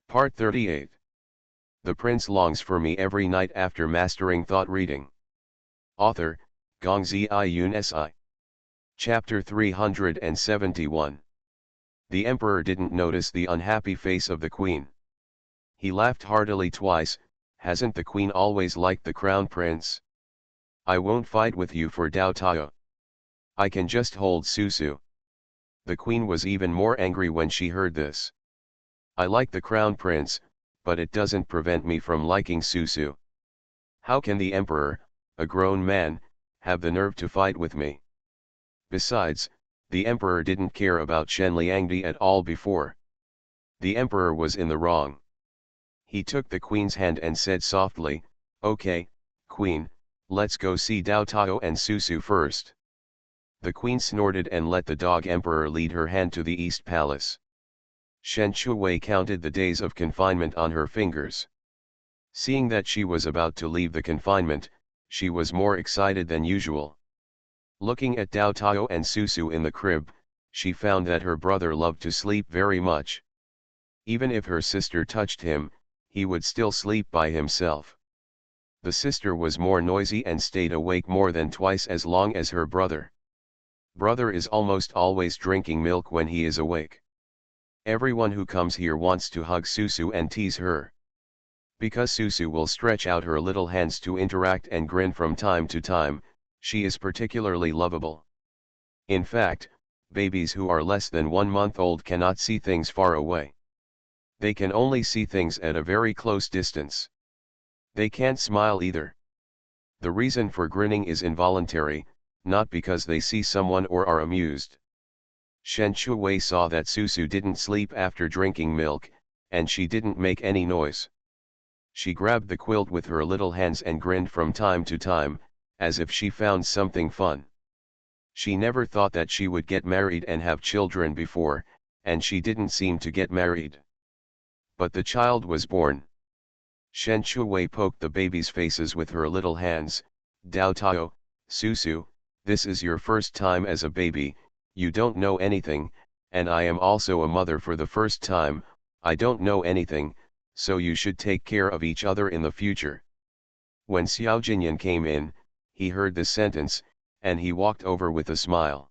Part 38. The Prince longs for me every night after mastering thought reading. Author, Gongzi Yun Si. Chapter 371. The Emperor didn't notice the unhappy face of the Queen. He laughed heartily twice. Hasn't the Queen always liked the Crown Prince? I won't fight with you for Dao Tao. I can just hold Susu. The Queen was even more angry when she heard this. I like the Crown Prince, but it doesn't prevent me from liking Susu. How can the Emperor, a grown man, have the nerve to fight with me? Besides, the Emperor didn't care about Shen Liangdi at all before. The Emperor was in the wrong. He took the Queen's hand and said softly, "Okay, Queen, let's go see Dao Tao and Susu first." The Queen snorted and let the dog Emperor lead her hand to the East Palace. Shen Shuwei counted the days of confinement on her fingers. Seeing that she was about to leave the confinement, she was more excited than usual. Looking at Dao Tao and Susu in the crib, she found that her brother loved to sleep very much. Even if her sister touched him, he would still sleep by himself. The sister was more noisy and stayed awake more than twice as long as her brother. Brother is almost always drinking milk when he is awake. Everyone who comes here wants to hug Susu and tease her. Because Susu will stretch out her little hands to interact and grin from time to time, she is particularly lovable. In fact, babies who are less than 1 month old cannot see things far away. They can only see things at a very close distance. They can't smile either. The reason for grinning is involuntary, not because they see someone or are amused. Shen Shuwei saw that Susu didn't sleep after drinking milk, and she didn't make any noise. She grabbed the quilt with her little hands and grinned from time to time, as if she found something fun. She never thought that she would get married and have children before, and she didn't seem to get married. But the child was born. Shen Shuwei poked the babies' faces with her little hands. "Dao Tao, Susu, this is your first time as a baby. You don't know anything, and I am also a mother for the first time. I don't know anything, so you should take care of each other in the future." When Xiao Jinyan came in, he heard this sentence, and he walked over with a smile.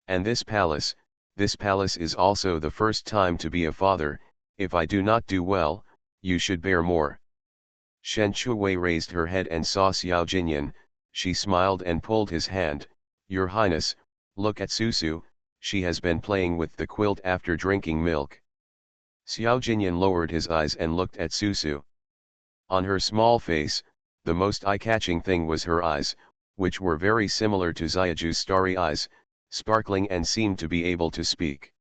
"And this palace is also the first time to be a father. If I do not do well, you should bear more." Shen Shuwei raised her head and saw Xiao Jinyan. She smiled and pulled his hand. "Your Highness, look at Susu, she has been playing with the quilt after drinking milk." Xiao Jinyan lowered his eyes and looked at Susu. On her small face, the most eye-catching thing was her eyes, which were very similar to Xiaoju's starry eyes, sparkling and seemed to be able to speak.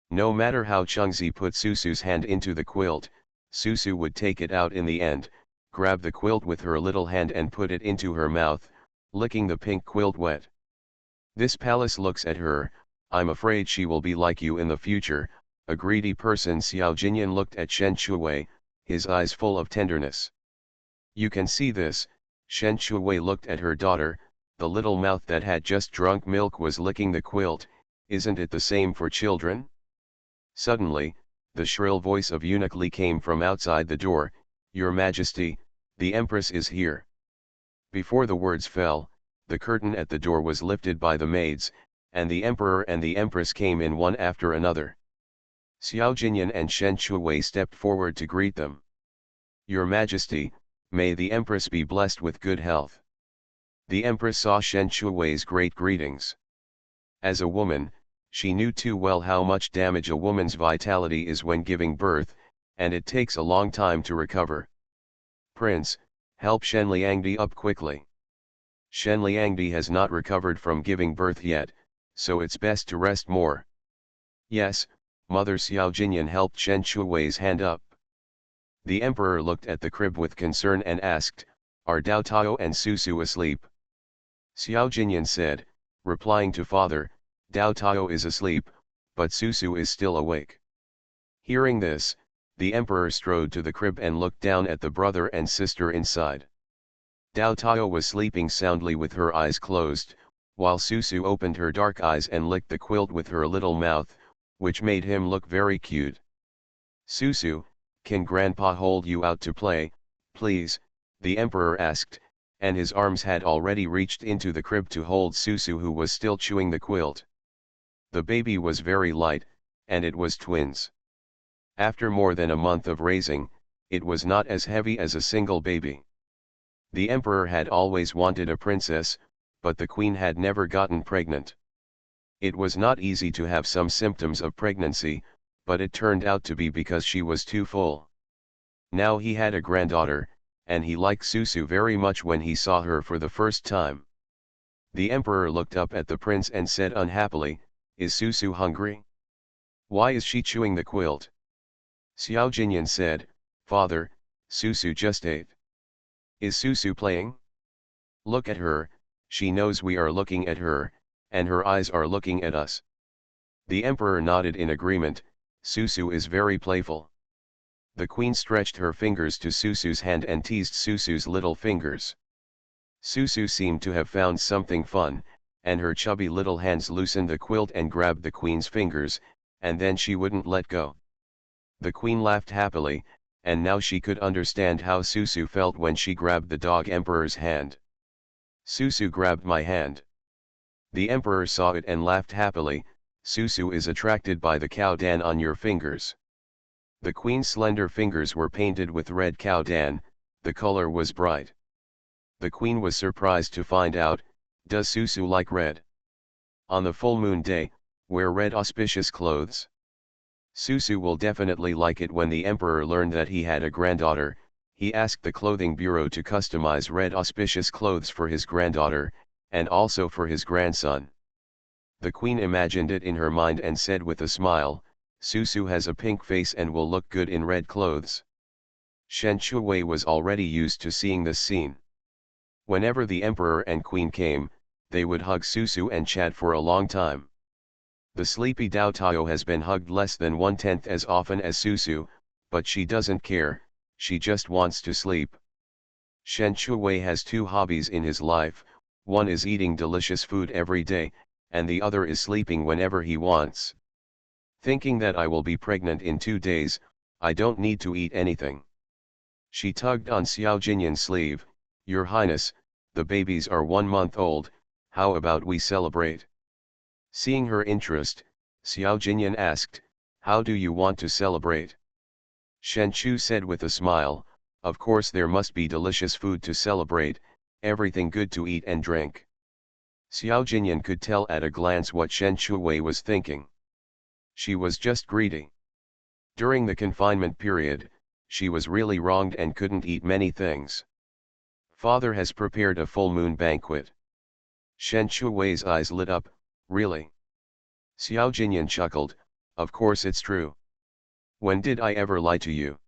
No matter how Chengzi put Susu's hand into the quilt, Susu would take it out in the end, grab the quilt with her little hand and put it into her mouth, licking the pink quilt wet. "This palace looks at her. I'm afraid she will be like you in the future, a greedy person." Xiao Jinyan looked at Shen Shuwei, his eyes full of tenderness. "You can see this." Shen Shuwei looked at her daughter. The little mouth that had just drunk milk was licking the quilt. "Isn't it the same for children?" Suddenly, the shrill voice of Eunuch Li came from outside the door. "Your Majesty, the Empress is here." Before the words fell, the curtain at the door was lifted by the maids, and the Emperor and the Empress came in one after another. Xiao Jinyan and Shen Shuwei stepped forward to greet them. "Your Majesty, may the Empress be blessed with good health." The Empress saw Shen Shuwei's great greetings. As a woman, she knew too well how much damage a woman's vitality is when giving birth, and it takes a long time to recover. "Prince, help Shen Liangdi up quickly. Shen Liangdi has not recovered from giving birth yet, so it's best to rest more." "Yes, Mother." Xiao Jinyan helped Shen Shuwei's hand up. The Emperor looked at the crib with concern and asked, "Are Dao Tao and Susu asleep?" Xiao Jinyan said, replying to father, "Dao Tao is asleep, but Susu is still awake." Hearing this, the Emperor strode to the crib and looked down at the brother and sister inside. Dao Tao was sleeping soundly with her eyes closed, while Susu opened her dark eyes and licked the quilt with her little mouth, which made him look very cute. "Susu, "Can Grandpa hold you out to play, please?" the Emperor asked, and his arms had already reached into the crib to hold Susu, who was still chewing the quilt. The baby was very light, and it was twins. After more than a month of raising, it was not as heavy as a single baby. The Emperor had always wanted a princess, but the Queen had never gotten pregnant. It was not easy to have some symptoms of pregnancy, but it turned out to be because she was too full. Now he had a granddaughter, and he liked Susu very much when he saw her for the first time. The Emperor looked up at the prince and said unhappily, "Is Susu hungry? Why is she chewing the quilt?" Xiao Jinyan said, "Father, Susu just ate." "Is Susu playing? Look at her, she knows we are looking at her, and her eyes are looking at us." The Emperor nodded in agreement. "Susu is very playful." The Queen stretched her fingers to Susu's hand and teased Susu's little fingers. Susu seemed to have found something fun, and her chubby little hands loosened the quilt and grabbed the Queen's fingers, and then she wouldn't let go. The Queen laughed happily, and now she could understand how Susu felt when she grabbed the dog Emperor's hand. "Susu grabbed my hand." The Emperor saw it and laughed happily. "Susu is attracted by the cow dan on your fingers." The Queen's slender fingers were painted with red cow dan. The color was bright. The Queen was surprised to find out, "Does Susu like red? On the full moon day, wear red auspicious clothes." Susu will definitely like it. When the Emperor learned that he had a granddaughter, he asked the clothing bureau to customize red auspicious clothes for his granddaughter, and also for his grandson. The Queen imagined it in her mind and said with a smile, "Susu has a pink face and will look good in red clothes." Shen Shuwei was already used to seeing this scene. Whenever the Emperor and Queen came, they would hug Susu and chat for a long time. The sleepy Dao Tao has been hugged less than 1/10 as often as Susu, but she doesn't care, she just wants to sleep. Shen Shuwei has two hobbies in his life, one is eating delicious food every day, and the other is sleeping whenever he wants. "Thinking that I will be pregnant in 2 days, I don't need to eat anything." She tugged on Xiao Jinyan's sleeve. "Your Highness, the babies are 1 month old, how about we celebrate?" Seeing her interest, Xiao Jinyan asked, "How do you want to celebrate?" Shen Chu said with a smile, "Of course there must be delicious food to celebrate, everything good to eat and drink." Xiao Jinyan could tell at a glance what Shen Shuwei was thinking. She was just greedy. During the confinement period, she was really wronged and couldn't eat many things. "Father has prepared a full moon banquet." Shen Shuwei's eyes lit up. "Really?" Xiao Jinyan chuckled, "Of course it's true. When did I ever lie to you?"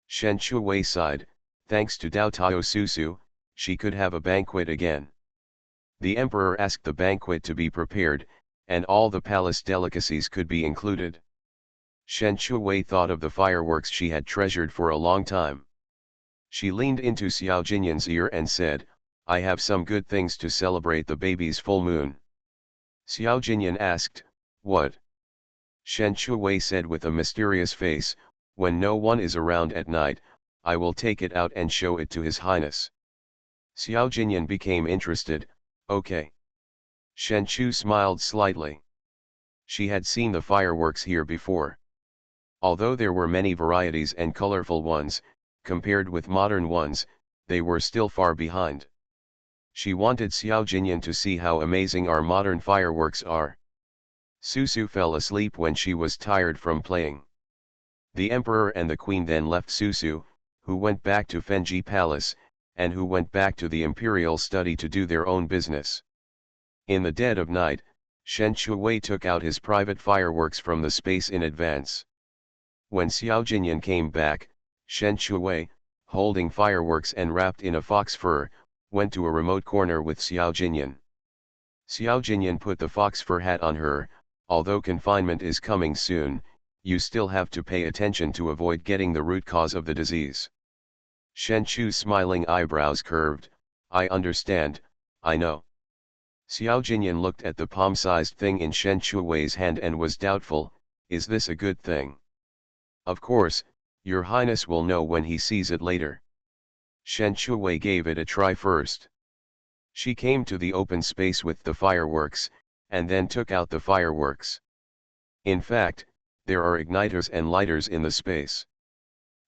Shen Shuwei sighed, "Thanks to Dao Tao Susu, she could have a banquet again." The Emperor asked the banquet to be prepared, and all the palace delicacies could be included. Shen Shuwei thought of the fireworks she had treasured for a long time. She leaned into Xiao Jinyan's ear and said, "I have some good things to celebrate the baby's full moon." Xiao Jinyan asked, "What?" Shen Shuwei said with a mysterious face, "When no one is around at night, I will take it out and show it to His Highness." Xiao Jinyan became interested. "Okay." Shen Chu smiled slightly. She had seen the fireworks here before. Although there were many varieties and colorful ones, compared with modern ones, they were still far behind. She wanted Xiao Jinyan to see how amazing our modern fireworks are. Susu fell asleep when she was tired from playing. The Emperor and the Queen then left Susu, who went back to Fenji Palace, and who went back to the imperial study to do their own business. In the dead of night, Shen Shuwei took out his private fireworks from the space in advance. When Xiao Jinyan came back, Shen Shuwei, holding fireworks and wrapped in a fox fur, went to a remote corner with Xiao Jinyan. Xiao Jinyan put the fox fur hat on her. "Although confinement is coming soon, you still have to pay attention to avoid getting the root cause of the disease." Shen Chu's smiling eyebrows curved. "I understand, I know." Xiao Jinyan looked at the palm-sized thing in Shen Shuwei's hand and was doubtful, "Is this a good thing?" "Of course, Your Highness will know when he sees it later. Shen Shuwei gave it a try first. She came to the open space with the fireworks, and then took out the fireworks. In fact, there are igniters and lighters in the space.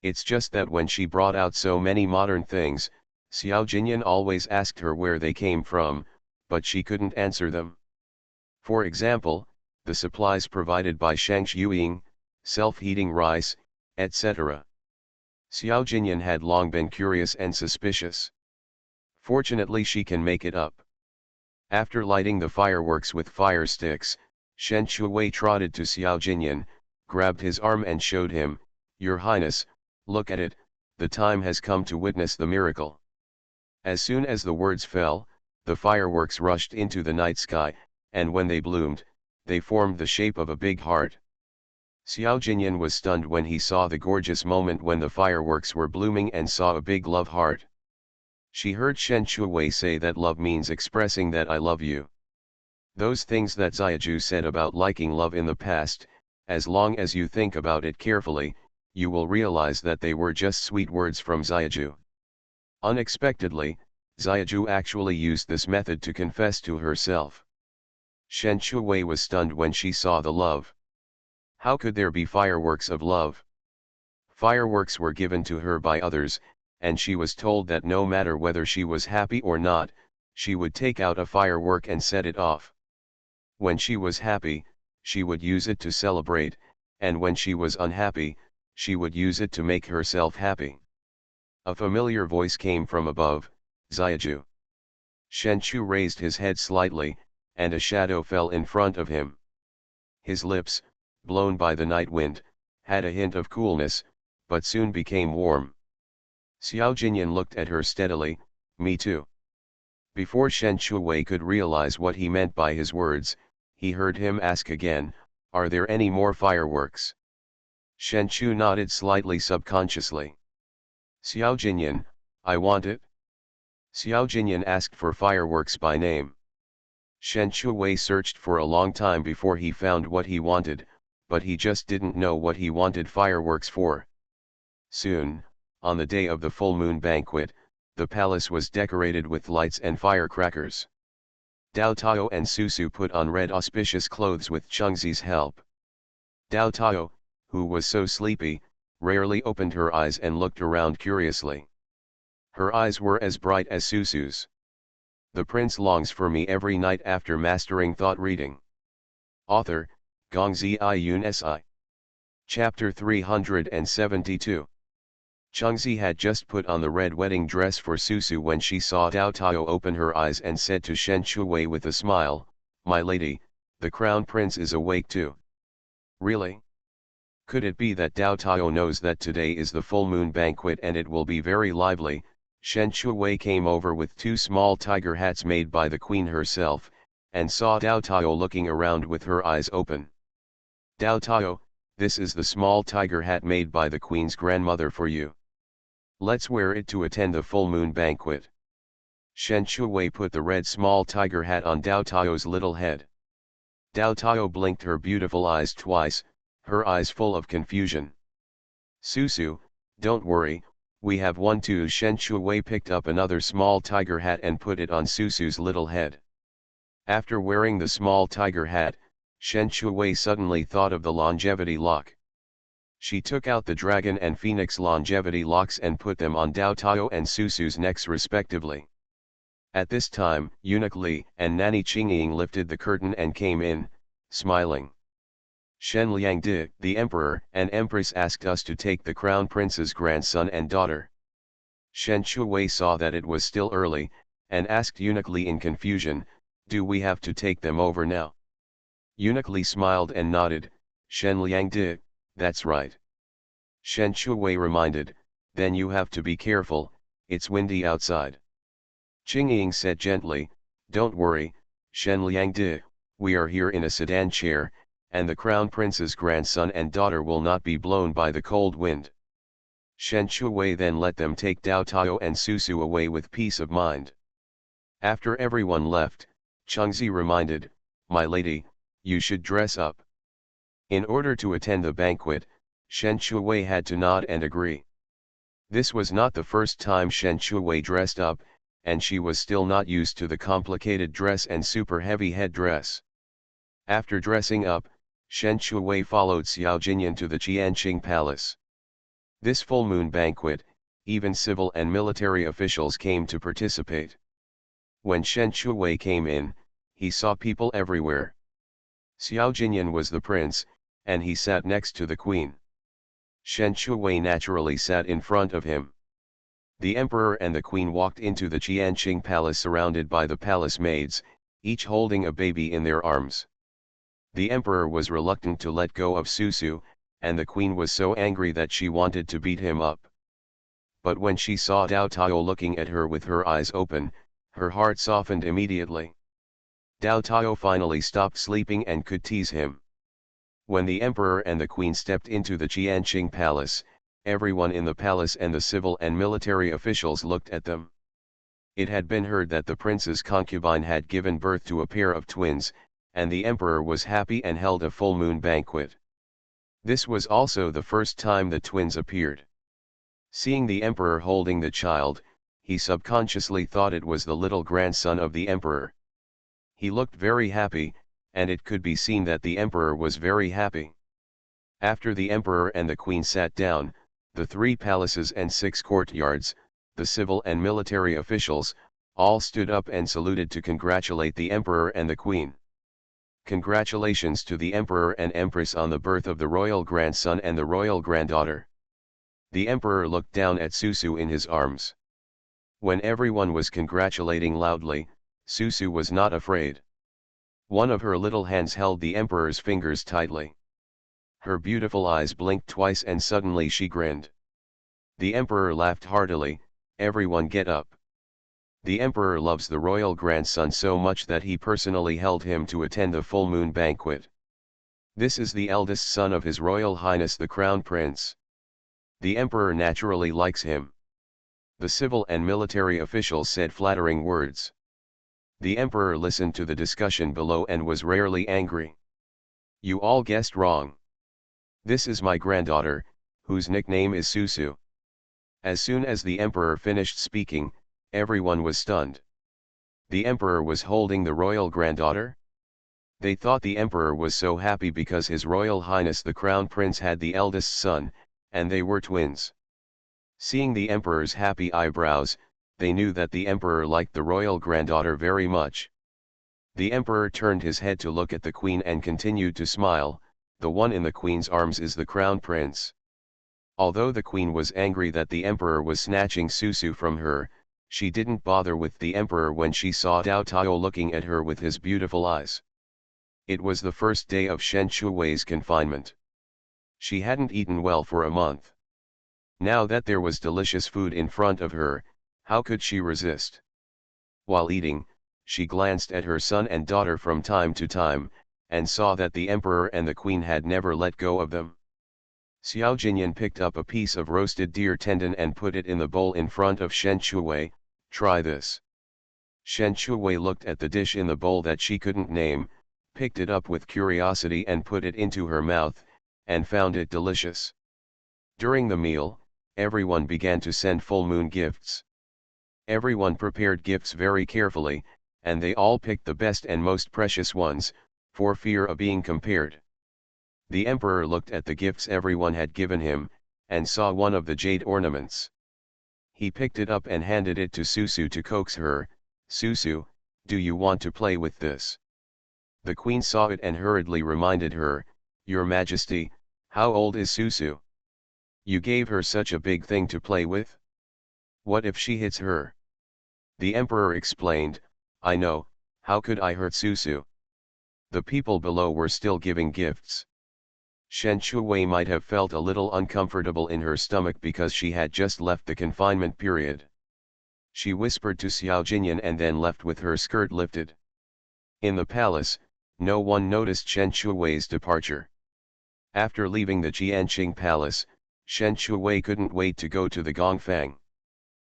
It's just that when she brought out so many modern things, Xiao Jinyan always asked her where they came from, but she couldn't answer them. For example, the supplies provided by Shang Xuying, self-heating rice, etc. Xiao Jinyan had long been curious and suspicious. Fortunately she can make it up. After lighting the fireworks with fire sticks, Shen Shuwei trotted to Xiao Jinyan, grabbed his arm and showed him, "Your Highness, look at it, the time has come to witness the miracle." As soon as the words fell, the fireworks rushed into the night sky, and when they bloomed, they formed the shape of a big heart. Xiao Jinyan was stunned when he saw the gorgeous moment when the fireworks were blooming and saw a big love heart. She heard Shen Shuwei say that love means expressing that I love you. Those things that Xiaju said about liking love in the past, as long as you think about it carefully, you will realize that they were just sweet words from Xiaju. Unexpectedly, Xiaju actually used this method to confess to herself. Shen Shuwei was stunned when she saw the love. How could there be fireworks of love? Fireworks were given to her by others, and she was told that no matter whether she was happy or not, she would take out a firework and set it off. When she was happy, she would use it to celebrate, and when she was unhappy, she would use it to make herself happy. A familiar voice came from above, "Xiaju." Shen Chu raised his head slightly, and a shadow fell in front of him. His lips, blown by the night wind, had a hint of coolness, but soon became warm. Xiao Jinyan looked at her steadily, "Me too." Before Shen Shuwei could realize what he meant by his words, he heard him ask again, "Are there any more fireworks?" Shen Chu nodded slightly subconsciously. "Xiao Jinyan, I want it." Xiao Jinyan asked for fireworks by name. Shen Shuwei searched for a long time before he found what he wanted, but he just didn't know what he wanted fireworks for. Soon, on the day of the full moon banquet, the palace was decorated with lights and firecrackers. Dao Tao and Susu put on red auspicious clothes with Chengxi's help. Dao Tao, who was so sleepy, rarely opened her eyes and looked around curiously. Her eyes were as bright as Susu's. The prince longs for me every night after mastering thought reading. Author, Gongzi Yun Si. Chapter 372. Chengxi had just put on the red wedding dress for Susu when she saw Dao Tao open her eyes and said to Shen Shuwei with a smile, "My lady, the crown prince is awake too." Really? Could it be that Dao Tao knows that today is the full moon banquet and it will be very lively? Shen Shuwei came over with two small tiger hats made by the queen herself, and saw Dao Tao looking around with her eyes open. "Dao Tao, this is the small tiger hat made by the queen's grandmother for you. Let's wear it to attend the full moon banquet." Shen Shuwei put the red small tiger hat on Dao Tao's little head. Dao Tao blinked her beautiful eyes twice, her eyes full of confusion. "Susu, don't worry, we have one too." Shen Shuwei picked up another small tiger hat and put it on Susu's little head. After wearing the small tiger hat, Shen Shuwei suddenly thought of the longevity lock. She took out the dragon and phoenix longevity locks and put them on Dao Tao and Susu's necks respectively. At this time, Eunuch Li and Nanny Qingying lifted the curtain and came in, smiling. "Shen Liangdi, the emperor and empress asked us to take the crown prince's grandson and daughter." Shen Shuwei saw that it was still early, and asked Eunuch Li in confusion, "Do we have to take them over now?" Eunuch Li smiled and nodded, "Shen Liangdi, that's right." Shen Shuwei reminded, "Then you have to be careful, it's windy outside." Qingying said gently, "Don't worry, Shen Liangdi, we are here in a sedan chair, and the crown prince's grandson and daughter will not be blown by the cold wind." Shen Shuwei then let them take Dao Tao and Susu away with peace of mind. After everyone left, Chengxi reminded, "My lady, you should dress up. In order to attend the banquet, Shen Shuwei had to nod and agree. This was not the first time Shen Shuwei dressed up, and she was still not used to the complicated dress and super heavy headdress. After dressing up, Shen Shuwei followed Xiao Jinyan to the Qianqing Palace. This full moon banquet, even civil and military officials came to participate. When Shen Shuwei came in, he saw people everywhere. Xiao Jinyan was the prince, and he sat next to the queen. Shen Shuwei naturally sat in front of him. The emperor and the queen walked into the Qianqing Palace surrounded by the palace maids, each holding a baby in their arms. The emperor was reluctant to let go of Susu, and the queen was so angry that she wanted to beat him up. But when she saw Dao Tao looking at her with her eyes open, her heart softened immediately. Dao Tao finally stopped sleeping and could tease him. When the emperor and the queen stepped into the Qianqing Palace, everyone in the palace and the civil and military officials looked at them. It had been heard that the prince's concubine had given birth to a pair of twins, and the emperor was happy and held a full moon banquet. This was also the first time the twins appeared. Seeing the emperor holding the child, he subconsciously thought it was the little grandson of the emperor. He looked very happy, and it could be seen that the emperor was very happy. After the emperor and the queen sat down, the 3 palaces and 6 courtyards, the civil and military officials, all stood up and saluted to congratulate the emperor and the queen. Congratulations to the emperor and empress on the birth of the royal grandson and the royal granddaughter. The emperor looked down at Susu in his arms. When everyone was congratulating loudly, Susu was not afraid. One of her little hands held the emperor's fingers tightly. Her beautiful eyes blinked twice and suddenly she grinned. The emperor laughed heartily. Everyone get up. The emperor loves the royal grandson so much that he personally held him to attend the full moon banquet. This is the eldest son of His Royal Highness the Crown Prince. The emperor naturally likes him. The civil and military officials said flattering words. The emperor listened to the discussion below and was rarely angry. You all guessed wrong. This is my granddaughter, whose nickname is Susu. As soon as the emperor finished speaking, everyone was stunned. The emperor was holding the royal granddaughter? They thought the emperor was so happy because His Royal Highness the Crown Prince had the eldest son, and they were twins. Seeing the emperor's happy eyebrows, they knew that the emperor liked the royal granddaughter very much. The emperor turned his head to look at the queen and continued to smile. The one in the queen's arms is the crown prince. Although the queen was angry that the emperor was snatching Susu from her, she didn't bother with the emperor when she saw Dao Tao looking at her with his beautiful eyes. It was the first day of Shen Shuwei's confinement. She hadn't eaten well for a month. Now that there was delicious food in front of her, how could she resist? While eating, she glanced at her son and daughter from time to time, and saw that the emperor and the queen had never let go of them. Xiao Jinyan picked up a piece of roasted deer tendon and put it in the bowl in front of Shen Shuwei. Try this. Shen Shuwei looked at the dish in the bowl that she couldn't name, picked it up with curiosity and put it into her mouth, and found it delicious. During the meal, everyone began to send full moon gifts. Everyone prepared gifts very carefully, and they all picked the best and most precious ones, for fear of being compared. The emperor looked at the gifts everyone had given him, and saw one of the jade ornaments. He picked it up and handed it to Susu to coax her. Susu, do you want to play with this? The queen saw it and hurriedly reminded her, Your Majesty, how old is Susu? You gave her such a big thing to play with? What if she hits her? The emperor explained, I know, how could I hurt Susu? The people below were still giving gifts. Shen Shuwei might have felt a little uncomfortable in her stomach because she had just left the confinement period. She whispered to Xiao Jinyan and then left with her skirt lifted. In the palace, no one noticed Shen Shuwei's departure. After leaving the Jianqing Palace, Shen Shuwei couldn't wait to go to the Gongfang.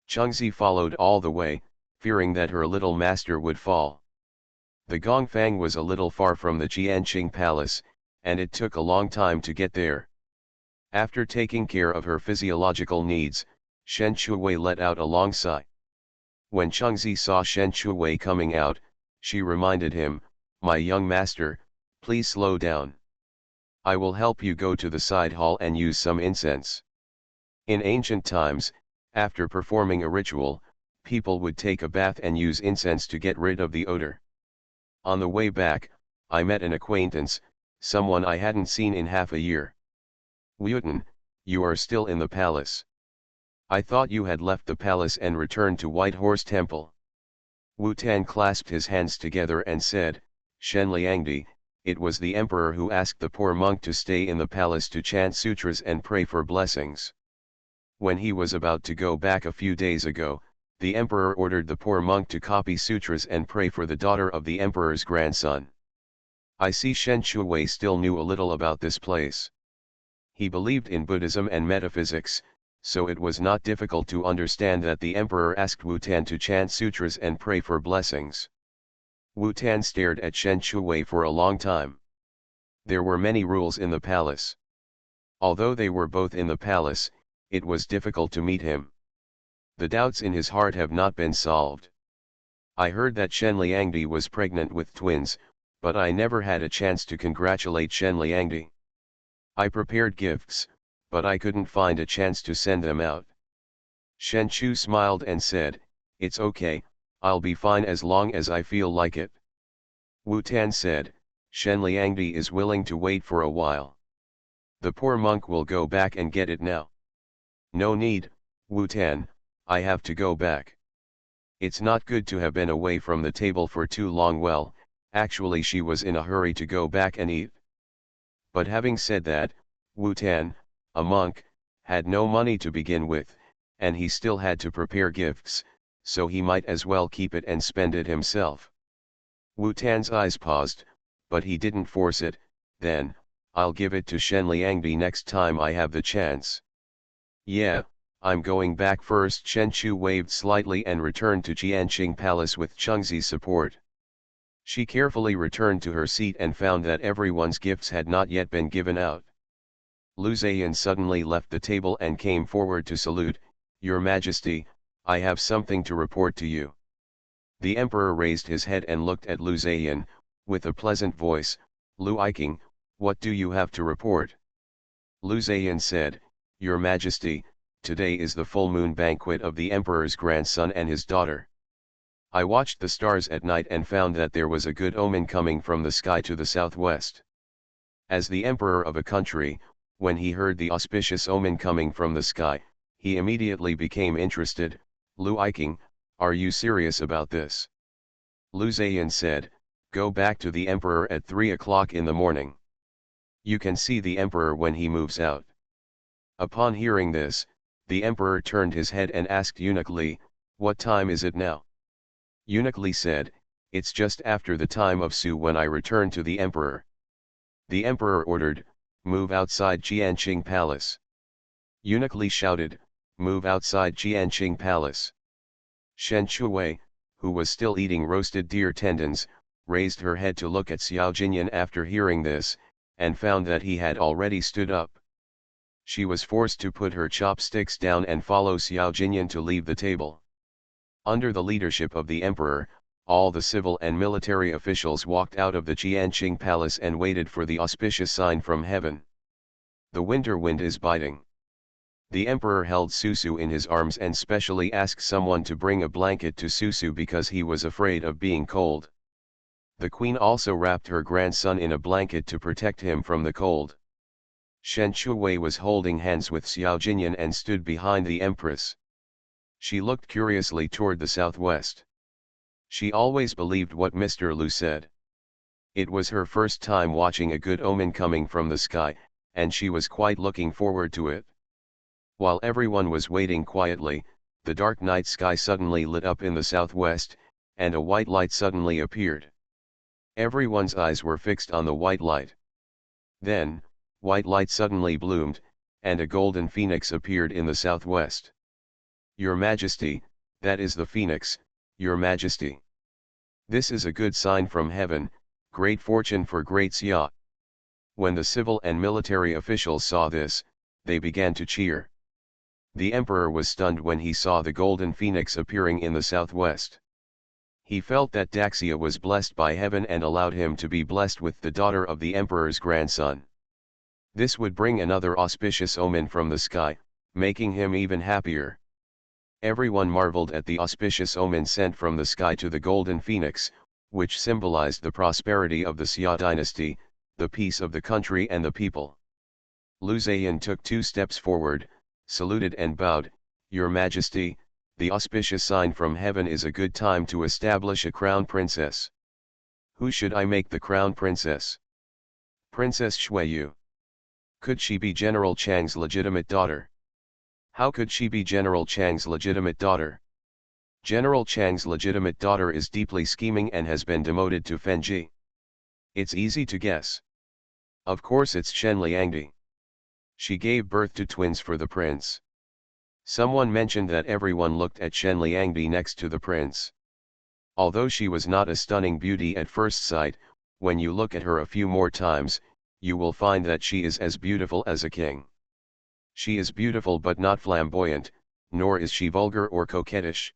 Chengzi followed all the way, fearing that her little master would fall. The Gongfang was a little far from the Jianqing Palace, and it took a long time to get there. After taking care of her physiological needs, Shen Shuwei let out a long sigh. When Chengzi saw Shen Shuwei coming out, she reminded him, "My young master, please slow down. I will help you go to the side hall and use some incense." In ancient times, after performing a ritual, people would take a bath and use incense to get rid of the odor. On the way back, I met an acquaintance, someone I hadn't seen in half a year. "Wuyutan, you are still in the palace. I thought you had left the palace and returned to White Horse Temple." Wu Tan clasped his hands together and said, "Shen Liangdi, it was the emperor who asked the poor monk to stay in the palace to chant sutras and pray for blessings. When he was about to go back a few days ago, the emperor ordered the poor monk to copy sutras and pray for the daughter of the emperor's grandson." I see Shen Shuwei still knew a little about this place. He believed in Buddhism and metaphysics, so it was not difficult to understand that the emperor asked Wu Tan to chant sutras and pray for blessings. Wu Tan stared at Shen Shuwei for a long time. There were many rules in the palace. Although they were both in the palace, it was difficult to meet him. The doubts in his heart have not been solved. I heard that Shen Liangdi was pregnant with twins, but I never had a chance to congratulate Shen Liangdi. I prepared gifts, but I couldn't find a chance to send them out. Shen Chu smiled and said, "It's okay, I'll be fine as long as I feel like it." Wu Tan said, "Shen Liangdi is willing to wait for a while. The poor monk will go back and get it now." "No need, Wu Tan, I have to go back. It's not good to have been away from the table for too long." Well, actually she was in a hurry to go back and eat. But having said that, Wu Tan, a monk, had no money to begin with, and he still had to prepare gifts, so he might as well keep it and spend it himself. Wu Tan's eyes paused, but he didn't force it. "Then, I'll give it to Shen Liangdi next time I have the chance." "Yeah, I'm going back first." Shen Chu waved slightly and returned to Jianqing Palace with Chengzi's support. She carefully returned to her seat and found that everyone's gifts had not yet been given out. Lu Zheyan suddenly left the table and came forward to salute, "Your Majesty, I have something to report to you." The emperor raised his head and looked at Lu Zheyan, with a pleasant voice, "Lu Iking, what do you have to report?" Lu Zheyan said, "Your Majesty, today is the full moon banquet of the emperor's grandson and his daughter. I watched the stars at night and found that there was a good omen coming from the sky to the southwest. As the emperor of a country, when he heard the auspicious omen coming from the sky, he immediately became interested." "Lu Iking, are you serious about this?" Lu Zheyan said, "Go back to the emperor at 3 o'clock in the morning. You can see the emperor when he moves out." Upon hearing this, the emperor turned his head and asked Eunuch Li, "What time is it now?" Eunuch Li said, "It's just after the time of Su when I return to the emperor." The emperor ordered, "Move outside Jianqing Palace." Eunuch Li shouted, "Move outside Jianqing Palace." Shen Shuwei, who was still eating roasted deer tendons, raised her head to look at Xiao Jinyan after hearing this, and found that he had already stood up. She was forced to put her chopsticks down and follow Xiao Jinyan to leave the table. Under the leadership of the emperor, all the civil and military officials walked out of the Jianqing Palace and waited for the auspicious sign from heaven. The winter wind is biting. The emperor held Susu in his arms and specially asked someone to bring a blanket to Susu because he was afraid of being cold. The queen also wrapped her grandson in a blanket to protect him from the cold. Shen Shuwei was holding hands with Xiao Jinyan and stood behind the empress. She looked curiously toward the southwest. She always believed what Mr. Lu said. It was her first time watching a good omen coming from the sky, and she was quite looking forward to it. While everyone was waiting quietly, the dark night sky suddenly lit up in the southwest, and a white light suddenly appeared. Everyone's eyes were fixed on the white light. Then, white light suddenly bloomed, and a golden phoenix appeared in the southwest. "Your Majesty, that is the phoenix, Your Majesty. This is a good sign from heaven, great fortune for great Xia." When the civil and military officials saw this, they began to cheer. The emperor was stunned when he saw the golden phoenix appearing in the southwest. He felt that Daxia was blessed by heaven and allowed him to be blessed with the daughter of the emperor's grandson. This would bring another auspicious omen from the sky, making him even happier. Everyone marveled at the auspicious omen sent from the sky to the golden phoenix, which symbolized the prosperity of the Xia dynasty, the peace of the country and the people. Lu Zhayan took 2 steps forward, saluted and bowed, "Your Majesty, the auspicious sign from heaven is a good time to establish a crown princess. Who should I make the crown princess? Princess Shuiyu. Could she be General Chang's legitimate daughter? How could she be General Chang's legitimate daughter? General Chang's legitimate daughter is deeply scheming and has been demoted to Fenji. It's easy to guess. Of course it's Shen Liangdi. She gave birth to twins for the prince." Someone mentioned that everyone looked at Shen Liangdi next to the prince. Although she was not a stunning beauty at first sight, when you look at her a few more times, you will find that she is as beautiful as a king. She is beautiful but not flamboyant, nor is she vulgar or coquettish.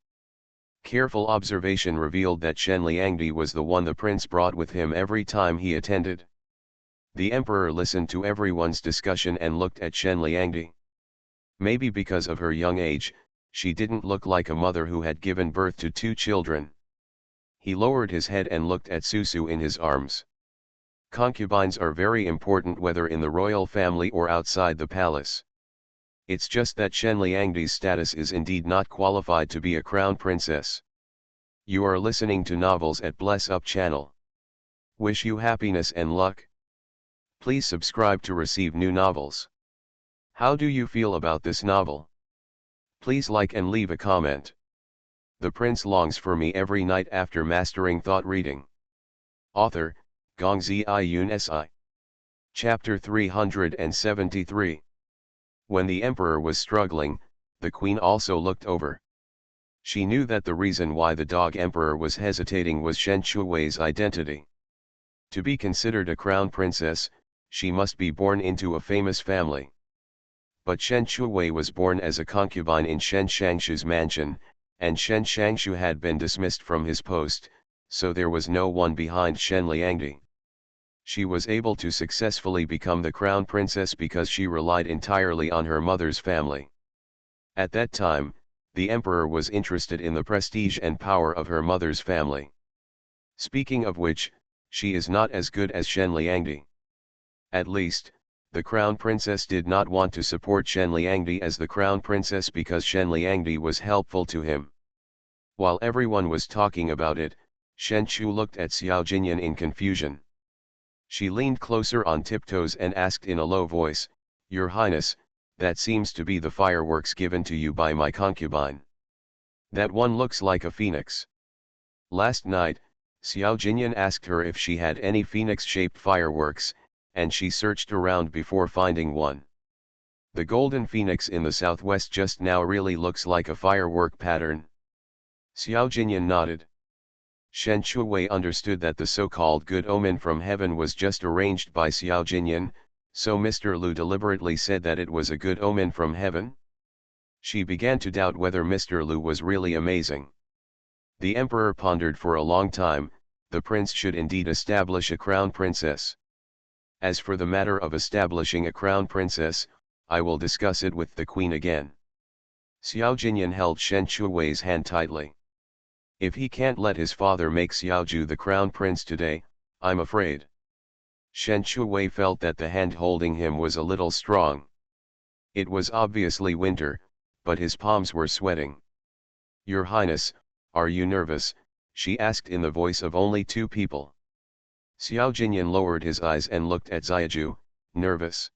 Careful observation revealed that Shen Liangdi was the one the prince brought with him every time he attended. The emperor listened to everyone's discussion and looked at Shen Liangdi. Maybe because of her young age, she didn't look like a mother who had given birth to 2 children. He lowered his head and looked at Susu in his arms. Concubines are very important whether in the royal family or outside the palace. It's just that Shen Liangdi's status is indeed not qualified to be a crown princess. You are listening to novels at Bless Up channel. Wish you happiness and luck. Please subscribe to receive new novels. How do you feel about this novel? Please like and leave a comment. The prince longs for me every night after mastering thought reading. Author, Gongzi Yun Si. Chapter 373. When the emperor was struggling, the queen also looked over. She knew that the reason why the dog emperor was hesitating was Shen Shui's identity. To be considered a crown princess, she must be born into a famous family. But Shen Shui was born as a concubine in Shen Shangshu's mansion, and Shen Shangshu had been dismissed from his post, so there was no one behind Shen Liangdi. She was able to successfully become the crown princess because she relied entirely on her mother's family. At that time, the emperor was interested in the prestige and power of her mother's family. Speaking of which, she is not as good as Shen Liangdi. At least, the crown princess did not want to support Shen Liangdi as the crown princess because Shen Liangdi was helpful to him. While everyone was talking about it, Shen Chu looked at Xiao Jinyan in confusion. She leaned closer on tiptoes and asked in a low voice, "Your Highness, that seems to be the fireworks given to you by my concubine. That one looks like a phoenix." Last night, Xiao Jinyan asked her if she had any phoenix-shaped fireworks, and she searched around before finding one. The golden phoenix in the southwest just now really looks like a firework pattern. Xiao Jinyan nodded. Shen Shui understood that the so-called good omen from heaven was just arranged by Xiao Jinyan, so Mr. Lu deliberately said that it was a good omen from heaven. She began to doubt whether Mr. Lu was really amazing. The emperor pondered for a long time. The prince should indeed establish a crown princess. As for the matter of establishing a crown princess, I will discuss it with the queen again. Xiao Jinyan held Shen Shui's hand tightly. If he can't let his father make Xiaoju the crown prince today, I'm afraid. Shen Shui felt that the hand holding him was a little strong. It was obviously winter, but his palms were sweating. "Your Highness, are you nervous?" she asked in the voice of only 2 people. Xiao Jinyan lowered his eyes and looked at Xiaoju, nervous.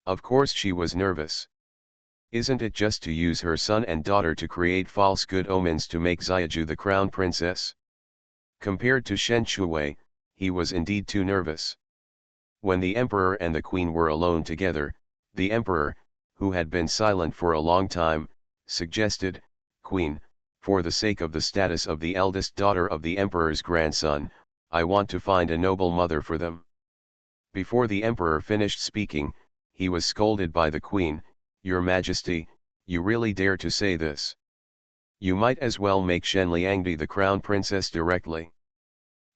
Of course she was nervous. Isn't it just to use her son and daughter to create false good omens to make Xiaoju the crown princess? Compared to Shen Shui, he was indeed too nervous. When the emperor and the queen were alone together, the emperor, who had been silent for a long time, suggested, "Queen, for the sake of the status of the eldest daughter of the emperor's grandson, I want to find a noble mother for them." Before the emperor finished speaking, he was scolded by the queen. "Your Majesty, you really dare to say this? You might as well make Shen Liangdi the crown princess directly.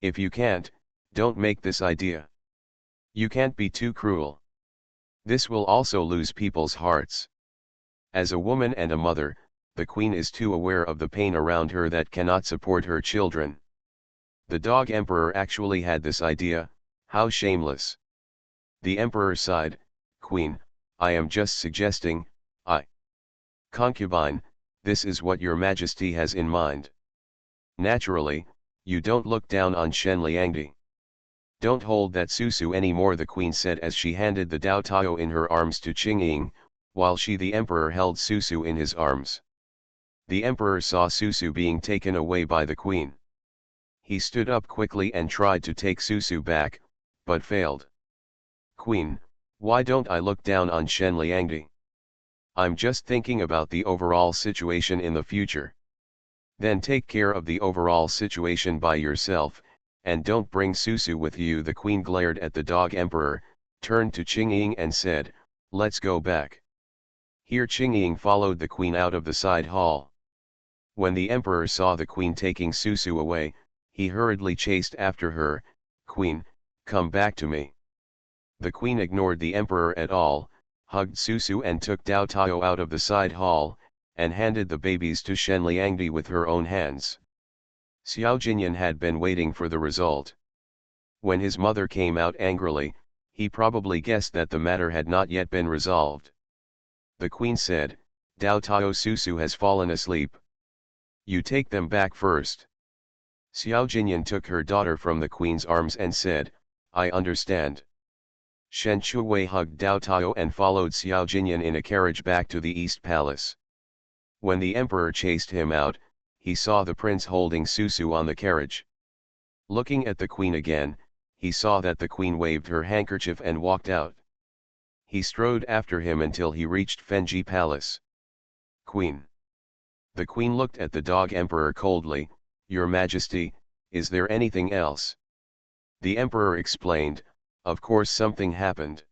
If you can't, don't make this idea. You can't be too cruel. This will also lose people's hearts." As a woman and a mother, the queen is too aware of the pain around her that cannot support her children. The dog emperor actually had this idea. How shameless. The emperor sighed. "Queen, I am just suggesting. Concubine, this is what your Majesty has in mind. Naturally, you don't look down on Shen Liangdi. Don't hold that Susu anymore," the queen said as she handed the Dao Tao in her arms to Qingying, while she the emperor held Susu in his arms. The emperor saw Susu being taken away by the queen. He stood up quickly and tried to take Susu back, but failed. "Queen, why don't I look down on Shen Liangdi? I'm just thinking about the overall situation in the future." "Then take care of the overall situation by yourself, and don't bring Susu with you," the queen glared at the dog emperor, turned to Qingying and said, "Let's go back." Here Qingying followed the queen out of the side hall. When the emperor saw the queen taking Susu away, he hurriedly chased after her. "Queen, come back to me." The queen ignored the emperor at all, hugged Susu and took Dao Tao out of the side hall, and handed the babies to Shen Liangdi with her own hands. Xiao Jinyan had been waiting for the result. When his mother came out angrily, he probably guessed that the matter had not yet been resolved. The queen said, "Dao Tao Susu has fallen asleep. You take them back first." Xiao Jinyan took her daughter from the queen's arms and said, "I understand." Shen Chuwei hugged Dao Tao and followed Xiao Jinyan in a carriage back to the East Palace. When the emperor chased him out, he saw the prince holding Susu on the carriage. Looking at the queen again, he saw that the queen waved her handkerchief and walked out. He strode after him until he reached Fenji Palace. "Queen." The queen looked at the dog emperor coldly. "Your Majesty, is there anything else?" The emperor explained, "Of course something happened.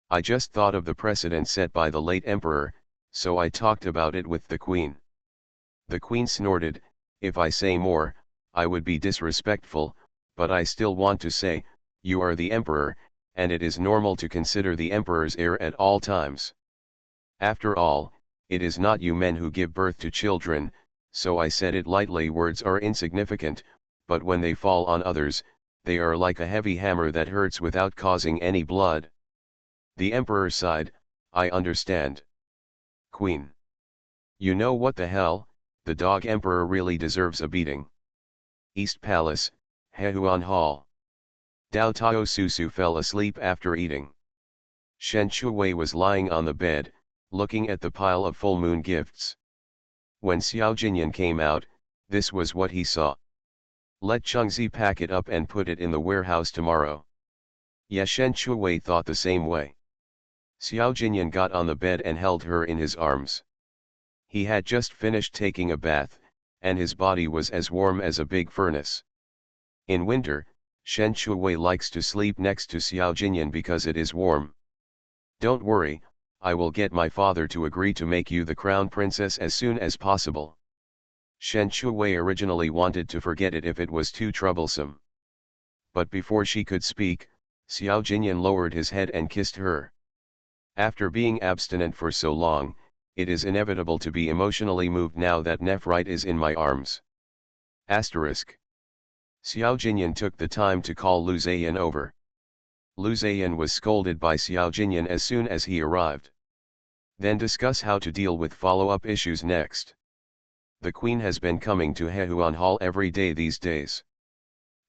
I just thought of the precedent set by the late emperor, so I talked about it with the queen." The queen snorted, "If I say more, I would be disrespectful, but I still want to say, you are the emperor, and it is normal to consider the emperor's heir at all times. After all, it is not you men who give birth to children, so I said it lightly. Words are insignificant, but when they fall on others, they are like a heavy hammer that hurts without causing any blood." The emperor sighed, "I understand. Queen. You know what the hell, the dog emperor really deserves a beating." East Palace, Hehuan Hall. Dao Tao Susu fell asleep after eating. Shen Chuwei was lying on the bed, looking at the pile of full moon gifts. When Xiao Jinyan came out, this was what he saw. "Let Chengzi pack it up and put it in the warehouse tomorrow." Ye Shen Chuwei thought the same way. Xiao Jinyan got on the bed and held her in his arms. He had just finished taking a bath, and his body was as warm as a big furnace. In winter, Shen Chuwei likes to sleep next to Xiao Jinyan because it is warm. "Don't worry, I will get my father to agree to make you the crown princess as soon as possible." Shen Chuwei originally wanted to forget it if it was too troublesome. But before she could speak, Xiao Jinyan lowered his head and kissed her. After being abstinent for so long, it is inevitable to be emotionally moved now that Nephrite is in my arms. Asterisk. Xiao Jinyan took the time to call Lu Zaiyan over. Lu Zaiyan was scolded by Xiao Jinyan as soon as he arrived. Then discuss how to deal with follow-up issues next. The queen has been coming to Hehuan Hall every day these days.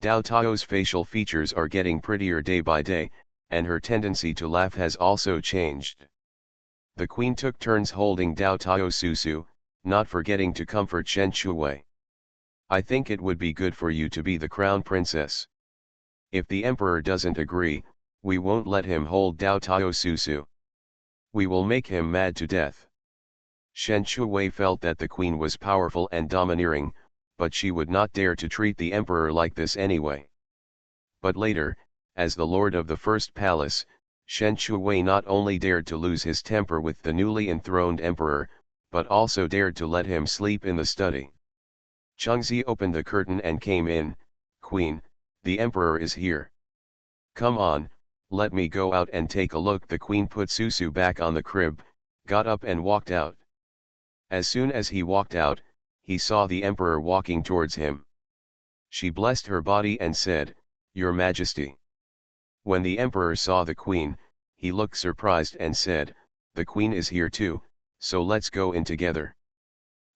Dao Tao's facial features are getting prettier day by day, and her tendency to laugh has also changed. The queen took turns holding Dao Tao Susu, not forgetting to comfort Shen Chuwei. "I think it would be good for you to be the crown princess. If the emperor doesn't agree, we won't let him hold Dao Tao Susu. We will make him mad to death." Shen Chuwei felt that the queen was powerful and domineering, but she would not dare to treat the emperor like this anyway. But later, as the lord of the first palace, Shen Shuwei not only dared to lose his temper with the newly enthroned emperor, but also dared to let him sleep in the study. Chengzi opened the curtain and came in. "Queen, the emperor is here. Come on, let me go out and take a look." The queen put Susu back on the crib, got up and walked out. As soon as he walked out, he saw the emperor walking towards him. She blessed her body and said, "Your Majesty." When the emperor saw the queen, he looked surprised and said, "The queen is here too, so let's go in together."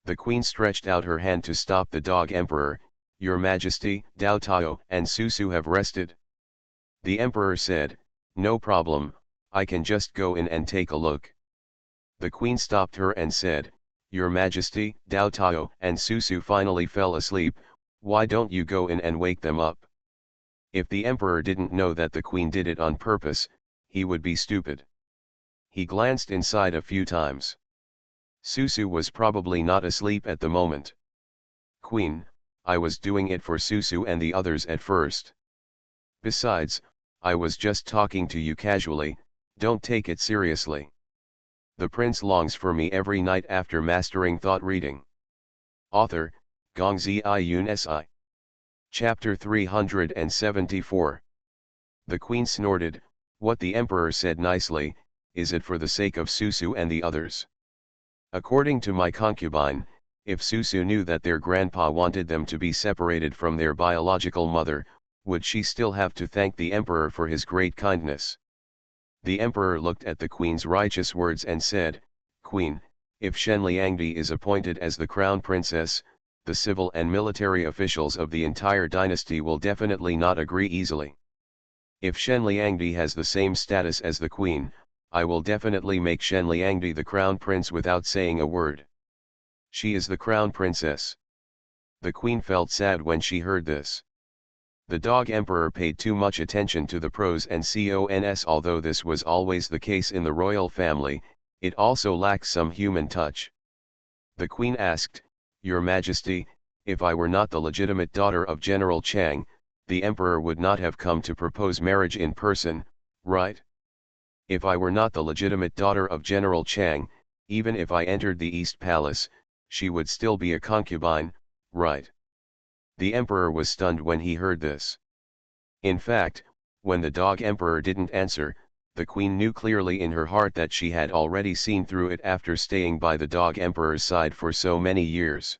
The queen stretched out her hand to stop the dog emperor. "Your Majesty, Dao Tao and Susu have rested." The emperor said, "No problem, I can just go in and take a look." The queen stopped her and said, "Your Majesty, Dao Tao and Susu finally fell asleep, why don't you go in and wake them up?" If the emperor didn't know that the queen did it on purpose, he would be stupid. He glanced inside a few times. Susu was probably not asleep at the moment. "Queen, I was doing it for Susu and the others at first. Besides, I was just talking to you casually, don't take it seriously. The prince longs for me every night after mastering thought reading." Author, Gongzi Yun Si. Chapter 374. The queen snorted, "What the emperor said nicely, is it for the sake of Susu and the others? According to my concubine, if Susu knew that their grandpa wanted them to be separated from their biological mother, would she still have to thank the emperor for his great kindness?" The emperor looked at the queen's righteous words and said, "Queen, if Shen Liangdi is appointed as the crown princess, the civil and military officials of the entire dynasty will definitely not agree easily. If Shen Liangdi has the same status as the queen, I will definitely make Shen Liangdi the crown prince without saying a word. She is the crown princess." The queen felt sad when she heard this. The dog emperor paid too much attention to the pros and cons. Although this was always the case in the royal family, it also lacks some human touch. The queen asked, "Your Majesty, if I were not the legitimate daughter of General Chang, the emperor would not have come to propose marriage in person, right? If I were not the legitimate daughter of General Chang, even if I entered the East Palace, she would still be a concubine, right?" The emperor was stunned when he heard this. In fact, when the dog emperor didn't answer, the queen knew clearly in her heart that she had already seen through it after staying by the dog emperor's side for so many years.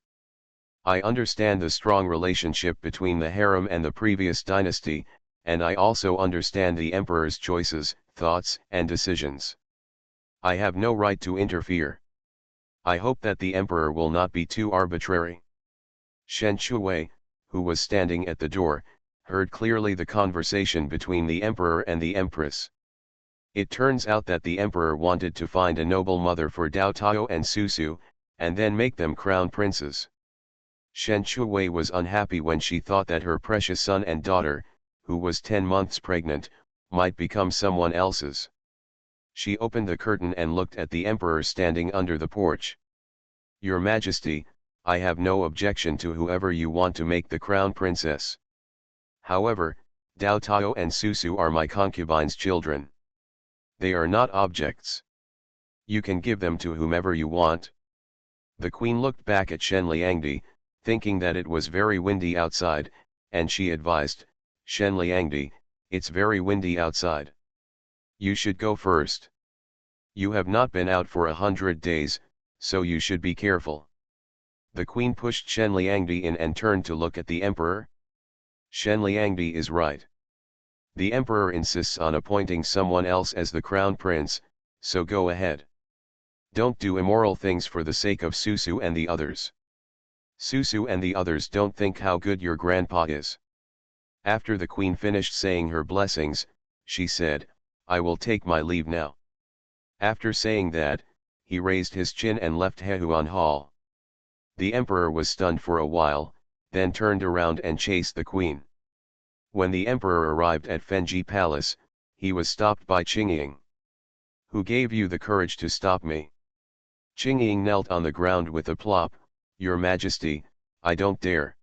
"I understand the strong relationship between the harem and the previous dynasty, and I also understand the emperor's choices, thoughts and decisions. I have no right to interfere. I hope that the emperor will not be too arbitrary." Shen Shuwei, who was standing at the door, heard clearly the conversation between the emperor and the empress. It turns out that the emperor wanted to find a noble mother for Dao Tao and Susu, and then make them crown princes. Shen Shuwei was unhappy when she thought that her precious son and daughter, who was 10 months pregnant, might become someone else's. She opened the curtain and looked at the emperor standing under the porch. "Your Majesty, I have no objection to whoever you want to make the crown princess. However, Dao Tao and Susu are my concubine's children. They are not objects. You can give them to whomever you want." The queen looked back at Shen Liangdi, thinking that it was very windy outside, and she advised, "Shen Liangdi, it's very windy outside. You should go first. You have not been out for 100 days, so you should be careful." The queen pushed Shen Liangdi in and turned to look at the emperor. Shen Liangdi is right. The emperor insists on appointing someone else as the crown prince, so go ahead. Don't do immoral things for the sake of Susu and the others. Susu and the others don't think how good your grandpa is." After the queen finished saying her blessings, she said, "I will take my leave now." After saying that, he raised his chin and left Hehuan Hall. The emperor was stunned for a while, then turned around and chased the queen. When the emperor arrived at Fenji Palace, he was stopped by Qingying. "Who gave you the courage to stop me?" Qingying knelt on the ground with a plop. "Your Majesty, I don't dare.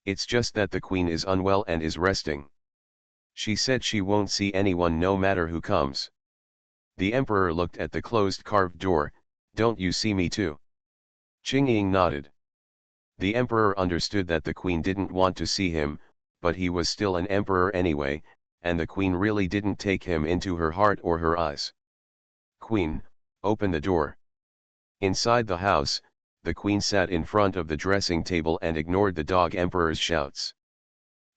It's just that the queen is unwell and is resting." She said she won't see anyone no matter who comes. The emperor looked at the closed carved door. Don't you see me too? Qingying nodded. The emperor understood that the queen didn't want to see him, but he was still an emperor anyway, and the queen really didn't take him into her heart or her eyes. Queen, open the door. Inside the house, the queen sat in front of the dressing table and ignored the dog emperor's shouts.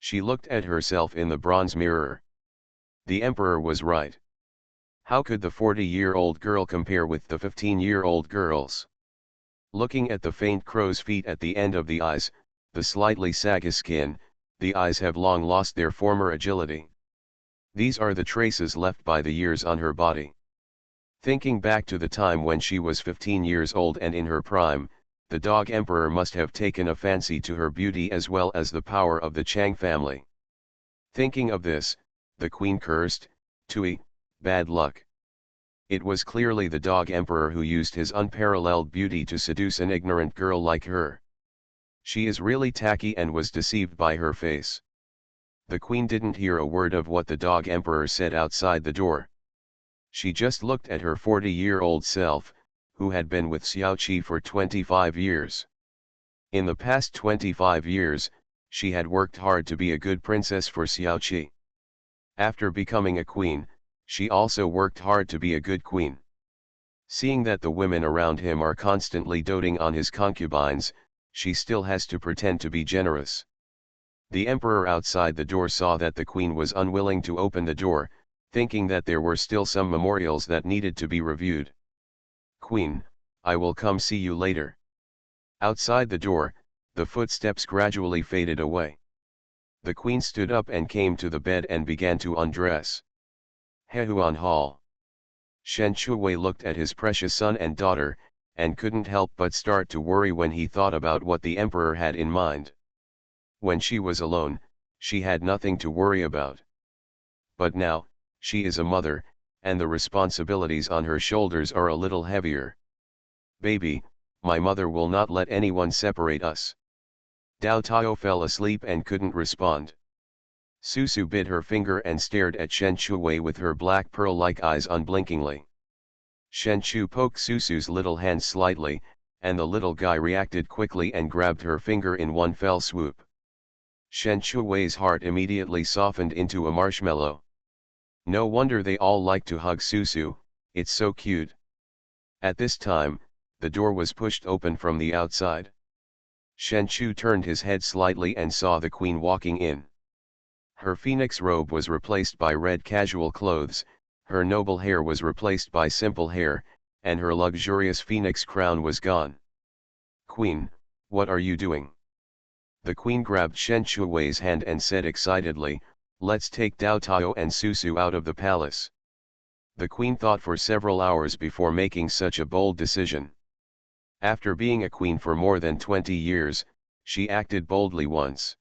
She looked at herself in the bronze mirror. The emperor was right. How could the 40-year-old girl compare with the 15-year-old girls? Looking at the faint crow's feet at the end of the eyes, the slightly saggy skin, the eyes have long lost their former agility. These are the traces left by the years on her body. Thinking back to the time when she was 15 years old and in her prime, the dog emperor must have taken a fancy to her beauty as well as the power of the Chang family. Thinking of this, the queen cursed, "Tui, bad luck." It was clearly the dog emperor who used his unparalleled beauty to seduce an ignorant girl like her. She is really tacky and was deceived by her face. The queen didn't hear a word of what the dog emperor said outside the door. She just looked at her 40-year-old self, who had been with Xiaoqi for 25 years. In the past 25 years, she had worked hard to be a good princess for Xiaoqi. After becoming a queen, she also worked hard to be a good queen. Seeing that the women around him are constantly doting on his concubines, she still has to pretend to be generous. The emperor outside the door saw that the queen was unwilling to open the door, thinking that there were still some memorials that needed to be reviewed. "Queen, I will come see you later." Outside the door, the footsteps gradually faded away. The queen stood up and came to the bed and began to undress. Hehuan Hall. Shen Shuwei looked at his precious son and daughter, and couldn't help but start to worry when he thought about what the emperor had in mind. When she was alone, she had nothing to worry about. But now, she is a mother, and the responsibilities on her shoulders are a little heavier. "Baby, my mother will not let anyone separate us." Dao Tao fell asleep and couldn't respond. Susu bit her finger and stared at Shen Shuwei with her black pearl-like eyes unblinkingly. Shen Shu poked Susu's little hand slightly, and the little guy reacted quickly and grabbed her finger in one fell swoop. Shen Shuwei's heart immediately softened into a marshmallow. No wonder they all like to hug Susu, it's so cute. At this time, the door was pushed open from the outside. Shen Shu turned his head slightly and saw the queen walking in. Her phoenix robe was replaced by red casual clothes, her noble hair was replaced by simple hair, and her luxurious phoenix crown was gone. "Queen, what are you doing?" The queen grabbed Shen Shuwei's hand and said excitedly, "Let's take Dao Tao and Susu out of the palace." The queen thought for several hours before making such a bold decision. After being a queen for more than 20 years, she acted boldly once.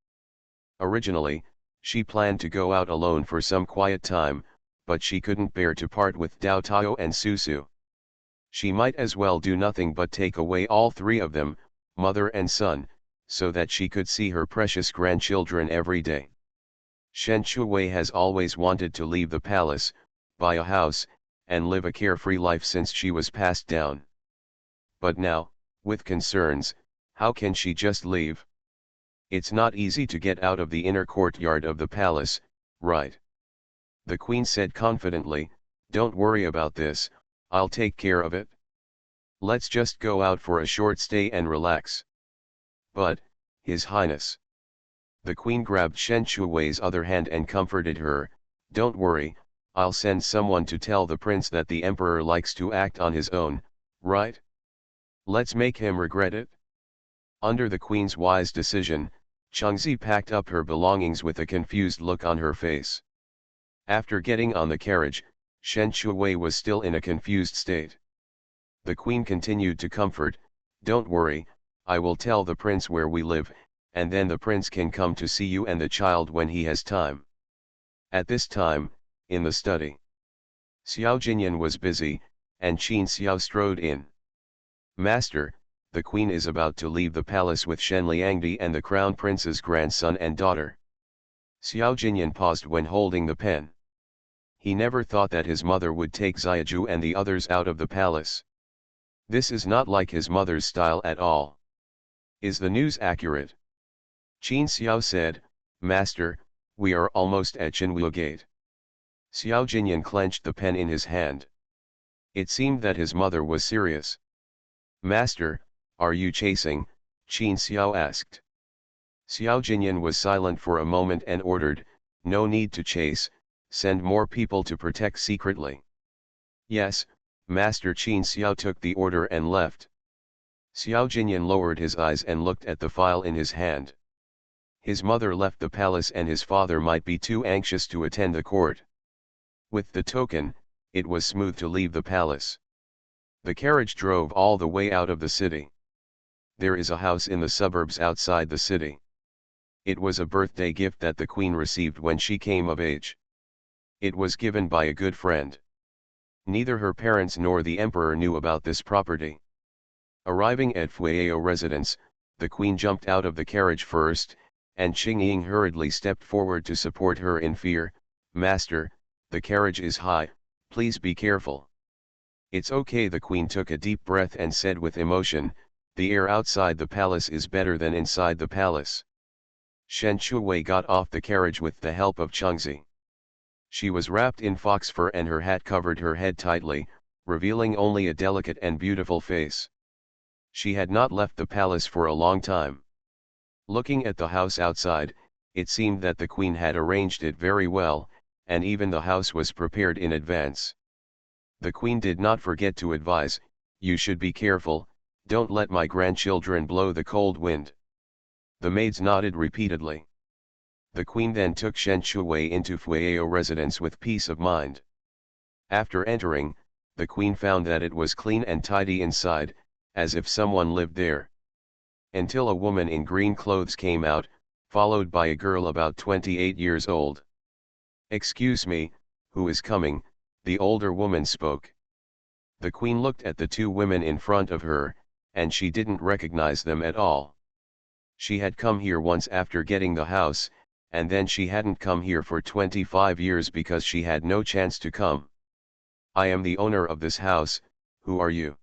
Originally, she planned to go out alone for some quiet time, but she couldn't bear to part with Dao Tao and Susu. She might as well do nothing but take away all three of them, mother and son, so that she could see her precious grandchildren every day. Shen Shuwei has always wanted to leave the palace, buy a house, and live a carefree life since she was passed down. But now, with concerns, how can she just leave? It's not easy to get out of the inner courtyard of the palace, right? The queen said confidently, "Don't worry about this, I'll take care of it. Let's just go out for a short stay and relax." "But, His Highness." The queen grabbed Shen Shuwei's other hand and comforted her, "Don't worry, I'll send someone to tell the prince that the emperor likes to act on his own, right? Let's make him regret it." Under the queen's wise decision, Changzi packed up her belongings with a confused look on her face. After getting on the carriage, Shen Shuwei was still in a confused state. The queen continued to comfort, "Don't worry, I will tell the prince where we live, and then the prince can come to see you and the child when he has time." At this time, in the study, Xiao Jinyan was busy, and Qin Xiao strode in. "Master, the queen is about to leave the palace with Shen Liangdi and the crown prince's grandson and daughter." Xiao Jinyan paused when holding the pen. He never thought that his mother would take Xiaju and the others out of the palace. This is not like his mother's style at all. Is the news accurate? Qin Xiao said, Master, we are almost at Chinwu Gate. Xiao Jinyan clenched the pen in his hand. It seemed that his mother was serious. Master, are you chasing? Qin Xiao asked. Xiao Jinyan was silent for a moment and ordered, no need to chase, send more people to protect secretly. Yes, Master. Qin Xiao took the order and left. Xiao Jinyan lowered his eyes and looked at the file in his hand. His mother left the palace and his father might be too anxious to attend the court. With the token, it was smooth to leave the palace. The carriage drove all the way out of the city. There is a house in the suburbs outside the city. It was a birthday gift that the queen received when she came of age. It was given by a good friend. Neither her parents nor the emperor knew about this property. Arriving at Fueyao residence, the queen jumped out of the carriage first, and Qingying hurriedly stepped forward to support her in fear. Master, the carriage is high, please be careful. It's okay. The queen took a deep breath and said with emotion, the air outside the palace is better than inside the palace. Shen Chuwei got off the carriage with the help of Chengzi. She was wrapped in fox fur and her hat covered her head tightly, revealing only a delicate and beautiful face. She had not left the palace for a long time. Looking at the house outside, it seemed that the queen had arranged it very well, and even the house was prepared in advance. The queen did not forget to advise, you should be careful, don't let my grandchildren blow the cold wind. The maids nodded repeatedly. The queen then took Shen Chuwei into Fueyao residence with peace of mind. After entering, the queen found that it was clean and tidy inside, as if someone lived there. Until a woman in green clothes came out, followed by a girl about 28 years old. Excuse me, who is coming? The older woman spoke. The queen looked at the two women in front of her, and she didn't recognize them at all. She had come here once after getting the house, and then she hadn't come here for 25 years because she had no chance to come. I am the owner of this house, who are you?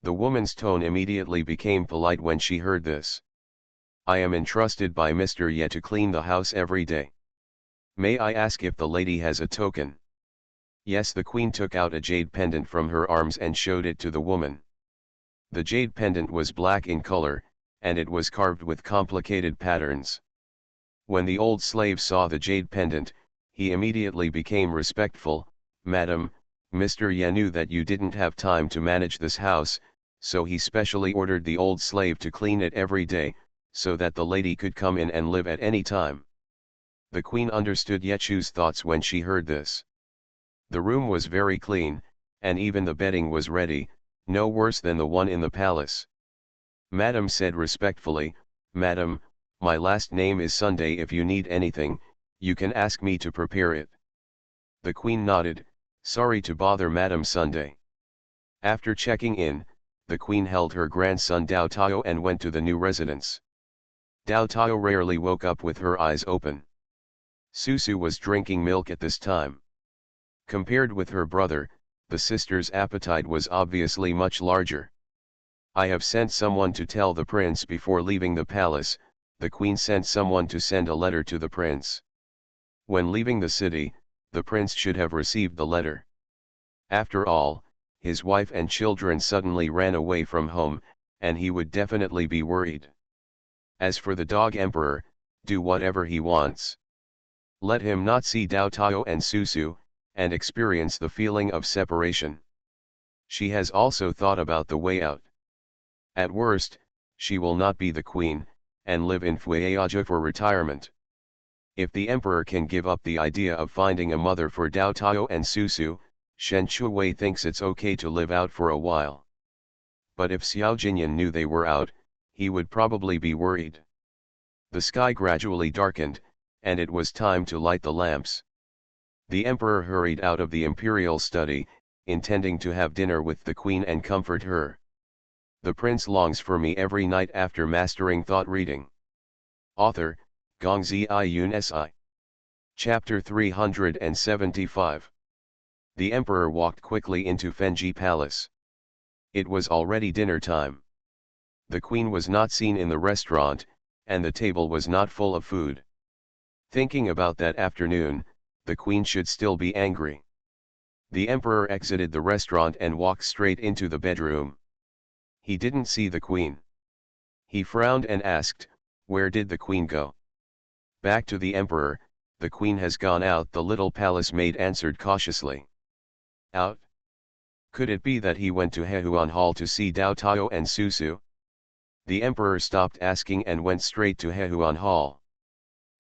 The woman's tone immediately became polite when she heard this. I am entrusted by Mr. Ye to clean the house every day. May I ask if the lady has a token? Yes. The queen took out a jade pendant from her arms and showed it to the woman. The jade pendant was black in color, and it was carved with complicated patterns. When the old slave saw the jade pendant, he immediately became respectful. Madam, Mr. Ye knew that you didn't have time to manage this house, so he specially ordered the old slave to clean it every day, so that the lady could come in and live at any time. The queen understood Yechu's thoughts when she heard this. The room was very clean, and even the bedding was ready, no worse than the one in the palace. Madam said respectfully, Madam, my last name is Sunday. If you need anything, you can ask me to prepare it. The queen nodded, sorry to bother Madam Sunday. After checking in, the queen held her grandson Dao Tao and went to the new residence. Dao Tao rarely woke up with her eyes open. Susu was drinking milk at this time. Compared with her brother, the sister's appetite was obviously much larger. I have sent someone to tell the prince before leaving the palace. The queen sent someone to send a letter to the prince. When leaving the city, the prince should have received the letter. After all, his wife and children suddenly ran away from home, and he would definitely be worried. As for the dog emperor, do whatever he wants. Let him not see Dao Tao and Susu, and experience the feeling of separation. She has also thought about the way out. At worst, she will not be the queen, and live in Fueyaja for retirement. If the emperor can give up the idea of finding a mother for Dao Tao and Susu, Shen Chuwei thinks it's okay to live out for a while. But if Xiao Jinyan knew they were out, he would probably be worried. The sky gradually darkened, and it was time to light the lamps. The emperor hurried out of the imperial study, intending to have dinner with the queen and comfort her. The prince longs for me every night after mastering thought reading. Author, Gongzi Iyun Si. Chapter 375. The emperor walked quickly into Fenji Palace. It was already dinner time. The queen was not seen in the restaurant, and the table was not full of food. Thinking about that afternoon, the queen should still be angry. The emperor exited the restaurant and walked straight into the bedroom. He didn't see the queen. He frowned and asked, "Where did the queen go?" "Back to the emperor, the queen has gone out," the little palace maid answered cautiously. "Out? Could it be that he went to Hehuan Hall to see Dao Tao and Susu?" The emperor stopped asking and went straight to Hehuan Hall.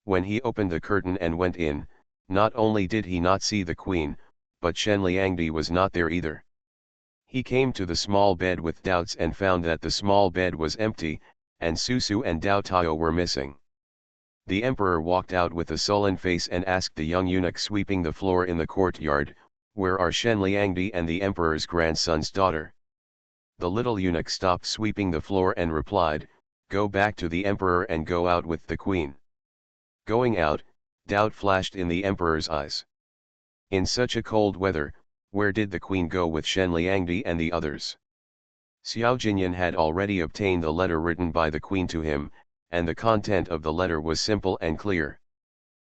When he opened the curtain and went in, not only did he not see the queen, but Shen Liangdi was not there either. He came to the small bed with doubts and found that the small bed was empty, and Susu and Dao Tao were missing. The emperor walked out with a sullen face and asked the young eunuch sweeping the floor in the courtyard, "Where are Shen Liangdi and the emperor's grandson's daughter?" The little eunuch stopped sweeping the floor and replied, "Go back to the emperor and go out with the queen." Going out, doubt flashed in the emperor's eyes. In such a cold weather, where did the queen go with Shen Liangdi and the others? Xiao Jinyan had already obtained the letter written by the queen to him, and the content of the letter was simple and clear.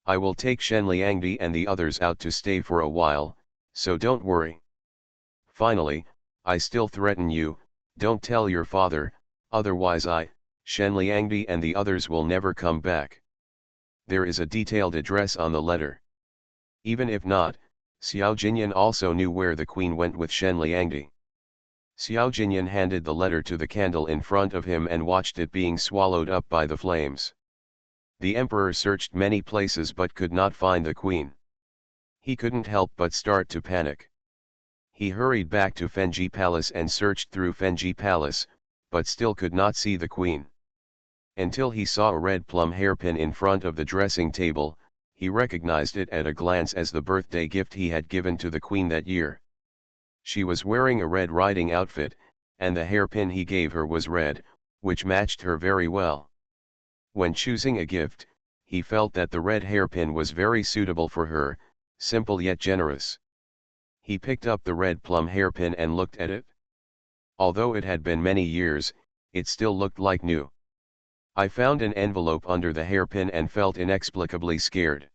"I will take Shen Liangdi and the others out to stay for a while, so don't worry. Finally, I still threaten you, don't tell your father, otherwise Shen Liangdi and the others will never come back." There is a detailed address on the letter. Even if not, Xiao Jinyan also knew where the queen went with Shen Liangdi. Xiao Jinyan handed the letter to the candle in front of him and watched it being swallowed up by the flames. The emperor searched many places but could not find the queen. He couldn't help but start to panic. He hurried back to Fenji Palace and searched through Fenji Palace, but still could not see the queen. Until he saw a red plum hairpin in front of the dressing table, he recognized it at a glance as the birthday gift he had given to the queen that year. She was wearing a red riding outfit, and the hairpin he gave her was red, which matched her very well. When choosing a gift, he felt that the red hairpin was very suitable for her, simple yet generous. He picked up the red plum hairpin and looked at it. Although it had been many years, it still looked like new. I found an envelope under the hairpin and felt inexplicably scared.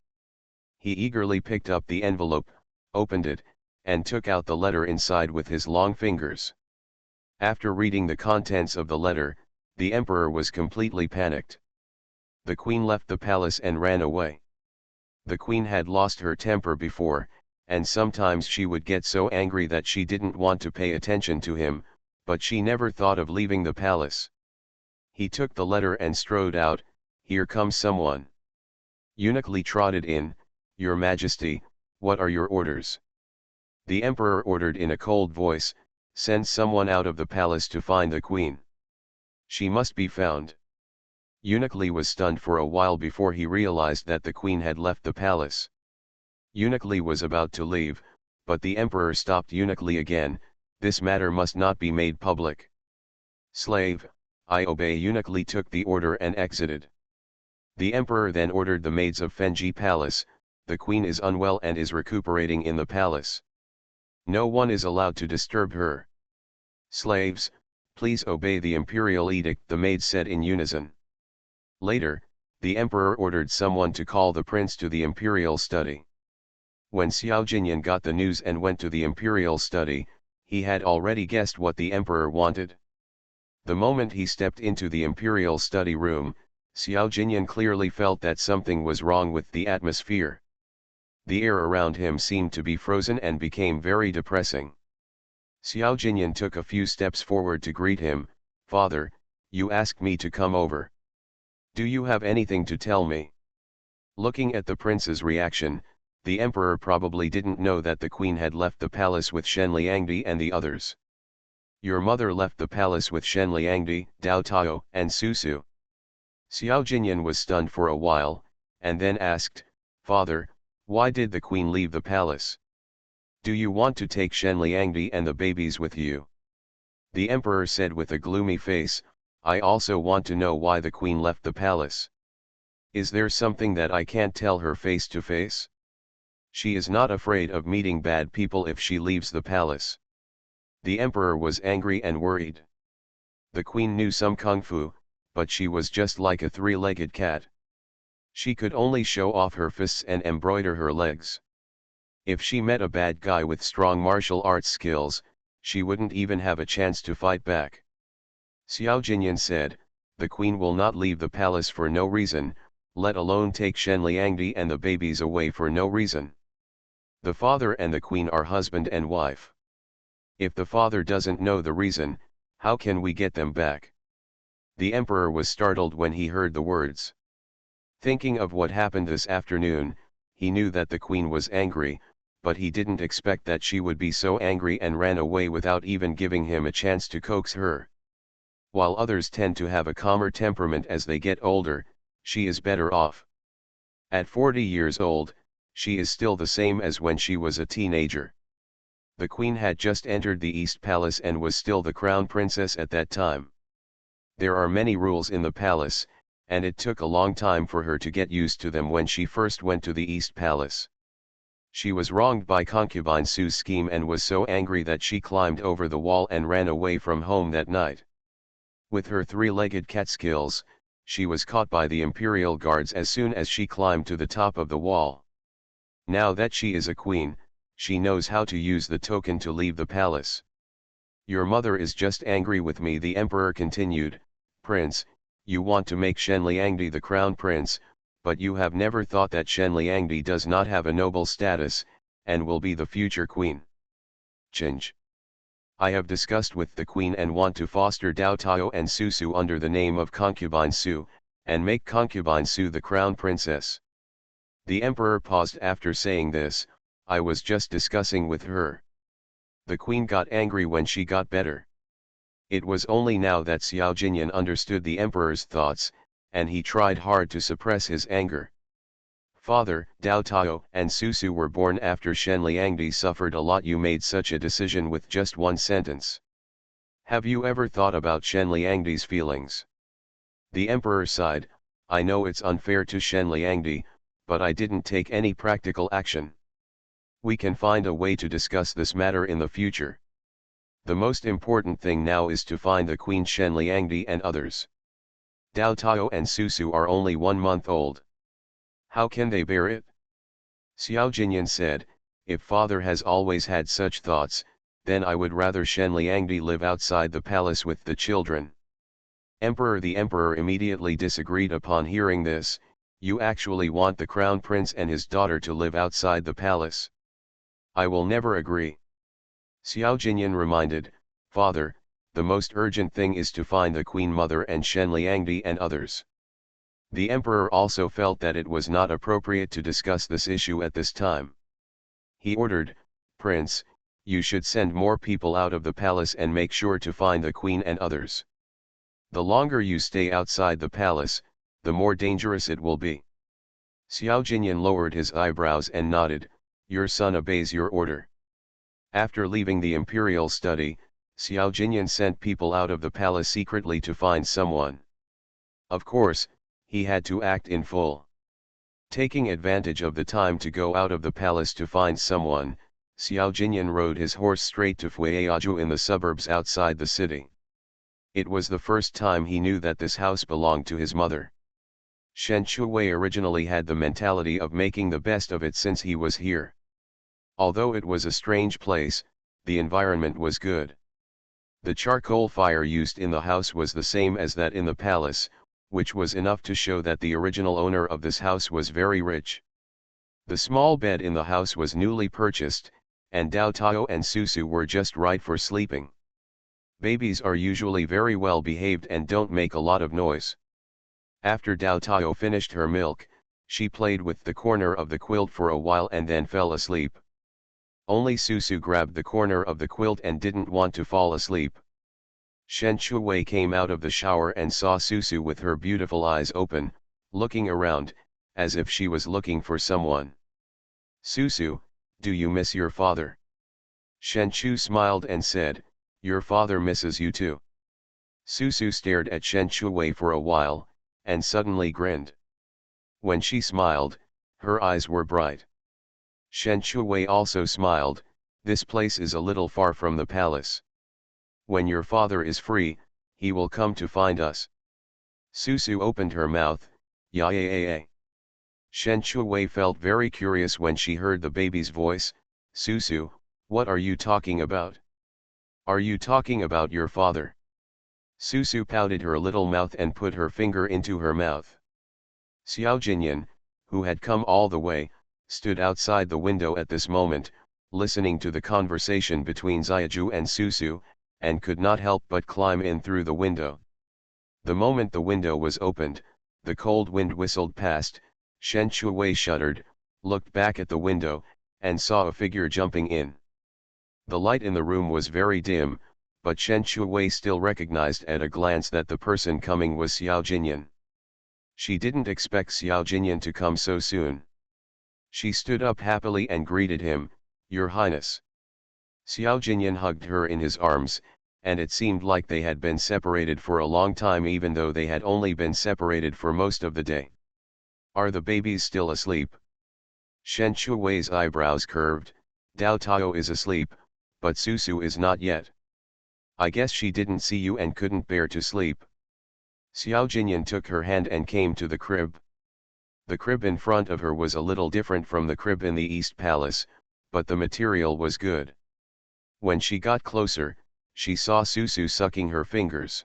He eagerly picked up the envelope, opened it, and took out the letter inside with his long fingers. After reading the contents of the letter, the emperor was completely panicked. The queen left the palace and ran away. The queen had lost her temper before, and sometimes she would get so angry that she didn't want to pay attention to him, but she never thought of leaving the palace. He took the letter and strode out. "Here comes someone." Eunuch Li trotted in. "Your Majesty, what are your orders?" The emperor ordered in a cold voice, "Send someone out of the palace to find the queen. She must be found." Eunuch Li was stunned for a while before he realized that the queen had left the palace. Eunuch Li was about to leave, but the emperor stopped Eunuch Li again. "This matter must not be made public." "Slave, I obey." Eunuch Li took the order and exited. The emperor then ordered the maids of Fenji Palace, "The queen is unwell and is recuperating in the palace. No one is allowed to disturb her." "Slaves, please obey the imperial edict," the maids said in unison. Later, the emperor ordered someone to call the prince to the imperial study. When Xiao Jinyan got the news and went to the imperial study, he had already guessed what the emperor wanted. The moment he stepped into the imperial study room, Xiao Jinyan clearly felt that something was wrong with the atmosphere. The air around him seemed to be frozen and became very depressing. Xiao Jinyan took a few steps forward to greet him. "Father, you asked me to come over. Do you have anything to tell me?" Looking at the prince's reaction, the emperor probably didn't know that the queen had left the palace with Shen Liangdi and the others. "Your mother left the palace with Shen Liangdi, Dao Tao, and Susu." Xiao Jinyan was stunned for a while, and then asked, "Father, why did the queen leave the palace? Do you want to take Shen Liangdi and the babies with you?" The emperor said with a gloomy face, "I also want to know why the queen left the palace. Is there something that I can't tell her face to face? She is not afraid of meeting bad people if she leaves the palace. The emperor was angry and worried. The queen knew some kung fu, but she was just like a three-legged cat. She could only show off her fists and embroider her legs. If she met a bad guy with strong martial arts skills, she wouldn't even have a chance to fight back. Xiao Jinyan said, "The queen will not leave the palace for no reason, let alone take Shenliangdi and the babies away for no reason. The father and the queen are husband and wife. If the father doesn't know the reason, how can we get them back?" The emperor was startled when he heard the words. Thinking of what happened this afternoon, he knew that the queen was angry, but he didn't expect that she would be so angry and ran away without even giving him a chance to coax her. While others tend to have a calmer temperament as they get older, she is better off. At 40 years old, she is still the same as when she was a teenager. The queen had just entered the East Palace and was still the crown princess at that time. There are many rules in the palace, and it took a long time for her to get used to them when she first went to the East Palace. She was wronged by concubine Su's scheme and was so angry that she climbed over the wall and ran away from home that night. With her three-legged cat skills, she was caught by the imperial guards as soon as she climbed to the top of the wall. Now that she is a queen, she knows how to use the token to leave the palace. "Your mother is just angry with me," the emperor continued. "Prince, you want to make Shenliangdi the crown prince, but you have never thought that Shenliangdi does not have a noble status, and will be the future queen. Change. I have discussed with the queen and want to foster Dao Tao and Susu under the name of Concubine Su, and make Concubine Su the crown princess." The emperor paused after saying this. "I was just discussing with her." The queen got angry when she got better. It was only now that Xiao Jinyan understood the emperor's thoughts, and he tried hard to suppress his anger. "Father, Dao Tao and Susu were born after Shenliangdi suffered a lot. You made such a decision with just one sentence. Have you ever thought about Shenliangdi's feelings?" The emperor sighed. "I know it's unfair to Shenliangdi, but I didn't take any practical action. We can find a way to discuss this matter in the future. The most important thing now is to find the Queen Shenliangdi and others. Dao Tao and Susu are only 1 month old. How can they bear it?" Xiao Jinyan said, "If father has always had such thoughts, then I would rather Shenliangdi live outside the palace with the children." The emperor immediately disagreed upon hearing this. "You actually want the crown prince and his daughter to live outside the palace?" "I will never agree." Xiao Jinyan reminded, "Father, the most urgent thing is to find the queen mother and Shenliangdi and others." The emperor also felt that it was not appropriate to discuss this issue at this time. He ordered, "Prince, you should send more people out of the palace and make sure to find the queen and others. The longer you stay outside the palace, the more dangerous it will be." Xiao Jinyan lowered his eyebrows and nodded, "Your son obeys your order." After leaving the imperial study, Xiao Jinyan sent people out of the palace secretly to find someone. Of course, he had to act in full. Taking advantage of the time to go out of the palace to find someone, Xiao Jinyan rode his horse straight to Fueaju in the suburbs outside the city. It was the first time he knew that this house belonged to his mother. Shen Chuwei originally had the mentality of making the best of it since he was here. Although it was a strange place, the environment was good. The charcoal fire used in the house was the same as that in the palace, which was enough to show that the original owner of this house was very rich. The small bed in the house was newly purchased, and Dao Tao and Susu were just right for sleeping. Babies are usually very well behaved and don't make a lot of noise. After Dao Tao finished her milk, she played with the corner of the quilt for a while and then fell asleep. Only Susu grabbed the corner of the quilt and didn't want to fall asleep. Shen Chuwei came out of the shower and saw Susu with her beautiful eyes open, looking around, as if she was looking for someone. "Susu, do you miss your father?" Shen Chu smiled and said, "Your father misses you too." Susu stared at Shen Chuwei for a while, and suddenly grinned. When she smiled, her eyes were bright. Shen Shuwei also smiled. This place is a little far from the palace. When your father is free, he will come to find us. Susu opened her mouth, ya ya ya ya. Shen Shuwei felt very curious when she heard the baby's voice. Susu, what are you talking about? Are you talking about your father? Susu pouted her little mouth and put her finger into her mouth. Xiao Jinyan, who had come all the way, stood outside the window at this moment, listening to the conversation between Xiaju and Susu, and could not help but climb in through the window. The moment the window was opened, the cold wind whistled past. Shen Shuwei shuddered, looked back at the window, and saw a figure jumping in. The light in the room was very dim, but Shen Shuwei still recognized at a glance that the person coming was Xiao Jinyan. She didn't expect Xiao Jinyan to come so soon. She stood up happily and greeted him, Your Highness. Xiao Jinyan hugged her in his arms, and it seemed like they had been separated for a long time even though they had only been separated for most of the day. Are the babies still asleep? Shen Shuwei's eyebrows curved. Dao Tao is asleep, but Susu is not yet. I guess she didn't see you and couldn't bear to sleep. Xiao Jinyan took her hand and came to the crib. The crib in front of her was a little different from the crib in the East Palace, but the material was good. When she got closer, she saw Susu sucking her fingers.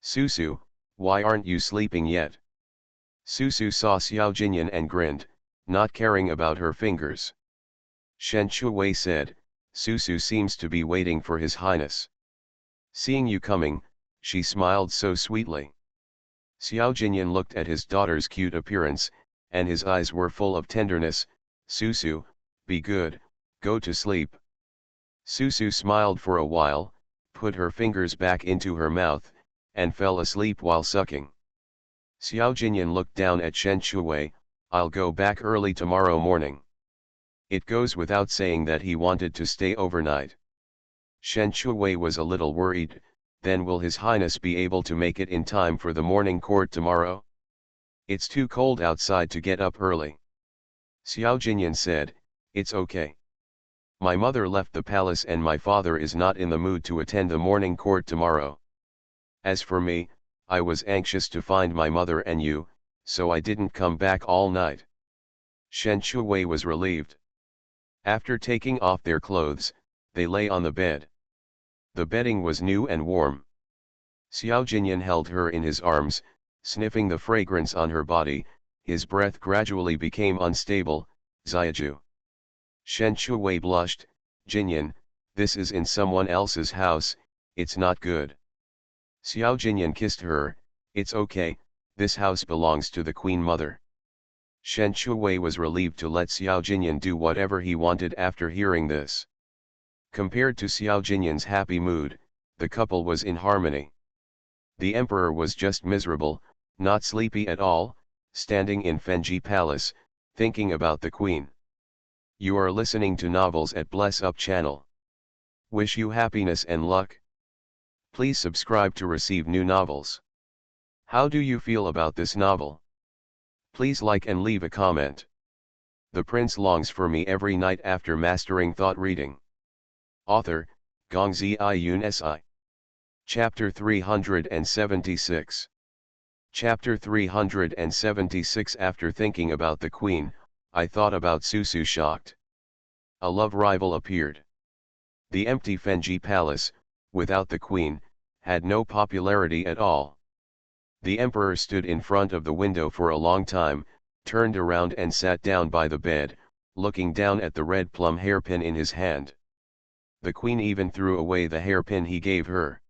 Susu, why aren't you sleeping yet? Susu saw Xiao Jinyan and grinned, not caring about her fingers. Shen Shuwei said, Susu seems to be waiting for His Highness. Seeing you coming, she smiled so sweetly. Xiao Jinyan looked at his daughter's cute appearance, and his eyes were full of tenderness. Susu, be good, go to sleep. Susu smiled for a while, put her fingers back into her mouth, and fell asleep while sucking. Xiao Jinyan looked down at Shen Shuwei, I'll go back early tomorrow morning. It goes without saying that he wanted to stay overnight. Shen Shuwei was a little worried, then will His Highness be able to make it in time for the morning court tomorrow? It's too cold outside to get up early. Xiao Jinyan said, it's okay. My mother left the palace and my father is not in the mood to attend the morning court tomorrow. As for me, I was anxious to find my mother and you, so I didn't come back all night. Shen Shuwei was relieved. After taking off their clothes, they lay on the bed. The bedding was new and warm. Xiao Jinyan held her in his arms, sniffing the fragrance on her body. His breath gradually became unstable. Xiaju. Shen Shuwei blushed. Jinyan, this is in someone else's house, it's not good. Xiao Jinyan kissed her, it's okay, this house belongs to the Queen Mother. Shen Shuwei was relieved to let Xiao Jinyan do whatever he wanted after hearing this. Compared to Xiao Jinyan's happy mood, the couple was in harmony. The emperor was just miserable, not sleepy at all, standing in Fenji Palace, thinking about the queen. You are listening to novels at Bless Up channel. Wish you happiness and luck. Please subscribe to receive new novels. How do you feel about this novel? Please like and leave a comment. The prince longs for me every night after mastering thought reading. Author, Gongzi Yun Si. Chapter 376. Chapter 376. After thinking about the queen, I thought about Susu. Shocked. A love rival appeared. The empty Fenji Palace, without the queen, had no popularity at all. The emperor stood in front of the window for a long time, turned around and sat down by the bed, looking down at the red plum hairpin in his hand. The queen even threw away the hairpin he gave her.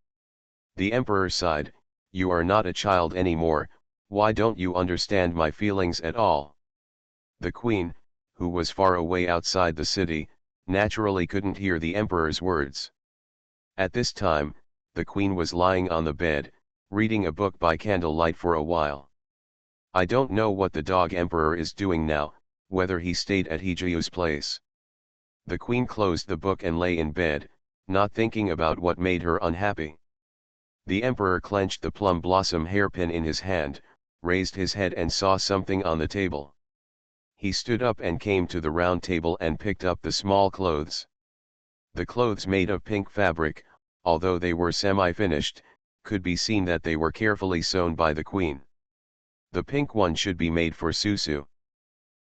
The emperor sighed, you are not a child anymore, why don't you understand my feelings at all? The queen, who was far away outside the city, naturally couldn't hear the emperor's words. At this time, the queen was lying on the bed, reading a book by candlelight for a while. I don't know what the dog emperor is doing now, whether he stayed at Hijiu's place. The queen closed the book and lay in bed, not thinking about what made her unhappy. The emperor clenched the plum blossom hairpin in his hand, raised his head and saw something on the table. He stood up and came to the round table and picked up the small clothes. The clothes made of pink fabric, although they were semi-finished, could be seen that they were carefully sewn by the queen. The pink one should be made for Susu.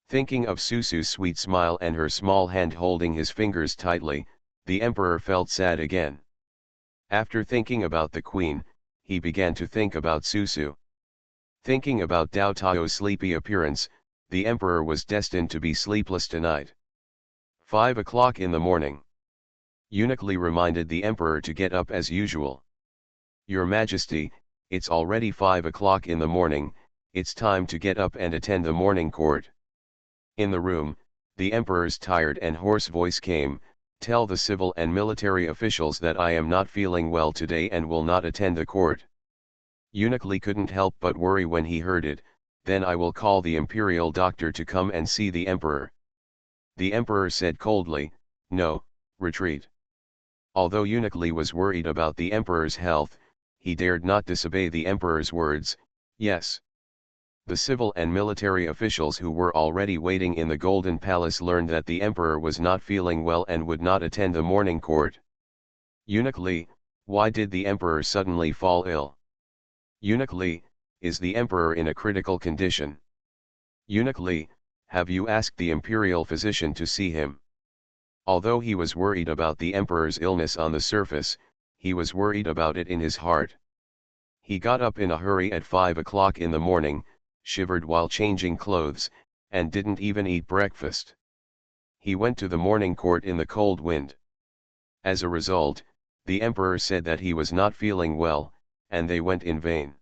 Thinking of Susu's sweet smile and her small hand holding his fingers tightly, the emperor felt sad again. After thinking about the queen, he began to think about Susu. Thinking about Dao Tao's sleepy appearance, the emperor was destined to be sleepless tonight. 5 o'clock in the morning. Eunuch Li reminded the emperor to get up as usual. Your Majesty, it's already 5 o'clock in the morning, it's time to get up and attend the morning court. In the room, the emperor's tired and hoarse voice came, tell the civil and military officials that I am not feeling well today and will not attend the court. Eunuch Li couldn't help but worry when he heard it, then I will call the imperial doctor to come and see the emperor. The emperor said coldly, no, retreat. Although Eunuch Li was worried about the emperor's health, he dared not disobey the emperor's words, yes. The civil and military officials who were already waiting in the Golden Palace learned that the emperor was not feeling well and would not attend the morning court. Eunuch Li, why did the emperor suddenly fall ill? Eunuch Li, is the emperor in a critical condition? Eunuch Li, have you asked the imperial physician to see him? Although he was worried about the emperor's illness on the surface, he was worried about it in his heart. He got up in a hurry at 5 o'clock in the morning, shivered while changing clothes, and didn't even eat breakfast. He went to the morning court in the cold wind. As a result, the emperor said that he was not feeling well, and they went in vain.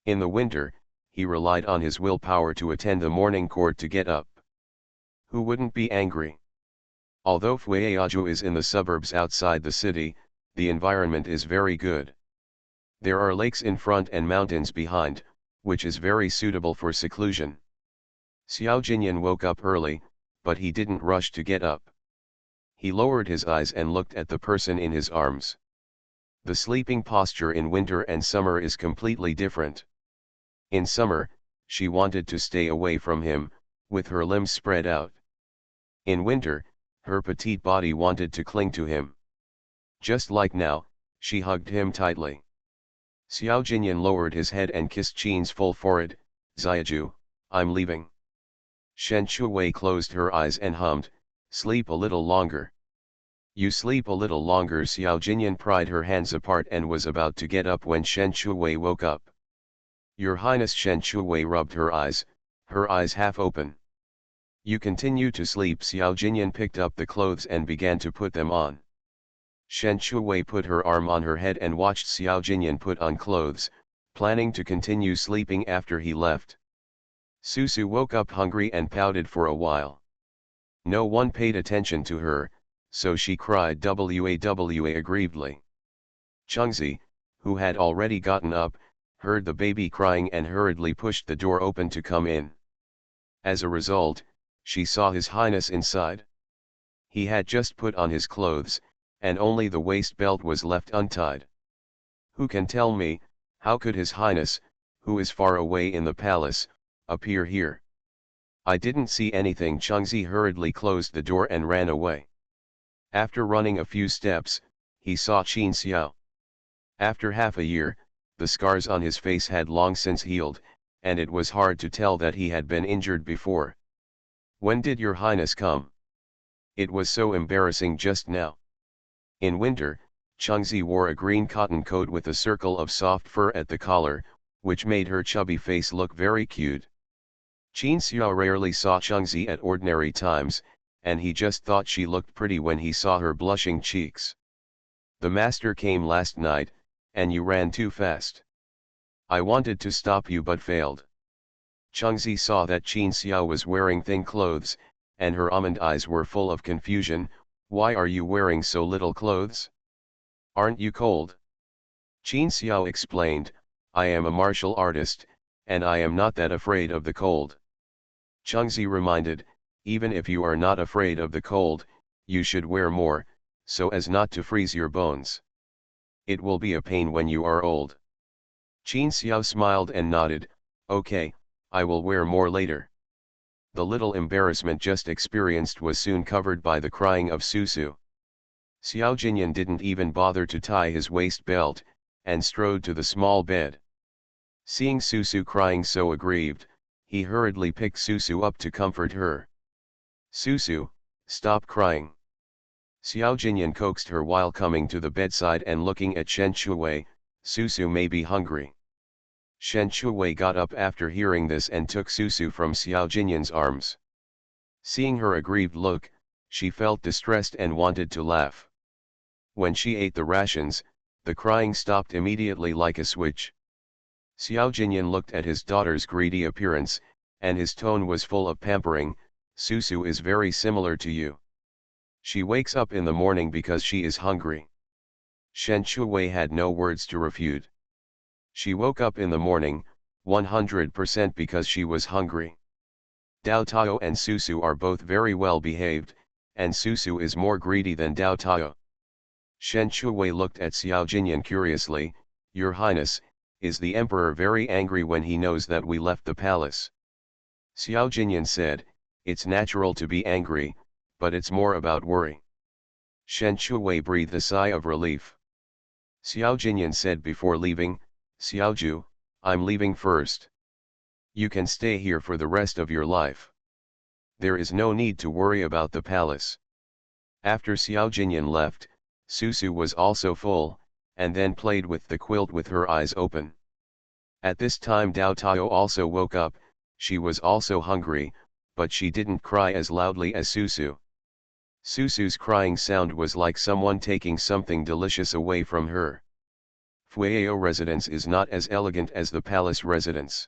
In the winter, he relied on his willpower to attend the morning court to get up. Who wouldn't be angry? Although Fueaju is in the suburbs outside the city, the environment is very good. There are lakes in front and mountains behind, which is very suitable for seclusion. Xiao Jinyan woke up early, but he didn't rush to get up. He lowered his eyes and looked at the person in his arms. The sleeping posture in winter and summer is completely different. In summer, she wanted to stay away from him, with her limbs spread out. In winter, her petite body wanted to cling to him. Just like now, she hugged him tightly. Xiao Jinyan lowered his head and kissed Qin's full forehead, Xiaju, I'm leaving. Shen Shuwei closed her eyes and hummed, sleep a little longer. You sleep a little longer. Xiao Jinyan pried her hands apart and was about to get up when Shen Shuwei woke up. Your Highness. Shen Shuwei rubbed her eyes half open. You continue to sleep. Xiao Jinyan picked up the clothes and began to put them on. Shen Shuwei put her arm on her head and watched Xiao Jinyan put on clothes, planning to continue sleeping after he left. Susu woke up hungry and pouted for a while. No one paid attention to her, so she cried wah aggrievedly. Chengzi, who had already gotten up, heard the baby crying and hurriedly pushed the door open to come in. As a result, she saw His Highness inside. He had just put on his clothes, and only the waist belt was left untied. Who can tell me, how could His Highness, who is far away in the palace, appear here? I didn't see anything. Chengzi hurriedly closed the door and ran away. After running a few steps, he saw Qin Xiao. After half a year, the scars on his face had long since healed, and it was hard to tell that he had been injured before. When did your Highness come? It was so embarrassing just now. In winter, Chengzi wore a green cotton coat with a circle of soft fur at the collar, which made her chubby face look very cute. Qin Xiao rarely saw Chengzi at ordinary times, and he just thought she looked pretty when he saw her blushing cheeks. The master came last night, and you ran too fast. I wanted to stop you but failed. Chengzi saw that Qin Xiao was wearing thin clothes, and her almond eyes were full of confusion. Why are you wearing so little clothes? Aren't you cold? Qin Xiao explained, I am a martial artist, and I am not that afraid of the cold. Chengzi reminded, even if you are not afraid of the cold, you should wear more, so as not to freeze your bones. It will be a pain when you are old. Qin Xiao smiled and nodded, Okay, I will wear more later. The little embarrassment just experienced was soon covered by the crying of Susu. Xiao Jinyan didn't even bother to tie his waist belt, and strode to the small bed. Seeing Susu crying so aggrieved, he hurriedly picked Susu up to comfort her. Susu, stop crying. Xiao Jinyan coaxed her while coming to the bedside and looking at Shen Shuwei. Susu may be hungry. Shen Shuwei got up after hearing this and took Susu from Xiao Jinyan's arms. Seeing her aggrieved look, she felt distressed and wanted to laugh. When she ate the rations, the crying stopped immediately like a switch. Xiao Jinyan looked at his daughter's greedy appearance, and his tone was full of pampering. Susu is very similar to you. She wakes up in the morning because she is hungry. Shen Shuwei had no words to refute. She woke up in the morning, 100% because she was hungry. Dao Tao and Susu are both very well behaved, and Susu is more greedy than Dao Tao. Shen Shuwei looked at Xiao Jinyan curiously. Your Highness, is the Emperor very angry when he knows that we left the palace? Xiao Jinyan said, it's natural to be angry, but it's more about worry. Shen Shuwei breathed a sigh of relief. Xiao Jinyan said before leaving, Xiaoju, I'm leaving first. You can stay here for the rest of your life. There is no need to worry about the palace. After Xiao Jinyan left, Susu was also full, and then played with the quilt with her eyes open. At this time Dao Tao also woke up. She was also hungry, but she didn't cry as loudly as Susu. Susu's crying sound was like someone taking something delicious away from her. Fueyo residence is not as elegant as the palace residence.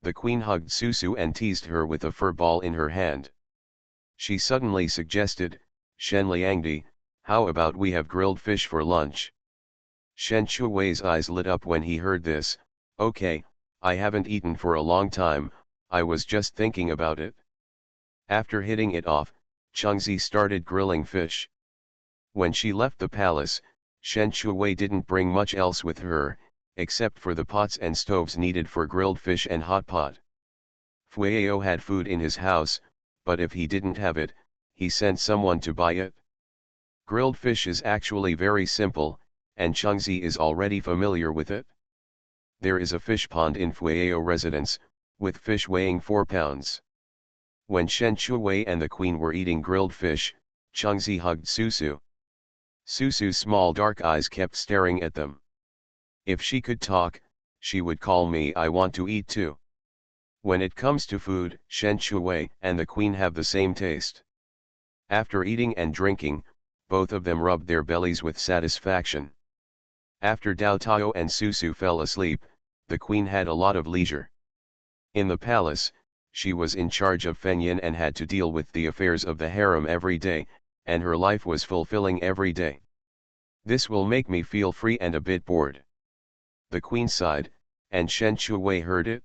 The queen hugged Susu and teased her with a fur ball in her hand. She suddenly suggested, Shen Liangdi, how about we have grilled fish for lunch? Shen Shuwei's eyes lit up when he heard this. Okay, I haven't eaten for a long time, I was just thinking about it. After hitting it off, Chengzi started grilling fish. When she left the palace, Shen Shuwei didn't bring much else with her, except for the pots and stoves needed for grilled fish and hot pot. Fueyo had food in his house, but if he didn't have it, he sent someone to buy it. Grilled fish is actually very simple, and Chengzi is already familiar with it. There is a fish pond in Fueyo residence, with fish weighing 4 pounds. When Shen Shuwei and the queen were eating grilled fish, Chengzi hugged Susu. Susu's small dark eyes kept staring at them. If she could talk, she would call me I want to eat too. When it comes to food, Shen Shuwei and the queen have the same taste. After eating and drinking, both of them rubbed their bellies with satisfaction. After Dao Tao and Susu fell asleep, the queen had a lot of leisure. In the palace, she was in charge of Fengyan and had to deal with the affairs of the harem every day, and her life was fulfilling every day. This will make me feel free and a bit bored. The queen sighed, and Shen Shuwei heard it.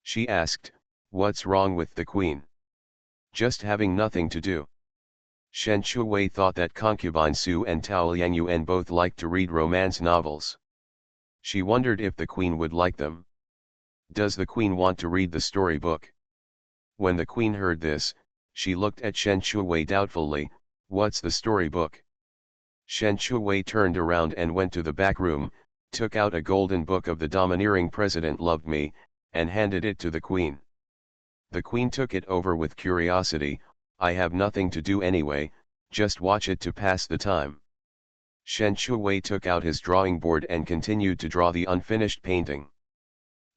She asked, what's wrong with the queen? Just having nothing to do. Shen Shuwei thought that concubine Su and Tao Liangyuan both liked to read romance novels. She wondered if the queen would like them. Does the queen want to read the storybook? When the queen heard this, she looked at Shen Shuwei doubtfully. What's the storybook? Shen Shuwei turned around and went to the back room, took out a golden book of the domineering president loved me, and handed it to the queen. The queen took it over with curiosity. I have nothing to do anyway, just watch it to pass the time. Shen Shuwei took out his drawing board and continued to draw the unfinished painting.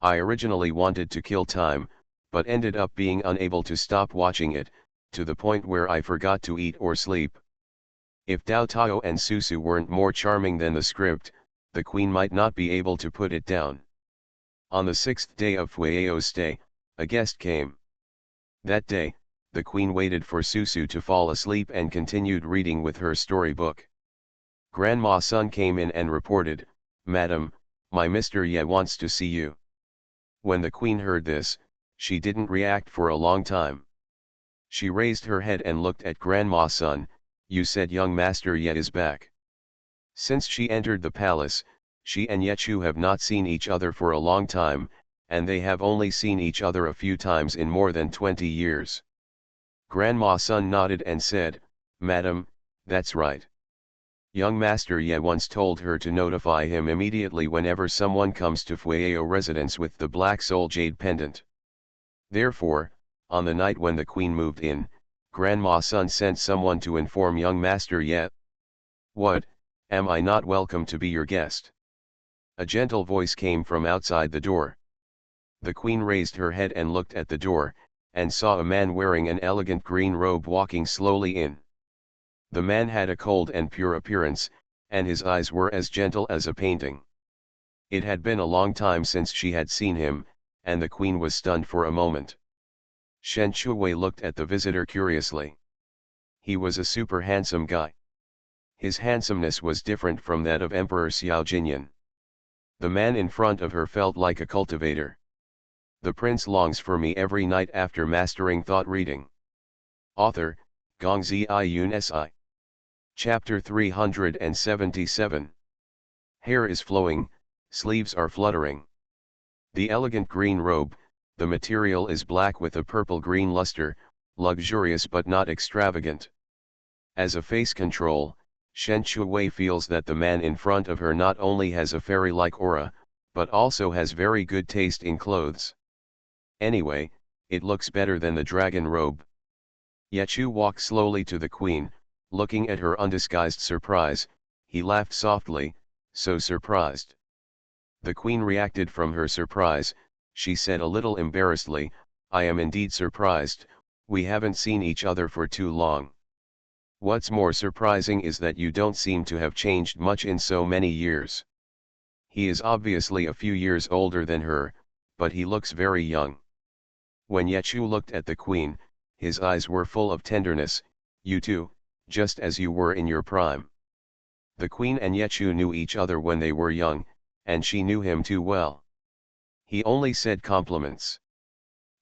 I originally wanted to kill time, but ended up being unable to stop watching it, to the point where I forgot to eat or sleep. If Dao Tao and Susu weren't more charming than the script, the queen might not be able to put it down. On the 6th day of Fueyo's stay, a guest came. That day, the queen waited for Susu to fall asleep and continued reading with her storybook. Grandma Sun came in and reported, Madam, my Mr. Ye wants to see you. When the queen heard this, she didn't react for a long time. She raised her head and looked at Grandma Sun. You said young Master Ye is back. Since she entered the palace, she and Yechu have not seen each other for a long time, and they have only seen each other a few times in more than 20 years. Grandma Sun nodded and said, "Madam, that's right. Young Master Ye once told her to notify him immediately whenever someone comes to Fueo residence with the black soul jade pendant. Therefore, on the night when the queen moved in, Grandma Sun sent someone to inform young Master Ye. What, am I not welcome to be your guest?" A gentle voice came from outside the door. The queen raised her head and looked at the door, and saw a man wearing an elegant green robe walking slowly in. The man had a cold and pure appearance, and his eyes were as gentle as a painting. It had been a long time since she had seen him, and the queen was stunned for a moment. Shen Shuwei looked at the visitor curiously. He was a super handsome guy. His handsomeness was different from that of Emperor Xiao Jinyan. The man in front of her felt like a cultivator. The prince longs for me every night after mastering thought reading. Author, Gongzi Yun Si. Chapter 377. Hair is flowing, sleeves are fluttering. The elegant green robe, the material is black with a purple-green luster, luxurious but not extravagant. As a face control, Shen Shuwei feels that the man in front of her not only has a fairy-like aura, but also has very good taste in clothes. Anyway, it looks better than the dragon robe. Yechu walked slowly to the queen, looking at her undisguised surprise. He laughed softly, "So surprised?" The queen reacted from her surprise. She said a little embarrassedly, "I am indeed surprised, we haven't seen each other for too long. What's more surprising is that you don't seem to have changed much in so many years." He is obviously a few years older than her, but he looks very young. When Yechu looked at the queen, his eyes were full of tenderness. "You too, just as you were in your prime." The queen and Yechu knew each other when they were young, and she knew him too well. He only said compliments.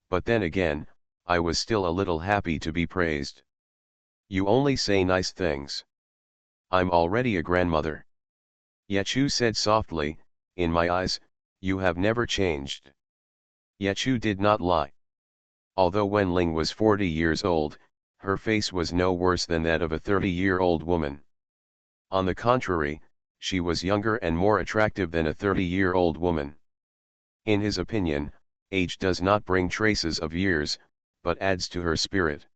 But then again, I was still a little happy to be praised. You only say nice things. I'm already a grandmother. Yechu said softly, "In my eyes, you have never changed." Yechu did not lie. Although Wen Ling was 40 years old, her face was no worse than that of a 30-year-old woman. On the contrary, she was younger and more attractive than a 30-year-old woman. In his opinion, age does not bring traces of years, but adds to her spirit.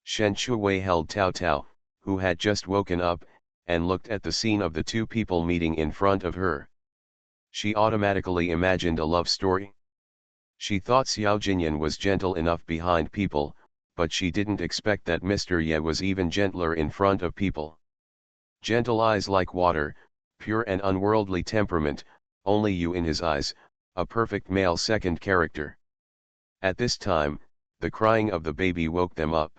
Shen Shuwei held Tao Tao, who had just woken up, and looked at the scene of the two people meeting in front of her. She automatically imagined a love story. She thought Xiao Jinyan was gentle enough behind people, but she didn't expect that Mr. Ye was even gentler in front of people. Gentle eyes like water, pure and unworldly temperament, only you in his eyes, a perfect male second character. At this time, the crying of the baby woke them up.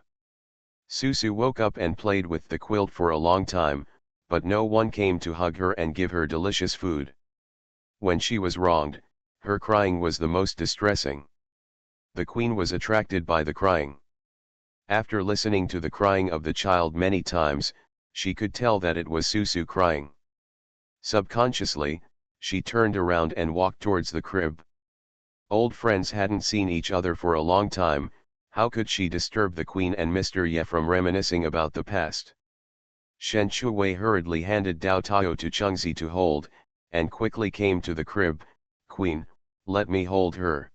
Susu woke up and played with the quilt for a long time, but no one came to hug her and give her delicious food. When she was wronged, her crying was the most distressing. The queen was attracted by the crying. After listening to the crying of the child many times, she could tell that it was Susu crying. Subconsciously, she turned around and walked towards the crib. Old friends hadn't seen each other for a long time. How could she disturb the queen and Mr. Ye from reminiscing about the past? Shen Shuwei hurriedly handed Dao Tao to Chengzi to hold, and quickly came to the crib. "Queen, let me hold her."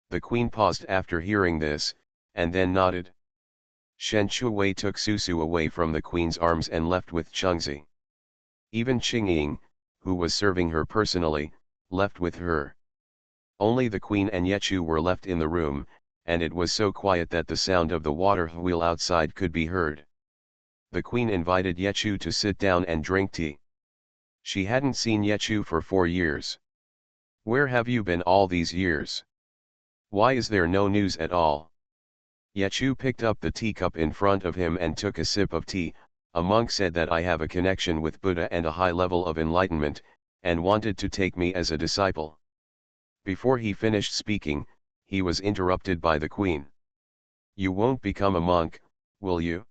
The queen paused after hearing this, and then nodded. Shen Shuwei took Susu away from the queen's arms and left with Chengzi. Even Qingying, who was serving her personally, left with her. Only the queen and Yechu were left in the room, and it was so quiet that the sound of the water wheel outside could be heard. The queen invited Yechu to sit down and drink tea. She hadn't seen Yechu for 4 years. "Where have you been all these years? Why is there no news at all?" Yechu picked up the teacup in front of him and took a sip of tea. "A monk said that I have a connection with Buddha and a high level of enlightenment, and wanted to take me as a disciple." Before he finished speaking, he was interrupted by the queen. "You won't become a monk, will you?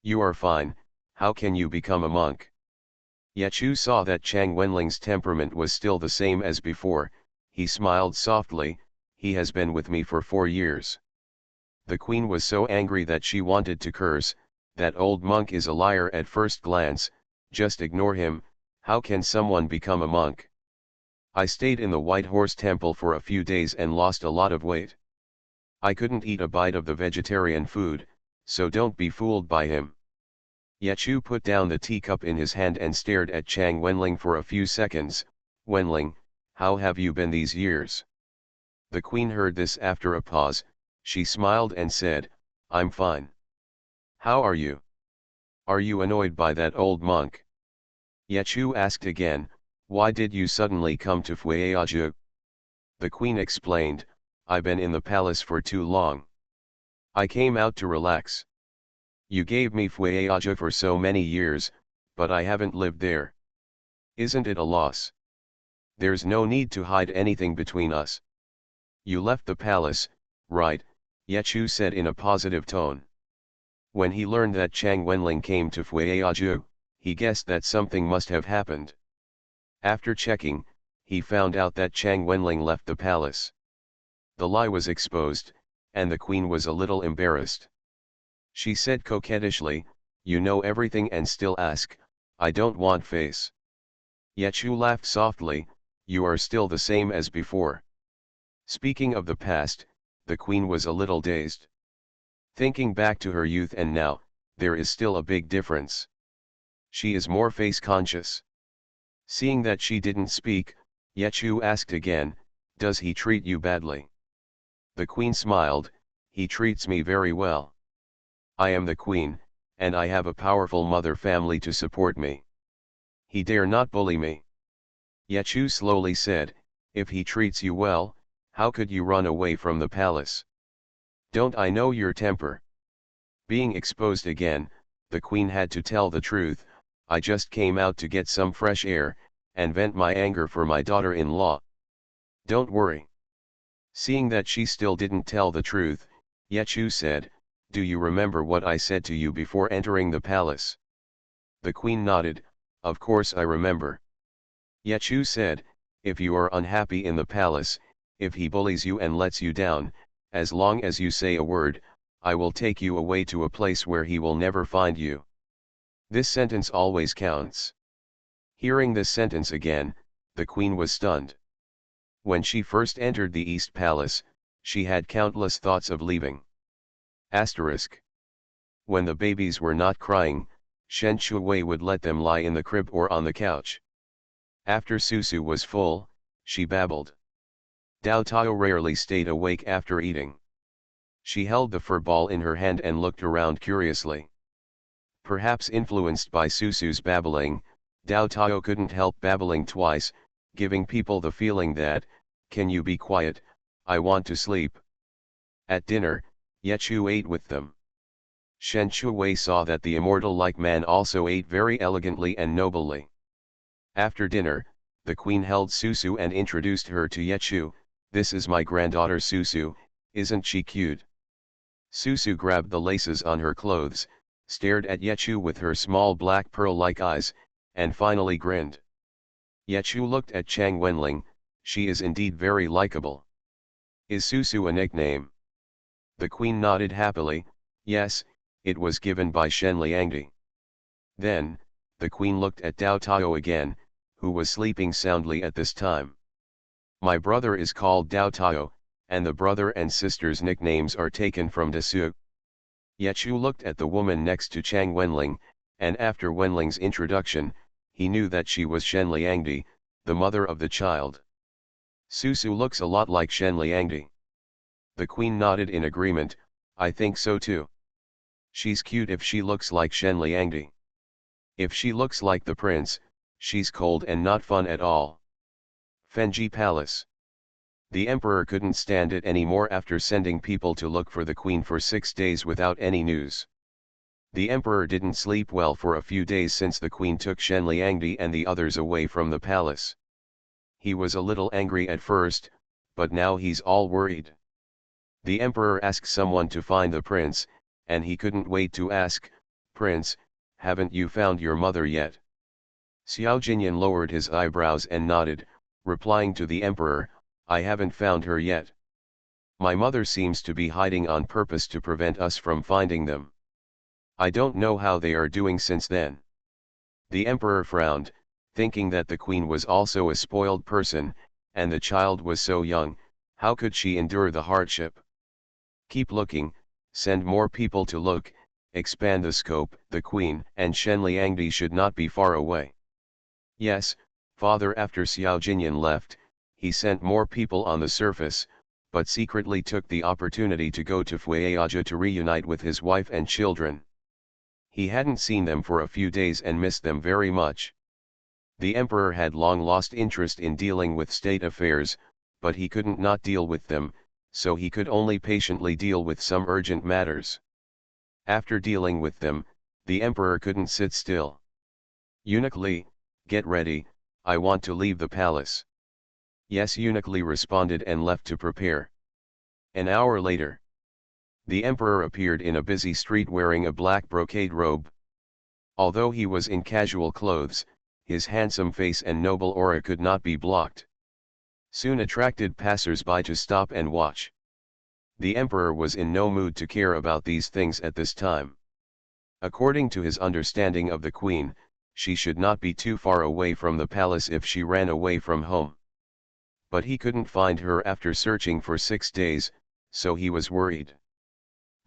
You are fine, how can you become a monk?" Yechu saw that Chang Wenling's temperament was still the same as before. he smiled softly, he has been with me for 4 years. The queen was so angry that she wanted to curse, that old monk is a liar at first glance, just ignore him, how can someone become a monk? I stayed in the White Horse Temple for a few days and lost a lot of weight. I couldn't eat a bite of the vegetarian food, so don't be fooled by him. Yechu put down the teacup in his hand and stared at Chang Wenling for a few seconds. Wenling, how have you been these years? The queen heard this after a pause, she smiled and said, I'm fine. How are you? Are you annoyed by that old monk? Yechu asked again, why did you suddenly come to Fueaju? The queen explained, I've been in the palace for too long. I came out to relax. You gave me Fueaju for so many years, but I haven't lived there. Isn't it a loss? There's no need to hide anything between us. You left the palace, right? Yechu said in a positive tone. When he learned that Chang Wenling came to Fueaju, he guessed that something must have happened. After checking, he found out that Chang Wenling left the palace. The lie was exposed, and the queen was a little embarrassed. She said coquettishly, you know everything and still ask, I don't want face. Yechu laughed softly, you are still the same as before. Speaking of the past, the queen was a little dazed. Thinking back to her youth and now, there is still a big difference. She is more face conscious. Seeing that she didn't speak, Yechu asked again, does he treat you badly? The queen smiled, he treats me very well. I am the queen, and I have a powerful mother family to support me. He dare not bully me. Yechu slowly said, if he treats you well, how could you run away from the palace? Don't I know your temper? Being exposed again, the queen had to tell the truth, I just came out to get some fresh air, and vent my anger for my daughter-in-law. Don't worry. Seeing that she still didn't tell the truth, Yechu said, do you remember what I said to you before entering the palace? The queen nodded, of course I remember. Yechu said, if you are unhappy in the palace, if he bullies you and lets you down, as long as you say a word, I will take you away to a place where he will never find you. This sentence always counts. Hearing this sentence again, the queen was stunned. When she first entered the East Palace, she had countless thoughts of leaving. Asterisk. When the babies were not crying, Shen Shuwei would let them lie in the crib or on the couch. After Susu was full, she babbled. Dao Tao rarely stayed awake after eating. She held the fur ball in her hand and looked around curiously. Perhaps influenced by Susu's babbling, Dao Tao couldn't help babbling twice, giving people the feeling that, can you be quiet, I want to sleep. At dinner, Yechu ate with them. Shen Shuwei saw that the immortal-like man also ate very elegantly and nobly. After dinner, the queen held Susu and introduced her to Yechu, this is my granddaughter Susu, isn't she cute? Susu grabbed the laces on her clothes, stared at Yechu with her small black pearl-like eyes, and finally grinned. Yechu looked at Chang Wenling, she is indeed very likable. Is Susu a nickname? The queen nodded happily, yes, it was given by Shen Liangdi. Then, the queen looked at Dao Tao again, who was sleeping soundly at this time. My brother is called Dao Tao, and the brother and sister's nicknames are taken from Desu. Yechu looked at the woman next to Chang Wenling, and after Wenling's introduction, he knew that she was Shen Liangdi, the mother of the child. Susu looks a lot like Shen Liangdi. The queen nodded in agreement, I think so too. She's cute if she looks like Shen Liangdi. If she looks like the prince, she's cold and not fun at all. Fenji Palace. The emperor couldn't stand it anymore after sending people to look for the queen for 6 days without any news. The emperor didn't sleep well for a few days since the queen took Shen Liangdi and the others away from the palace. He was a little angry at first, but now he's all worried. The emperor asked someone to find the prince, and he couldn't wait to ask, Prince, haven't you found your mother yet? Xiao Jinyan lowered his eyebrows and nodded, replying to the emperor, I haven't found her yet. My mother seems to be hiding on purpose to prevent us from finding them. I don't know how they are doing since then." The emperor frowned, thinking that the queen was also a spoiled person, and the child was so young, how could she endure the hardship? "Keep looking, send more people to look, expand the scope." The queen and Shen Liangdi should not be far away. Yes, father. After Xiao Jinyan left, he sent more people on the surface, but secretly took the opportunity to go to Fueaja to reunite with his wife and children. He hadn't seen them for a few days and missed them very much. The emperor had long lost interest in dealing with state affairs, but he couldn't not deal with them, so he could only patiently deal with some urgent matters. After dealing with them, the emperor couldn't sit still. "Eunuch Li, get ready, I want to leave the palace." "Yes," Eunuch Li responded and left to prepare. An hour later, the emperor appeared in a busy street wearing a black brocade robe. Although he was in casual clothes, his handsome face and noble aura could not be blocked. Soon attracted passers-by to stop and watch. The emperor was in no mood to care about these things at this time. According to his understanding of the queen, she should not be too far away from the palace if she ran away from home. But he couldn't find her after searching for 6 days, so he was worried.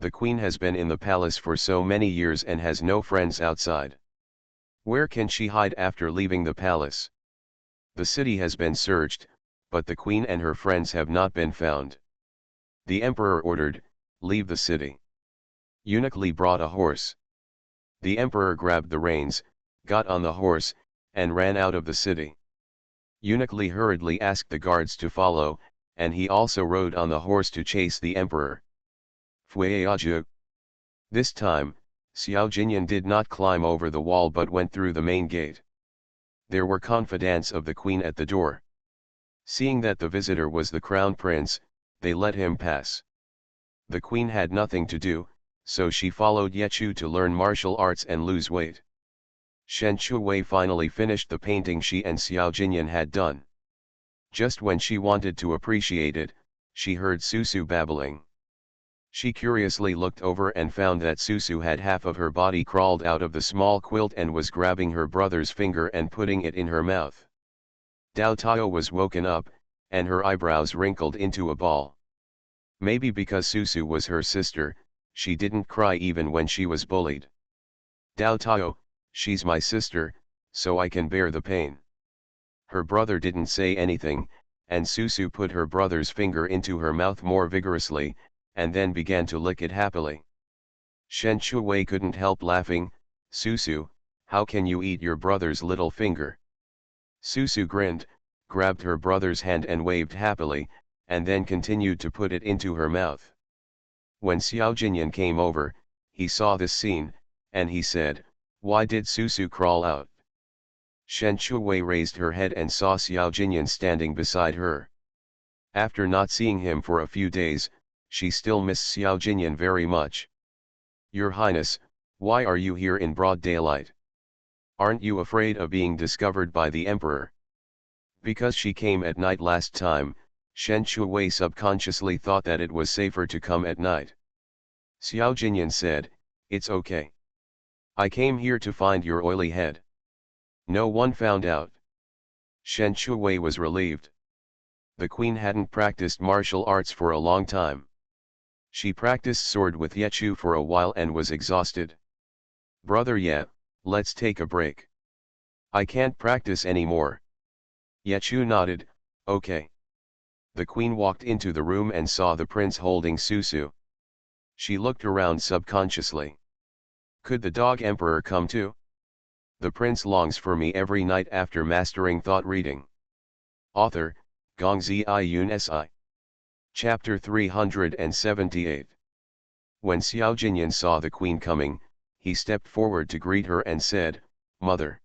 The queen has been in the palace for so many years and has no friends outside. Where can she hide after leaving the palace? The city has been searched, but the queen and her friends have not been found. The emperor ordered, "Leave the city." Eunuch Li brought a horse. The emperor grabbed the reins, got on the horse, and ran out of the city. Eunuch Li hurriedly asked the guards to follow, and he also rode on the horse to chase the emperor. Fueaja. This time, Xiao Jinyan did not climb over the wall but went through the main gate. There were confidants of the queen at the door. Seeing that the visitor was the crown prince, they let him pass. The queen had nothing to do, so she followed Yechu to learn martial arts and lose weight. Shen Chuwei finally finished the painting she and Xiao Jinyan had done. Just when she wanted to appreciate it, she heard Susu babbling. She curiously looked over and found that Susu had half of her body crawled out of the small quilt and was grabbing her brother's finger and putting it in her mouth. Dao Tao was woken up, and her eyebrows wrinkled into a ball. Maybe because Susu was her sister, she didn't cry even when she was bullied. "Dao Tao, she's my sister, so I can bear the pain." Her brother didn't say anything, and Susu put her brother's finger into her mouth more vigorously, and then began to lick it happily. Shen Chuwei couldn't help laughing. "Susu, how can you eat your brother's little finger?" Susu grinned, grabbed her brother's hand and waved happily, and then continued to put it into her mouth. When Xiao Jinyan came over, he saw this scene, and he said, "Why did Susu crawl out?" Shen Chuwei raised her head and saw Xiao Jinyan standing beside her. After not seeing him for a few days, she still missed Xiao Jinyan very much. "Your Highness, why are you here in broad daylight? Aren't you afraid of being discovered by the emperor?" Because she came at night last time, Shen Chuwei subconsciously thought that it was safer to come at night. Xiao Jinyan said, "It's okay. I came here to find your oily head." No one found out. Shen Chuwei was relieved. The queen hadn't practiced martial arts for a long time. She practiced sword with Yechu for a while and was exhausted. "Brother Ye, let's take a break." "I can't practice anymore." Yechu nodded, "Okay." The queen walked into the room and saw the prince holding Susu. She looked around subconsciously. Could the dog emperor come too? The prince longs for me every night after mastering thought reading. Author, Gongzi Yun Si. Chapter 378. When Xiao Jinyan saw the queen coming, he stepped forward to greet her and said, "Mother."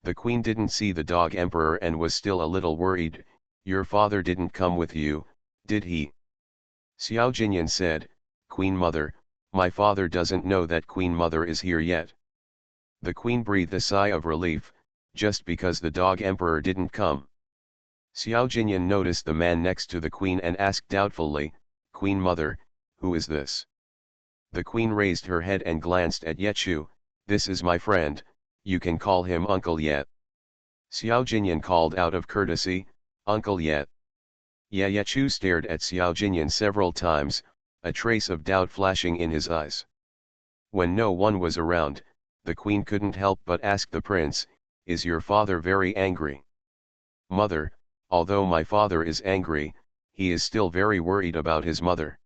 The queen didn't see the dog emperor and was still a little worried. "Your father didn't come with you, did he?" Xiao Jinyan said, "Queen Mother, my father doesn't know that Queen Mother is here yet." The queen breathed a sigh of relief, just because the dog emperor didn't come. Xiao Jinyan noticed the man next to the queen and asked doubtfully, "Queen Mother, who is this?" The queen raised her head and glanced at Yechu. "This is my friend, you can call him Uncle Yet." Xiao Jinyan called out of courtesy, "Uncle Yet." Yechu stared at Xiao Jinyan several times, a trace of doubt flashing in his eyes. When no one was around, the queen couldn't help but ask the prince, "Is your father very angry?" "Mother, although my father is angry, he is still very worried about his mother.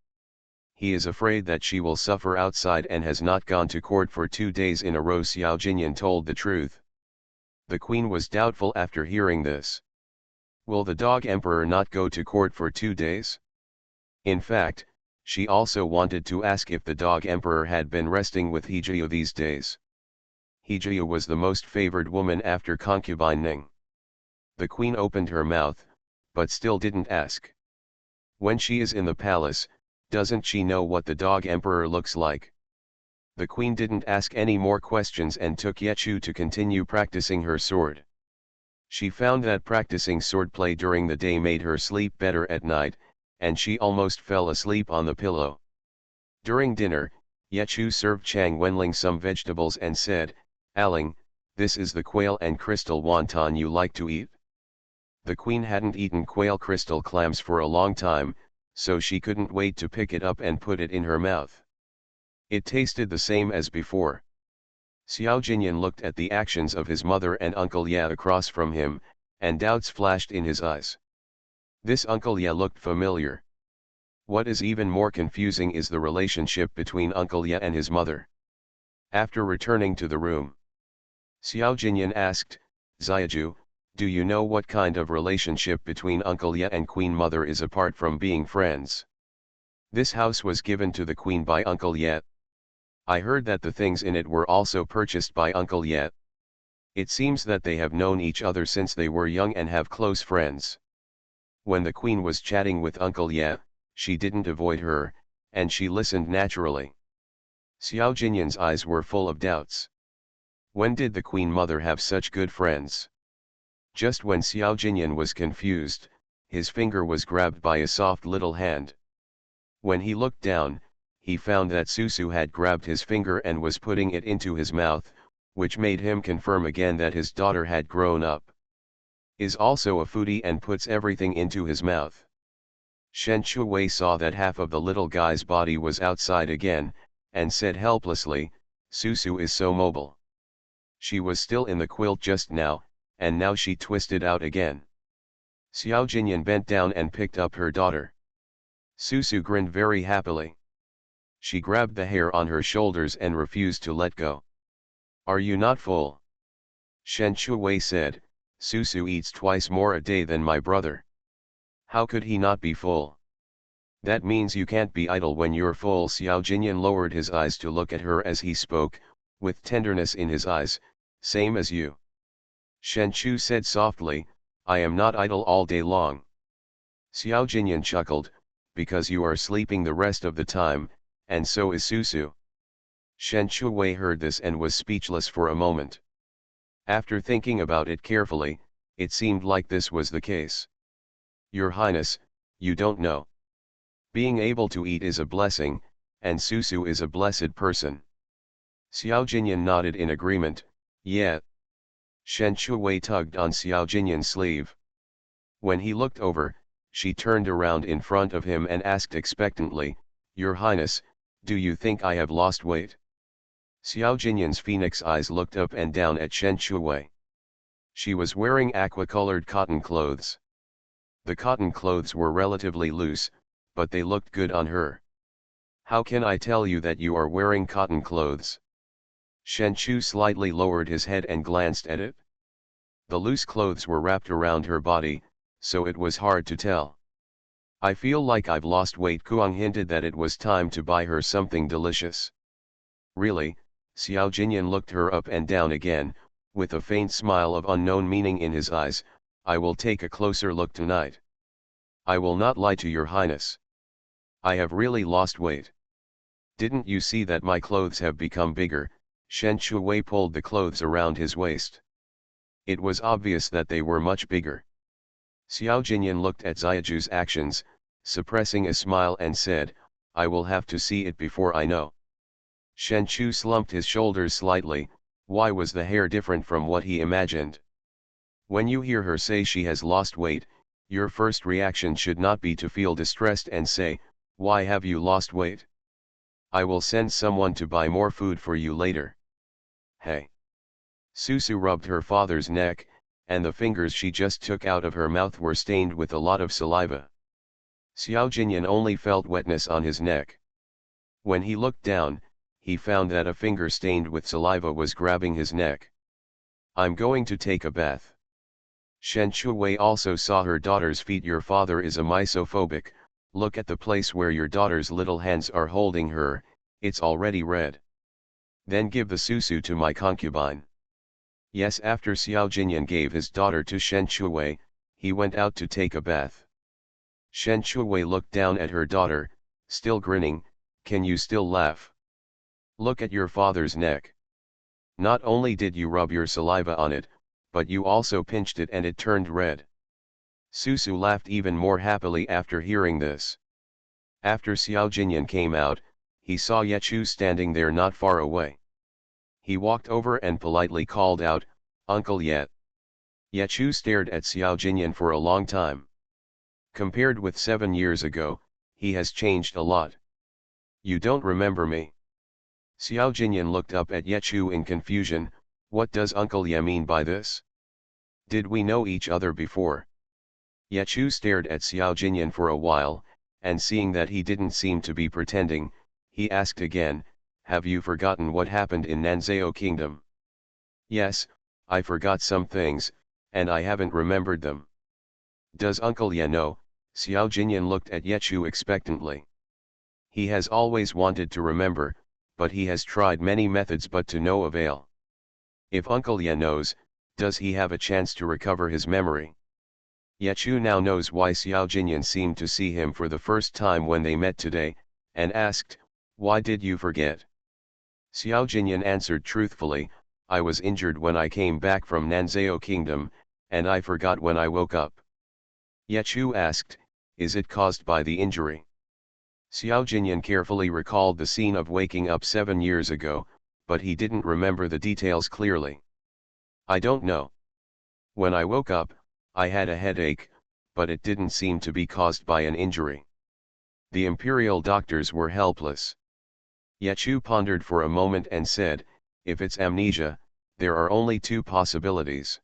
He is afraid that she will suffer outside and has not gone to court for 2 days in a row." Xiao Jinyan told the truth. The queen was doubtful after hearing this. Will the dog emperor not go to court for 2 days? In fact, she also wanted to ask if the dog emperor had been resting with Hejiu these days. Hejiu was the most favored woman after concubine Ning. The queen opened her mouth, but still didn't ask. When she is in the palace, doesn't she know what the dog emperor looks like? The queen didn't ask any more questions and took Yechu to continue practicing her sword. She found that practicing swordplay during the day made her sleep better at night, and she almost fell asleep on the pillow. During dinner, Yechu served Chang Wenling some vegetables and said, "Aling, this is the quail and crystal wonton you like to eat." The queen hadn't eaten quail crystal clams for a long time, so she couldn't wait to pick it up and put it in her mouth. It tasted the same as before. Xiao Jinyan looked at the actions of his mother and Uncle Ye across from him, and doubts flashed in his eyes. This Uncle Ye looked familiar. What is even more confusing is the relationship between Uncle Ye and his mother. After returning to the room, Xiao Jinyan asked, "Xiaju, do you know what kind of relationship between Uncle Ye and Queen Mother is apart from being friends? This house was given to the queen by Uncle Ye. I heard that the things in it were also purchased by Uncle Ye. It seems that they have known each other since they were young and have close friends." When the queen was chatting with Uncle Ye, she didn't avoid her, and she listened naturally. Xiao Jinyan's eyes were full of doubts. When did the queen mother have such good friends? Just when Xiao Jinyan was confused, his finger was grabbed by a soft little hand. When he looked down, he found that Susu had grabbed his finger and was putting it into his mouth, which made him confirm again that his daughter had grown up. Is also a foodie and puts everything into his mouth. Shen Shuwei saw that half of the little guy's body was outside again, and said helplessly, "Susu is so mobile. She was still in the quilt just now, and now she twisted out again." Xiao Jinyan bent down and picked up her daughter. Susu grinned very happily. She grabbed the hair on her shoulders and refused to let go. "Are you not full?" Shen Shuwei said, "Susu eats twice more a day than my brother. How could he not be full?" "That means you can't be idle when you're full." Xiao Jinyan lowered his eyes to look at her as he spoke, with tenderness in his eyes, "Same as you." Shen Chu said softly, "I am not idle all day long." Xiao Jinyan chuckled, "Because you are sleeping the rest of the time, and so is Susu." Shen Chuwei heard this and was speechless for a moment. After thinking about it carefully, it seemed like this was the case. "Your Highness, you don't know. Being able to eat is a blessing, and Susu is a blessed person." Xiao Jinyan nodded in agreement, "Yeah." Shen Chuwei tugged on Xiao Jinyan's sleeve. When he looked over, she turned around in front of him and asked expectantly, "Your Highness, do you think I have lost weight?" Xiao Jinyan's phoenix eyes looked up and down at Shen Chuwei. She was wearing aqua-colored cotton clothes. The cotton clothes were relatively loose, but they looked good on her. "How can I tell you that you are wearing cotton clothes?" Shen Chu slightly lowered his head and glanced at it. The loose clothes were wrapped around her body, so it was hard to tell. "I feel like I've lost weight." Kuang hinted that it was time to buy her something delicious. "Really?" Xiao Jinyan looked her up and down again, with a faint smile of unknown meaning in his eyes. "I will take a closer look tonight. I will not lie to your Highness. I have really lost weight. Didn't you see that my clothes have become bigger?" Shen Chuwei pulled the clothes around his waist. It was obvious that they were much bigger. Xiao Jinyan looked at Xiaoju's actions, suppressing a smile and said, I will have to see it before I know. Shen Chu slumped his shoulders slightly. Why was the hair different from what he imagined? When you hear her say she has lost weight, your first reaction should not be to feel distressed and say, why have you lost weight? I will send someone to buy more food for you later. Hey. Susu rubbed her father's neck, and the fingers she just took out of her mouth were stained with a lot of saliva. Xiao Jinyan only felt wetness on his neck. When he looked down, he found that a finger stained with saliva was grabbing his neck. I'm going to take a bath. Shen Chuwei also saw her daughter's feet. Your father is a misophobic. Look at the place where your daughter's little hands are holding her, it's already red. Then give the susu to my concubine. Yes, after Xiao Jinyan gave his daughter to Shen Chuwei, he went out to take a bath. Shen Chuwei looked down at her daughter, still grinning. Can you still laugh? Look at your father's neck. Not only did you rub your saliva on it, but you also pinched it and it turned red. Susu laughed even more happily after hearing this. After Xiao Jinyan came out, he saw Yechu standing there not far away. He walked over and politely called out, Uncle Ye. Yechu stared at Xiao Jinyan for a long time. Compared with 7 years ago, he has changed a lot. You don't remember me? Xiao Jinyan looked up at Yechu in confusion. What does Uncle Ye mean by this? Did we know each other before? Yechu stared at Xiao Jinyan for a while, and seeing that he didn't seem to be pretending, he asked again, have you forgotten what happened in Nanzao Kingdom? Yes, I forgot some things, and I haven't remembered them. Does Uncle Ye know? Xiao Jinyan looked at Yechu expectantly. He has always wanted to remember, but he has tried many methods but to no avail. If Uncle Ye knows, does he have a chance to recover his memory? Yechu now knows why Xiao Jinyan seemed to see him for the first time when they met today, and asked, why did you forget? Xiao Jinyan answered truthfully, I was injured when I came back from Nanzao Kingdom, and I forgot when I woke up. Yechu asked, is it caused by the injury? Xiao Jinyan carefully recalled the scene of waking up 7 years ago, but he didn't remember the details clearly. I don't know. When I woke up, I had a headache, but it didn't seem to be caused by an injury. The imperial doctors were helpless. Yechu pondered for a moment and said, if it's amnesia, there are only 2 possibilities.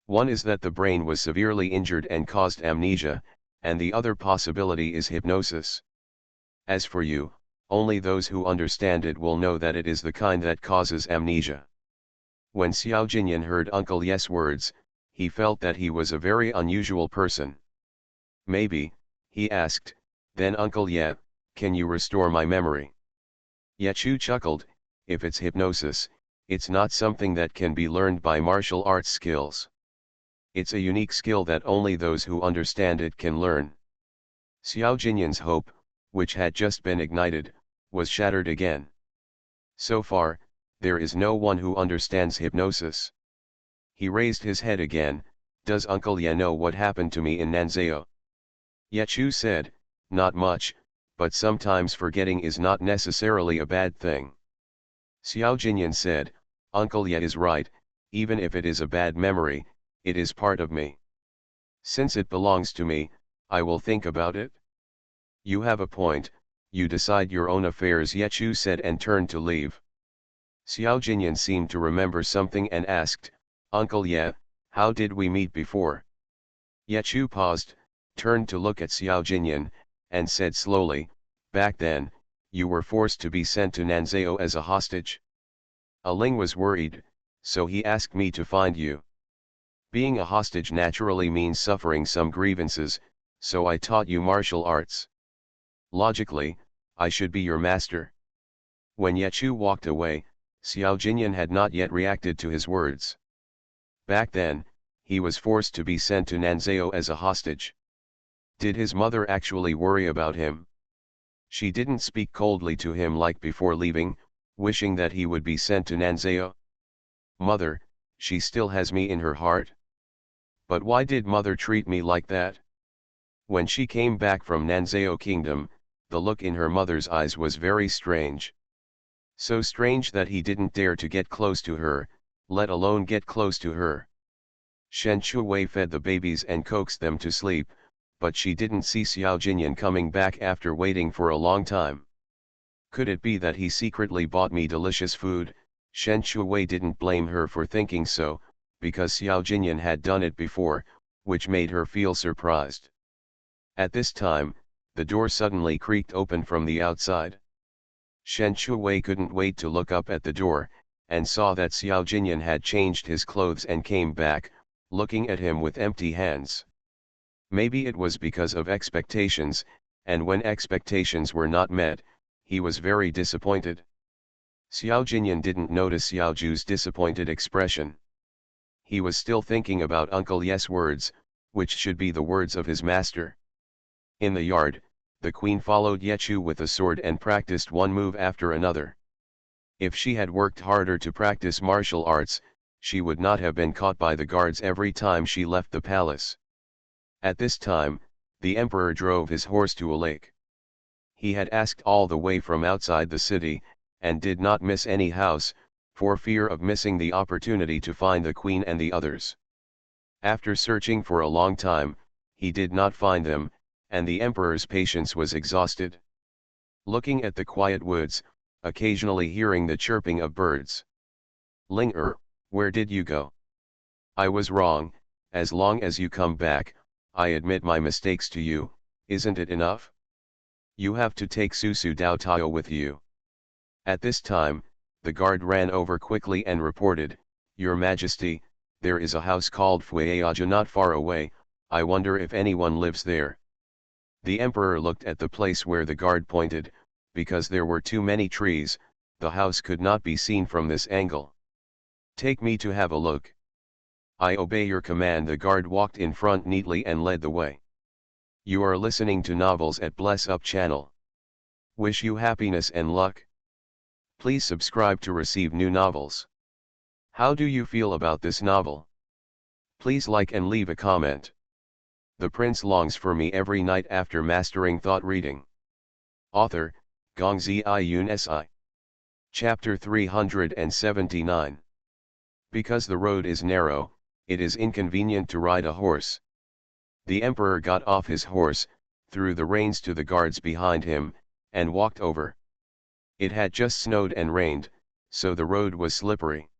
One is that the brain was severely injured and caused amnesia, and the other possibility is hypnosis. As for you, only those who understand it will know that it is the kind that causes amnesia. When Xiao Jinyan heard Uncle Ye's words, he felt that he was a very unusual person. Maybe, he asked, then Uncle Ye, can you restore my memory? Yechu chuckled, if it's hypnosis, it's not something that can be learned by martial arts skills. It's a unique skill that only those who understand it can learn. Xiao Jinyan's hope, which had just been ignited, was shattered again. So far, there is no one who understands hypnosis. He raised his head again. Does Uncle Ye know what happened to me in Nanzao? Yechu said, not much, but sometimes forgetting is not necessarily a bad thing. Xiao Jinyan said, Uncle Ye is right, even if it is a bad memory, it is part of me. Since it belongs to me, I will think about it. You have a point, you decide your own affairs, Yechu said and turned to leave. Xiao Jinyan seemed to remember something and asked, Uncle Ye, how did we meet before? Yechu paused, turned to look at Xiao Jinyan, and said slowly, back then, you were forced to be sent to Nanzao as a hostage. A Ling was worried, so he asked me to find you. Being a hostage naturally means suffering some grievances, so I taught you martial arts. Logically, I should be your master. When Yechu walked away, Xiao Jinyan had not yet reacted to his words. Back then, he was forced to be sent to Nanzao as a hostage. Did his mother actually worry about him? She didn't speak coldly to him like before leaving, wishing that he would be sent to Nanzao. Mother, she still has me in her heart. But why did mother treat me like that? When she came back from Nanzao Kingdom, the look in her mother's eyes was very strange. So strange that he didn't dare to get close to her, let alone get close to her. Shen Shuwei fed the babies and coaxed them to sleep, but she didn't see Xiao Jinyan coming back after waiting for a long time. Could it be that he secretly bought me delicious food? Shen Shuwei didn't blame her for thinking so, because Xiao Jinyan had done it before, which made her feel surprised. At this time, the door suddenly creaked open from the outside. Shen Shuwei couldn't wait to look up at the door, and saw that Xiao Jinyan had changed his clothes and came back, looking at him with empty hands. Maybe it was because of expectations, and when expectations were not met, he was very disappointed. Xiao Jinyan didn't notice Xiao Ju's disappointed expression. He was still thinking about Uncle Ye's words, which should be the words of his master. In the yard, the queen followed Yechu with a sword and practiced one move after another. If she had worked harder to practice martial arts, she would not have been caught by the guards every time she left the palace. At this time, the emperor drove his horse to a lake. He had asked all the way from outside the city, and did not miss any house, for fear of missing the opportunity to find the queen and the others. After searching for a long time, he did not find them, and the emperor's patience was exhausted. Looking at the quiet woods, occasionally hearing the chirping of birds. "Ling-er, where did you go? I was wrong. As long as you come back, I admit my mistakes to you, isn't it enough? You have to take Susu Dao Tao with you." At this time, the guard ran over quickly and reported, "Your Majesty, there is a house called Fueaja not far away. I wonder if anyone lives there." The emperor looked at the place where the guard pointed. Because there were too many trees, the house could not be seen from this angle. "Take me to have a look." "I obey your command." The guard walked in front neatly and led the way. You are listening to Novels at Bless Up channel. Wish you happiness and luck. Please subscribe to receive new novels. How do you feel about this novel? Please like and leave a comment. The prince longs for me every night after mastering thought reading. Author, Gongzi Iyun Si. Chapter 379. Because the road is narrow, it is inconvenient to ride a horse. The emperor got off his horse, threw the reins to the guards behind him, and walked over. It had just snowed and rained, so the road was slippery.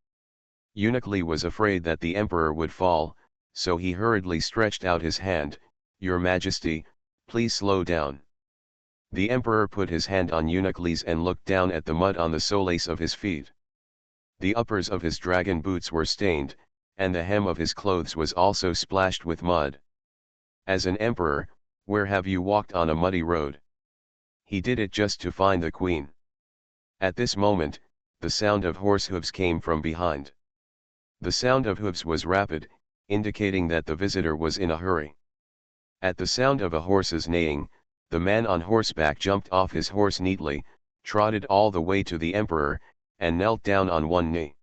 Eunuch Li was afraid that the emperor would fall, so he hurriedly stretched out his hand. "Your Majesty, please slow down." The emperor put his hand on Eunuch Li's and looked down at the mud on the soles of his feet. The uppers of his dragon boots were stained, and the hem of his clothes was also splashed with mud. "As an emperor, where have you walked on a muddy road?" "He did it just to find the queen." At this moment, the sound of horse hooves came from behind. The sound of hooves was rapid, indicating that the visitor was in a hurry. At the sound of a horse's neighing, the man on horseback jumped off his horse neatly, trotted all the way to the emperor, and knelt down on one knee.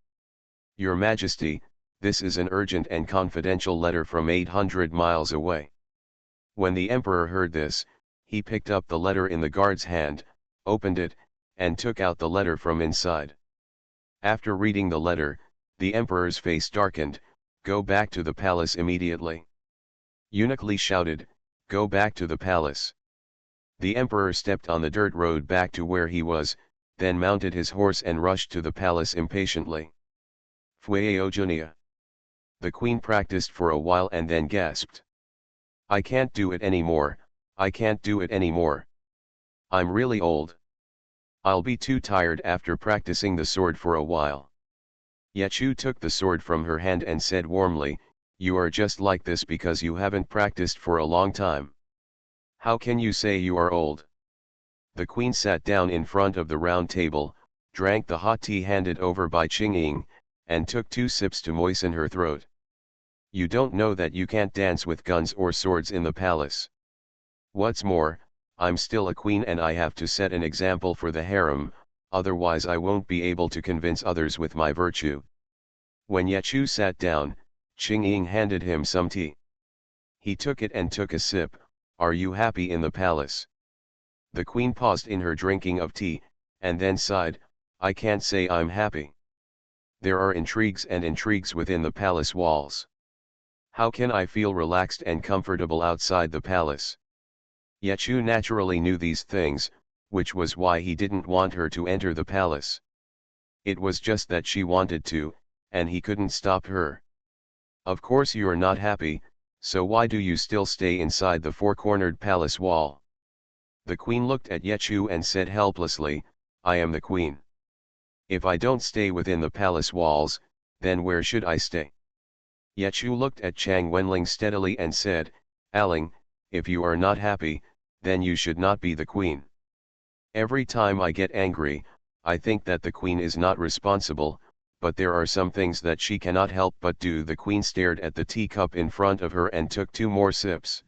"Your Majesty, this is an urgent and confidential letter from 800 miles away." When the emperor heard this, he picked up the letter in the guard's hand, opened it, and took out the letter from inside. After reading the letter, the emperor's face darkened. "Go back to the palace immediately." Eunuch Li shouted, "Go back to the palace." The emperor stepped on the dirt road back to where he was, then mounted his horse and rushed to the palace impatiently. "Fueojunia." The queen practiced for a while and then gasped. "I can't do it anymore, I can't do it anymore. I'm really old. I'll be too tired after practicing the sword for a while." Yechu took the sword from her hand and said warmly, "You are just like this because you haven't practiced for a long time. How can you say you are old?" The queen sat down in front of the round table, drank the hot tea handed over by Qingying, and took 2 sips to moisten her throat. "You don't know that you can't dance with guns or swords in the palace. What's more, I'm still a queen and I have to set an example for the harem, otherwise I won't be able to convince others with my virtue." When Yechu sat down, Qingying handed him some tea. He took it and took a sip. Are you happy in the palace? The queen paused in her drinking of tea, and then sighed, I can't say I'm happy. There are intrigues and intrigues within the palace walls. How can I feel relaxed and comfortable outside the palace? Yechu naturally knew these things, which was why he didn't want her to enter the palace. It was just that she wanted to, and he couldn't stop her. Of course you're not happy, so why do you still stay inside the four-cornered palace wall? The queen looked at Yechu and said helplessly, I am the queen. If I don't stay within the palace walls, then where should I stay? Yechu looked at Chang Wenling steadily and said, Aling, if you are not happy, then you should not be the queen. Every time I get angry, I think that the queen is not responsible, but there are some things that she cannot help but do. The queen stared at the teacup in front of her and took 2 more sips.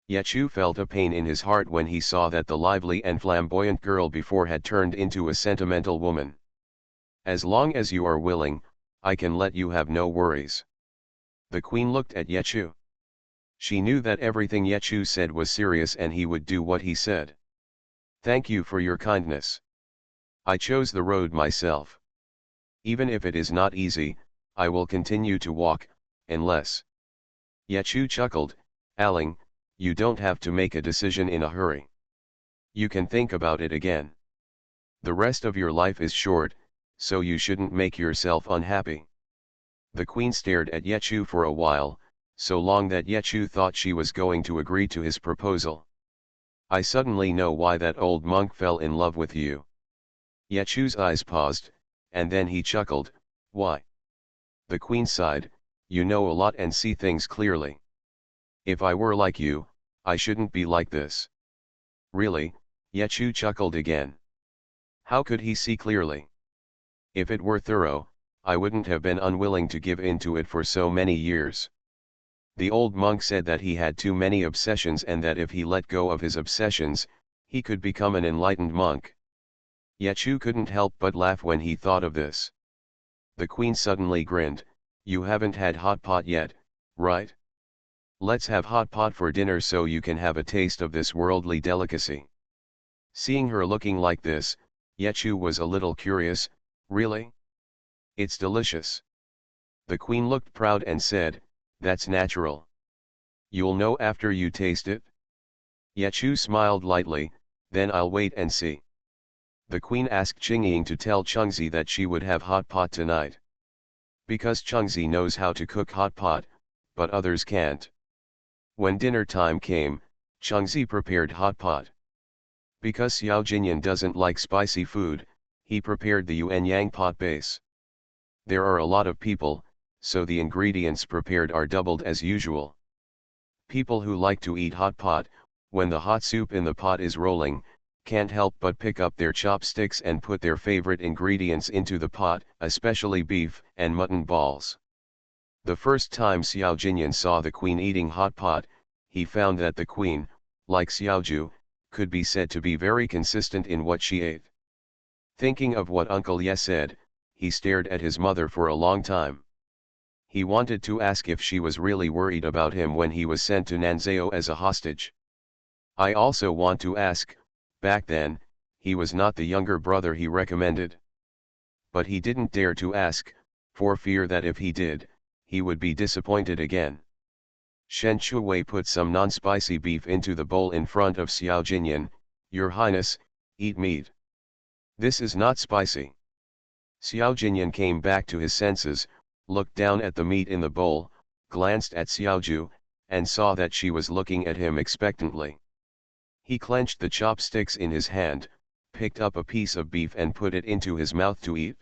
Yechu felt a pain in his heart when he saw that the lively and flamboyant girl before had turned into a sentimental woman. As long as you are willing, I can let you have no worries. The queen looked at Yechu. She knew that everything Yechu said was serious and he would do what he said. Thank you for your kindness. I chose the road myself. Even if it is not easy, I will continue to walk, unless. Yechu chuckled, Aling, you don't have to make a decision in a hurry. You can think about it again. The rest of your life is short, so you shouldn't make yourself unhappy. The queen stared at Yechu for a while, so long that Yechu thought she was going to agree to his proposal. I suddenly know why that old monk fell in love with you. Yechu's eyes paused, and then he chuckled, why? The queen sighed, you know a lot and see things clearly. If I were like you, I shouldn't be like this. Really? Yechu chuckled again. How could he see clearly? If it were thorough, I wouldn't have been unwilling to give in to it for so many years. The old monk said that he had too many obsessions and that if he let go of his obsessions, he could become an enlightened monk. Yechu couldn't help but laugh when he thought of this. The queen suddenly grinned, you haven't had hot pot yet, right? Let's have hot pot for dinner so you can have a taste of this worldly delicacy. Seeing her looking like this, Yechu was a little curious, really? It's delicious. The queen looked proud and said, that's natural. You'll know after you taste it? Yechu smiled lightly, then I'll wait and see. The queen asked Qingying to tell Chengzi that she would have hot pot tonight. Because Chengzi knows how to cook hot pot, but others can't. When dinner time came, Chengzi prepared hot pot. Because Xiao Jinyan doesn't like spicy food, he prepared the yuan yang pot base. There are a lot of people, so the ingredients prepared are doubled as usual. People who like to eat hot pot, when the hot soup in the pot is rolling, can't help but pick up their chopsticks and put their favorite ingredients into the pot, especially beef and mutton balls. The first time Xiao Jinyan saw the queen eating hot pot, he found that the queen, like Xiaoju, could be said to be very consistent in what she ate. Thinking of what Uncle Ye said, he stared at his mother for a long time. He wanted to ask if she was really worried about him when he was sent to Nanzhao as a hostage. I also want to ask, back then, he was not the younger brother he recommended. But he didn't dare to ask, for fear that if he did, he would be disappointed again. Shen Chuwei put some non-spicy beef into the bowl in front of Xiao Jinyan, Your Highness, eat meat. This is not spicy. Xiao Jinyan came back to his senses, looked down at the meat in the bowl, glanced at Xiaoju, and saw that she was looking at him expectantly. He clenched the chopsticks in his hand, picked up a piece of beef and put it into his mouth to eat.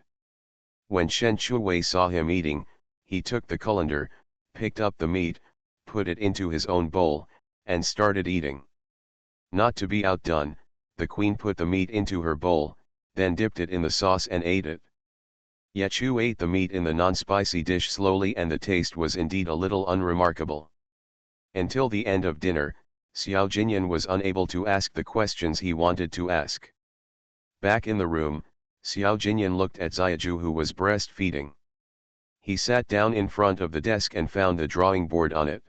When Shen Chuwei saw him eating, he took the colander, picked up the meat, put it into his own bowl, and started eating. Not to be outdone, the queen put the meat into her bowl, then dipped it in the sauce and ate it. Yechu ate the meat in the non-spicy dish slowly and the taste was indeed a little unremarkable. Until the end of dinner, Xiao Jinyan was unable to ask the questions he wanted to ask. Back in the room, Xiao Jinyan looked at Xiaoju who was breastfeeding. He sat down in front of the desk and found the drawing board on it.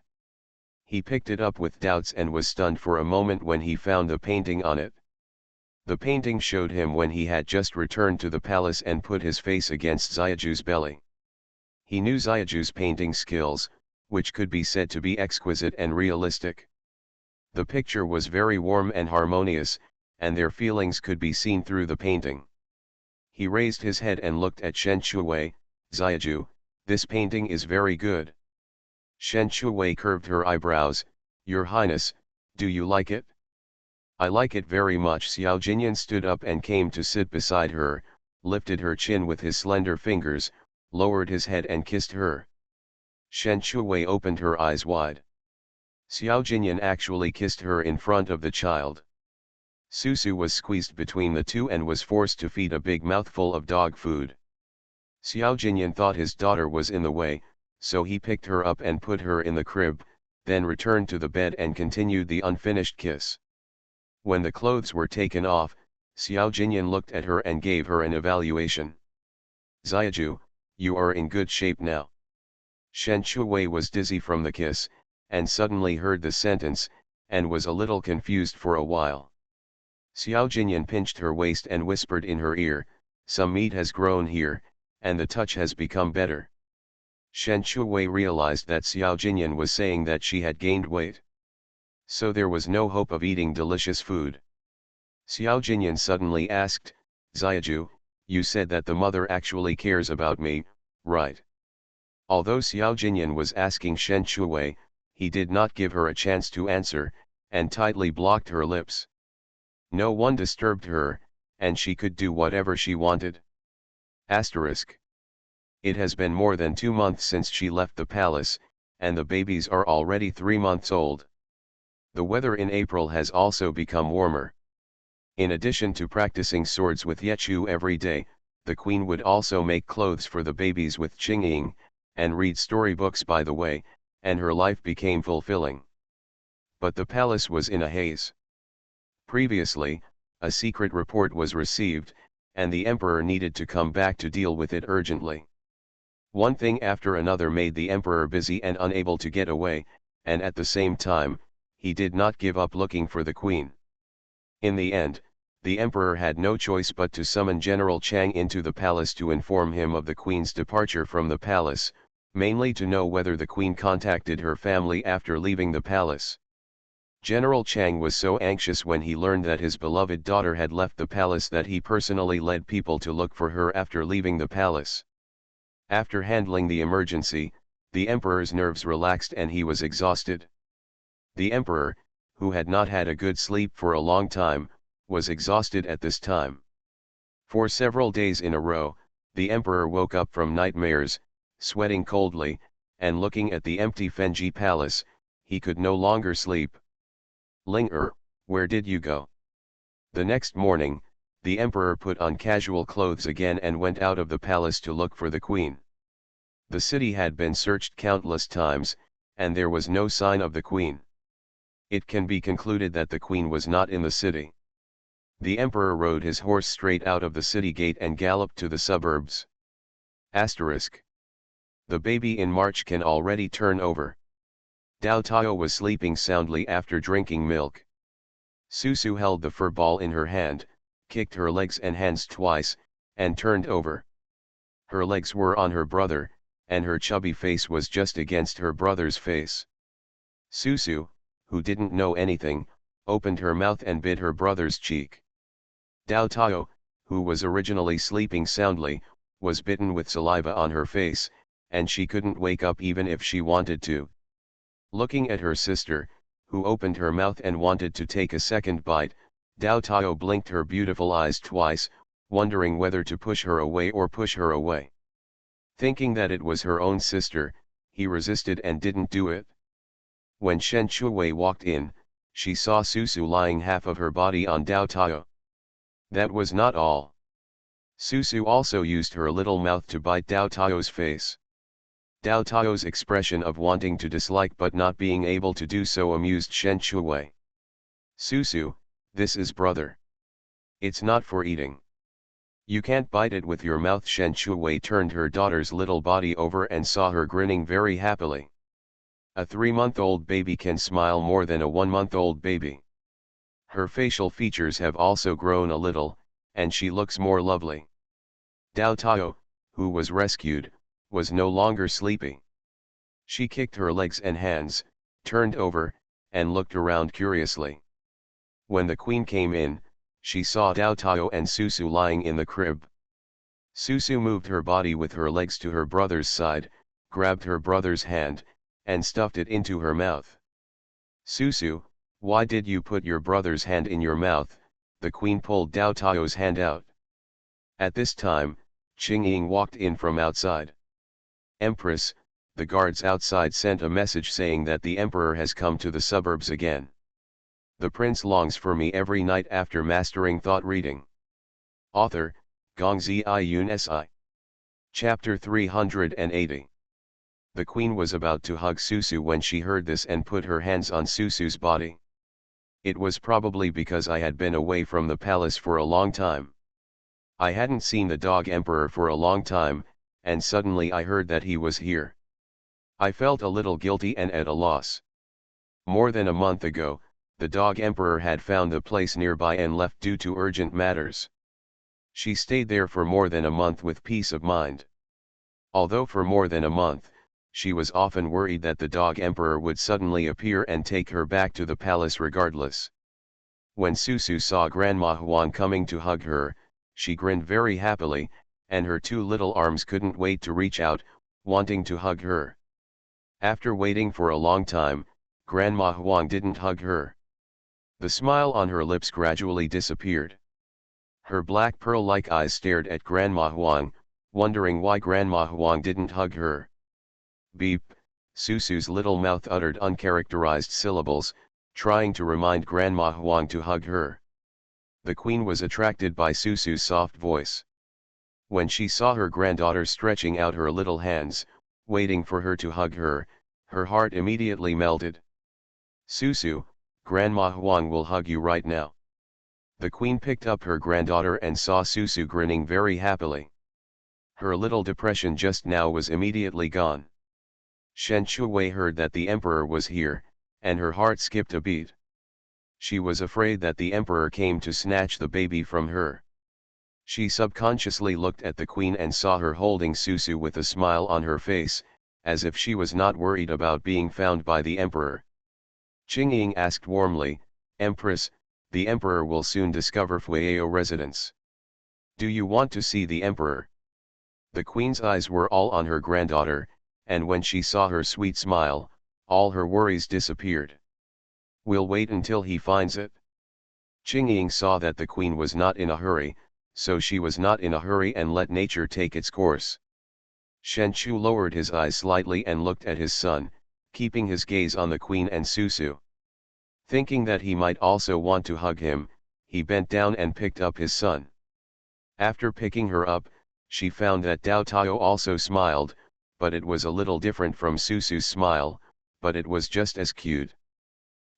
He picked it up with doubts and was stunned for a moment when he found the painting on it. The painting showed him when he had just returned to the palace and put his face against Xiaoju's belly. He knew Xiaoju's painting skills, which could be said to be exquisite and realistic. The picture was very warm and harmonious, and their feelings could be seen through the painting. He raised his head and looked at Shen Shuwei. Xiaoju, this painting is very good. Shen Shuwei curved her eyebrows. Your Highness, do you like it? I like it very much. Xiao Jinyan stood up and came to sit beside her, lifted her chin with his slender fingers, lowered his head and kissed her. Shen Shuwei opened her eyes wide. Xiao Jinyan actually kissed her in front of the child. Susu was squeezed between the two and was forced to feed a big mouthful of dog food. Xiao Jinyan thought his daughter was in the way, so he picked her up and put her in the crib, then returned to the bed and continued the unfinished kiss. When the clothes were taken off, Xiao Jinyan looked at her and gave her an evaluation. Xiaoju, you are in good shape now. Shen Shuwei was dizzy from the kiss, and suddenly heard the sentence, and was a little confused for a while. Xiao Jinyan pinched her waist and whispered in her ear, some meat has grown here, and the touch has become better. Shen Shuwei realized that Xiao Jinyan was saying that she had gained weight. So there was no hope of eating delicious food. Xiao Jinyan suddenly asked, Xiaoju, you said that the mother actually cares about me, right? Although Xiao Jinyan was asking Shen Shuwei, he did not give her a chance to answer, and tightly blocked her lips. No one disturbed her, and she could do whatever she wanted. Asterisk. It has been more than 2 months since she left the palace, and the babies are already 3 months old. The weather in April has also become warmer. In addition to practicing swords with Yechu every day, the queen would also make clothes for the babies with Qingying, and read storybooks by the way, and her life became fulfilling. But the palace was in a haze. Previously, a secret report was received, and the emperor needed to come back to deal with it urgently. One thing after another made the emperor busy and unable to get away, and at the same time, he did not give up looking for the queen. In the end, the emperor had no choice but to summon General Chang into the palace to inform him of the queen's departure from the palace, mainly to know whether the queen contacted her family after leaving the palace. General Chang was so anxious when he learned that his beloved daughter had left the palace that he personally led people to look for her after leaving the palace. After handling the emergency, the emperor's nerves relaxed and he was exhausted. The emperor, who had not had a good sleep for a long time, was exhausted at this time. For several days in a row, the emperor woke up from nightmares, sweating coldly, and looking at the empty Fenji palace, he could no longer sleep. Ling-er, where did you go? The next morning, the emperor put on casual clothes again and went out of the palace to look for the queen. The city had been searched countless times, and there was no sign of the queen. It can be concluded that the queen was not in the city. The emperor rode his horse straight out of the city gate and galloped to the suburbs. Asterisk. The baby in March can already turn over. Dao Tao was sleeping soundly after drinking milk. Susu held the fur ball in her hand, kicked her legs and hands twice, and turned over. Her legs were on her brother, and her chubby face was just against her brother's face. Susu, who didn't know anything, opened her mouth and bit her brother's cheek. Dao Tao, who was originally sleeping soundly, was bitten with saliva on her face, and she couldn't wake up even if she wanted to. Looking at her sister, who opened her mouth and wanted to take a second bite, Dao Tao blinked her beautiful eyes twice, wondering whether to push her away or push her away. Thinking that it was her own sister, he resisted and didn't do it. When Shen Shuwei walked in, she saw Susu lying half of her body on Dao Tao. That was not all. Susu also used her little mouth to bite Dao Tao's face. Dao Tao's expression of wanting to dislike but not being able to do so amused Shen Shuwei. Susu, this is brother. It's not for eating. You can't bite it with your mouth. Shen Shuwei turned her daughter's little body over and saw her grinning very happily. A 3-month-old baby can smile more than a 1-month-old baby. Her facial features have also grown a little, and she looks more lovely. Dao Tao, who was rescued, was no longer sleepy. She kicked her legs and hands, turned over, and looked around curiously. When the queen came in, she saw Dao Tao and Susu lying in the crib. Susu moved her body with her legs to her brother's side, grabbed her brother's hand, and stuffed it into her mouth. Susu, why did you put your brother's hand in your mouth? The queen pulled Dao Tao's hand out. At this time, Qingying walked in from outside. Empress, the guards outside sent a message saying that the emperor has come to the suburbs again. The prince longs for me every night after mastering thought reading. Author, Gongzi Yun Si. Chapter 380. The queen was about to hug Susu when she heard this and put her hands on Susu's body. It was probably because I had been away from the palace for a long time. I hadn't seen the dog emperor for a long time, and suddenly I heard that he was here. I felt a little guilty and at a loss. More than a month ago, the dog emperor had found the place nearby and left due to urgent matters. She stayed there for more than a month with peace of mind. Although for more than a month, she was often worried that the dog emperor would suddenly appear and take her back to the palace regardless. When Susu saw Grandma Huang coming to hug her, she grinned very happily, and her two little arms couldn't wait to reach out, wanting to hug her. After waiting for a long time, Grandma Huang didn't hug her. The smile on her lips gradually disappeared. Her black pearl-like eyes stared at Grandma Huang, wondering why Grandma Huang didn't hug her. Beep, Susu's little mouth uttered uncharacterized syllables, trying to remind Grandma Huang to hug her. The queen was attracted by Susu's soft voice. When she saw her granddaughter stretching out her little hands, waiting for her to hug her, her heart immediately melted. Susu, Grandma Huang will hug you right now. The queen picked up her granddaughter and saw Susu grinning very happily. Her little depression just now was immediately gone. Shen Shuwei heard that the emperor was here, and her heart skipped a beat. She was afraid that the emperor came to snatch the baby from her. She subconsciously looked at the queen and saw her holding Susu with a smile on her face, as if she was not worried about being found by the emperor. Qingying asked warmly, Empress, the emperor will soon discover Fueyao residence. Do you want to see the emperor? The queen's eyes were all on her granddaughter, and when she saw her sweet smile, all her worries disappeared. We'll wait until he finds it. Qingying saw that the queen was not in a hurry, so she was not in a hurry and let nature take its course. Shen Chu lowered his eyes slightly and looked at his son, keeping his gaze on the queen and Susu. Thinking that he might also want to hug him, he bent down and picked up his son. After picking her up, she found that Dao Tao also smiled, but it was a little different from Susu's smile, but it was just as cute.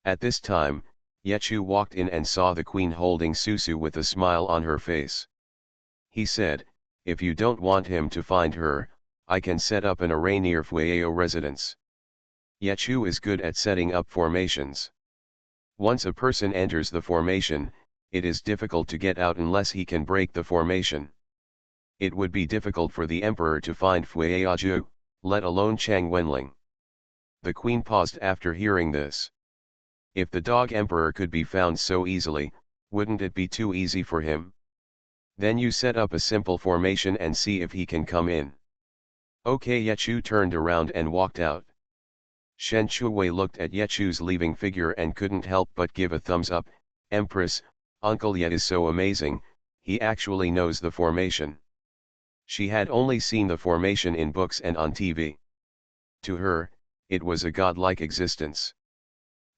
At this time, Yechu walked in and saw the queen holding Susu with a smile on her face. He said, if you don't want him to find her, I can set up an array near Fueyao residence. Yechu is good at setting up formations. Once a person enters the formation, it is difficult to get out unless he can break the formation. It would be difficult for the emperor to find Fueyao, let alone Chang Wenling. The queen paused after hearing this. If the dog emperor could be found so easily, wouldn't it be too easy for him? Then you set up a simple formation and see if he can come in. Okay, Yechu turned around and walked out. Shen Shuwei looked at Yechu's leaving figure and couldn't help but give a thumbs up. Empress, Uncle Ye is so amazing, he actually knows the formation. She had only seen the formation in books and on TV. To her, it was a godlike existence.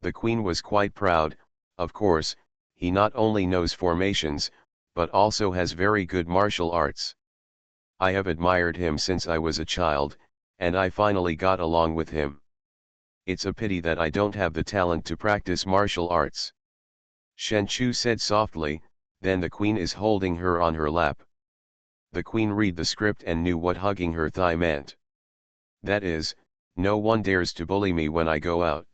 The queen was quite proud. Of course, he not only knows formations, but also has very good martial arts. I have admired him since I was a child, and I finally got along with him. It's a pity that I don't have the talent to practice martial arts. Shen Chu said softly, then the queen is holding her on her lap. The queen read the script and knew what hugging her thigh meant. That is, No one dares to bully me when I go out.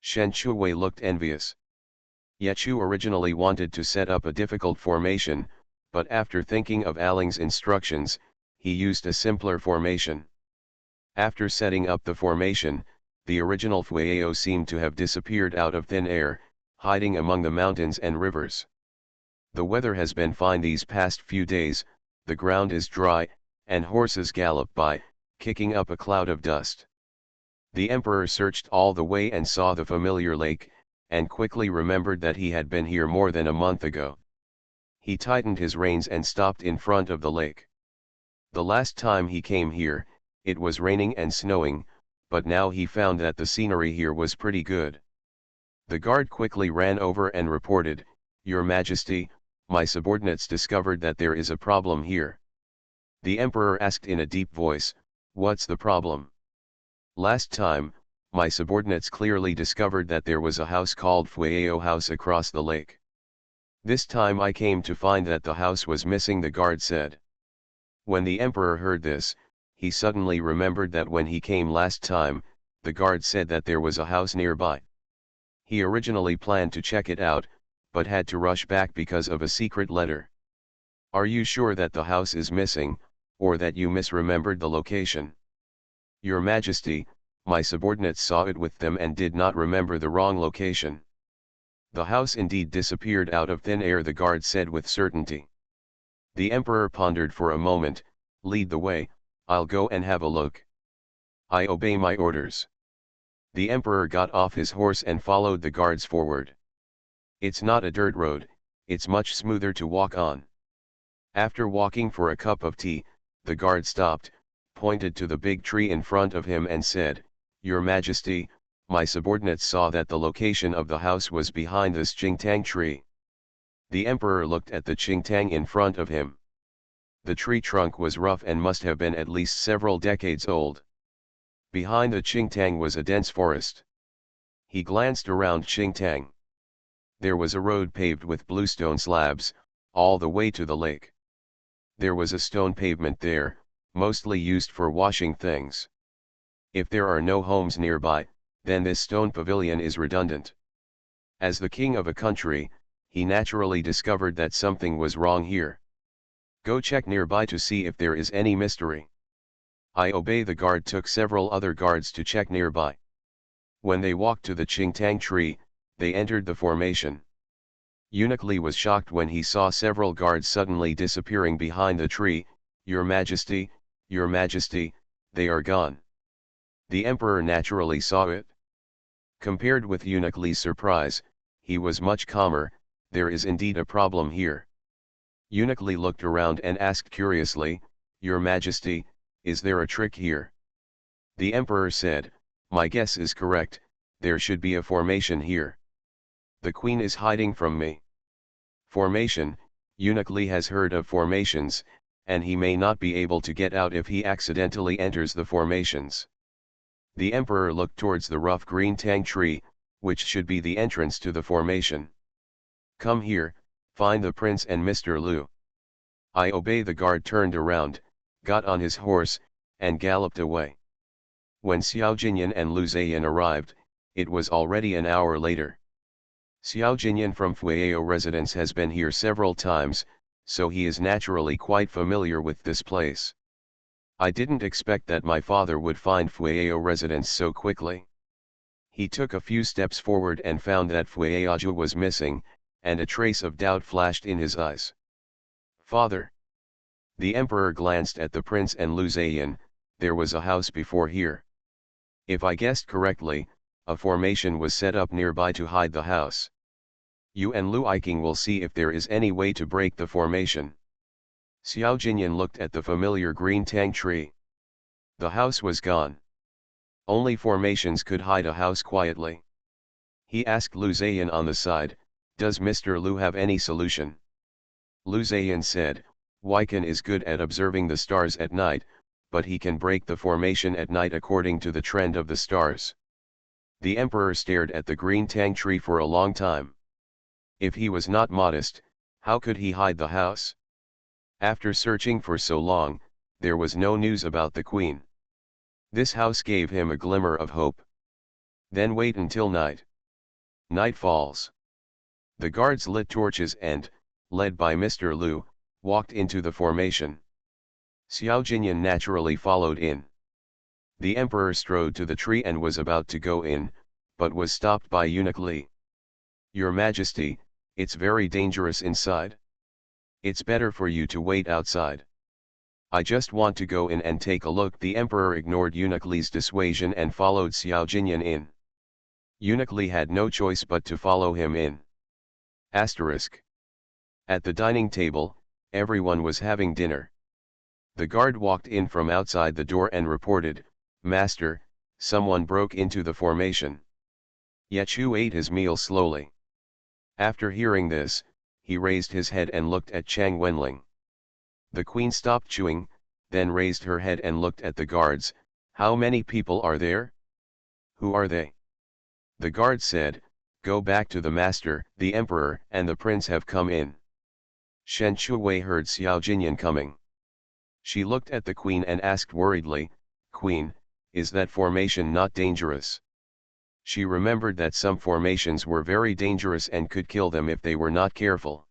Shen Chuwei looked envious. Ye Chu originally wanted to set up a difficult formation, but after thinking of Aling's instructions, he used a simpler formation. After setting up the formation, the original Fueyo seemed to have disappeared out of thin air, hiding among the mountains and rivers. The weather has been fine these past few days, the ground is dry, and horses gallop by, kicking up a cloud of dust. The emperor searched all the way and saw the familiar lake, and quickly remembered that he had been here more than a month ago. He tightened his reins and stopped in front of the lake. The last time he came here, it was raining and snowing, but now he found that the scenery here was pretty good. The guard quickly ran over and reported, "Your Majesty, my subordinates discovered that there is a problem here." The emperor asked in a deep voice, "What's the problem?" "Last time, my subordinates clearly discovered that there was a house called Fueyo House across the lake. This time I came to find that the house was missing," the guard said. When the emperor heard this, he suddenly remembered that when he came last time, the guard said that there was a house nearby. He originally planned to check it out, but had to rush back because of a secret letter. "Are you sure that the house is missing, or that you misremembered the location?" "Your Majesty, my subordinates saw it with them and did not remember the wrong location." "The house indeed disappeared out of thin air," the guard said with certainty. The emperor pondered for a moment. "Lead the way, I'll go and have a look." "I obey my orders." The emperor got off his horse and followed the guards forward. It's not a dirt road, it's much smoother to walk on. After walking for a cup of tea, the guard stopped, pointed to the big tree in front of him and said, "Your Majesty, my subordinates saw that the location of the house was behind this Qingtang tree." The emperor looked at the Qingtang in front of him. The tree trunk was rough and must have been at least several decades old. Behind the Qingtang was a dense forest. He glanced around Qingtang. There was a road paved with bluestone slabs, all the way to the lake. There was a stone pavement there, mostly used for washing things. If there are no homes nearby, then this stone pavilion is redundant. As the king of a country, he naturally discovered that something was wrong here. "Go check nearby to see if there is any mystery." "I obey." The guard took several other guards to check nearby. When they walked to the Qingtang tree, they entered the formation. Eunuch Li was shocked when he saw several guards suddenly disappearing behind the tree. Your Majesty, they are gone." The emperor naturally saw it. Compared with Eunuch Li's surprise, he was much calmer. "There is indeed a problem here." Eunuch Li looked around and asked curiously, "Your Majesty, is there a trick here?" The emperor said, "My guess is correct, there should be a formation here. The queen is hiding from me." Formation, Eunuch Li has heard of formations, and he may not be able to get out if he accidentally enters the formations. The emperor looked towards the rough green tang tree, which should be the entrance to the formation. "Come here, find the prince and Mr. Liu." "I obey." The guard turned around, got on his horse, and galloped away. When Xiao Jinyan and Lu Zheyan arrived, it was already an hour later. Xiao Jinyan from Fueyo residence has been here several times, so he is naturally quite familiar with this place. "I didn't expect that my father would find Fueyo residence so quickly." He took a few steps forward and found that Fueyo was missing, and a trace of doubt flashed in his eyes. "Father." The emperor glanced at the prince and Lu Zheyan. "There was a house before here. If I guessed correctly, a formation was set up nearby to hide the house. You and Lu Iking will see if there is any way to break the formation." Xiao Jinyan looked at the familiar green tang tree. The house was gone. Only formations could hide a house quietly. He asked Lu Zheyan on the side, "Does Mr. Lu have any solution?" Lu Zheyan said, "Weikan is good at observing the stars at night, but he can break the formation at night according to the trend of the stars." The emperor stared at the green tang tree for a long time. If he was not modest, how could he hide the house? After searching for so long, there was no news about the queen. This house gave him a glimmer of hope. Then wait until night. Night falls. The guards lit torches and, led by Mr. Liu, walked into the formation. Xiao Jinyan naturally followed in. The emperor strode to the tree and was about to go in, but was stopped by Eunuch Li. Your Majesty, it's very dangerous inside. It's better for you to wait outside. I just want to go in and take a look. The emperor ignored Eunuch Li's dissuasion and followed Xiao Jinyan in. Eunuch Li had no choice but to follow him in. Asterisk. At the dining table, everyone was having dinner. The guard walked in from outside the door and reported, "Master, someone broke into the formation." Yachu ate his meal slowly. After hearing this, he raised his head and looked at Chang Wenling. The queen stopped chewing, then raised her head and looked at the guards. "How many people are there? Who are they?" The guard said, "Go back to the master." The emperor and the prince have come in. Shen Chuwei heard Xiao Jinyan coming. She looked at the queen and asked worriedly, "Queen, is that formation not dangerous?" She remembered that some formations were very dangerous and could kill them if they were not careful.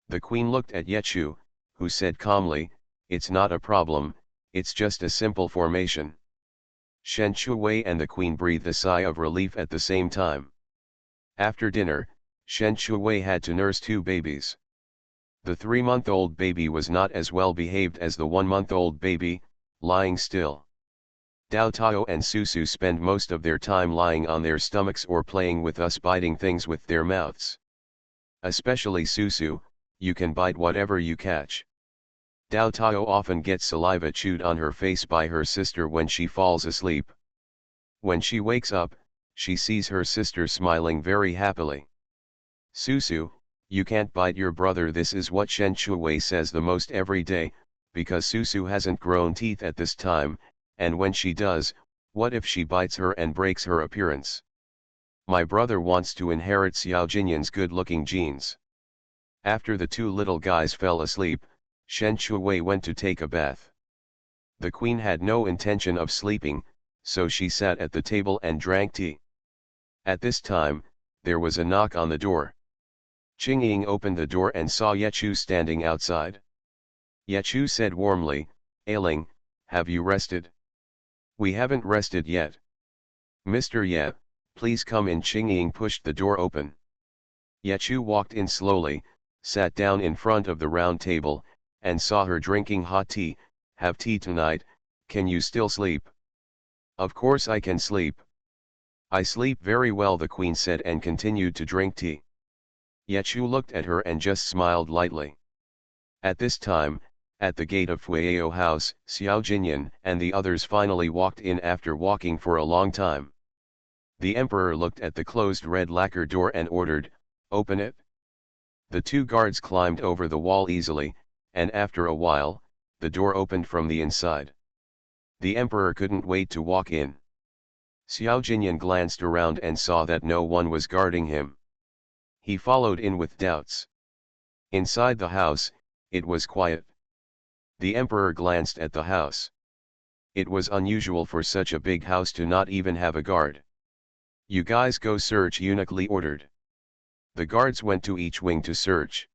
The queen looked at Yechu, who said calmly, "It's not a problem, it's just a simple formation." Shen Chuwei and the queen breathed a sigh of relief at the same time. After dinner, Shen Chuwei had to nurse 2 babies. The 3-month-old baby was not as well behaved as the 1-month-old baby, lying still. Dao Tao and Susu spend most of their time lying on their stomachs or playing with us, biting things with their mouths. Especially Susu, you can bite whatever you catch. Dao Tao often gets saliva chewed on her face by her sister when she falls asleep. When she wakes up, she sees her sister smiling very happily. "Susu, you can't bite your brother." This is what Shen Chuwei says the most every day, because Susu hasn't grown teeth at this time, and when she does, what if she bites her and breaks her appearance? My brother wants to inherit Xiao Jinyan's good-looking genes. After the 2 little guys fell asleep, Shen Chuwei went to take a bath. The queen had no intention of sleeping, so she sat at the table and drank tea. At this time, there was a knock on the door. Qing Ying opened the door and saw Yechu standing outside. Yechu said warmly, "Ailing, have you rested?" "We haven't rested yet." "Mr. Ye, please come in." Qing Ying pushed the door open. Yechu walked in slowly, sat down in front of the round table, and saw her drinking hot tea. "Have tea tonight, can you still sleep?" "Of course I can sleep. I sleep very well," the queen said and continued to drink tea. Yechu looked at her and just smiled lightly. At this time, at the gate of Fueyao house, Xiao Jinyan and the others finally walked in after walking for a long time. The emperor looked at the closed red lacquer door and ordered, "Open it." The 2 guards climbed over the wall easily, and after a while, the door opened from the inside. The emperor couldn't wait to walk in. Xiao Jinyan glanced around and saw that no one was guarding him. He followed in with doubts. Inside the house, it was quiet. The emperor glanced at the house. It was unusual for such a big house to not even have a guard. "You guys go search," Eunuch Li ordered. The guards went to each wing to search.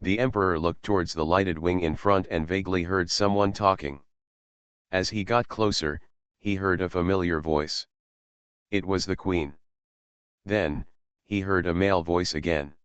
The emperor looked towards the lighted wing in front and vaguely heard someone talking. As he got closer, he heard a familiar voice. It was the queen. Then, he heard a male voice again.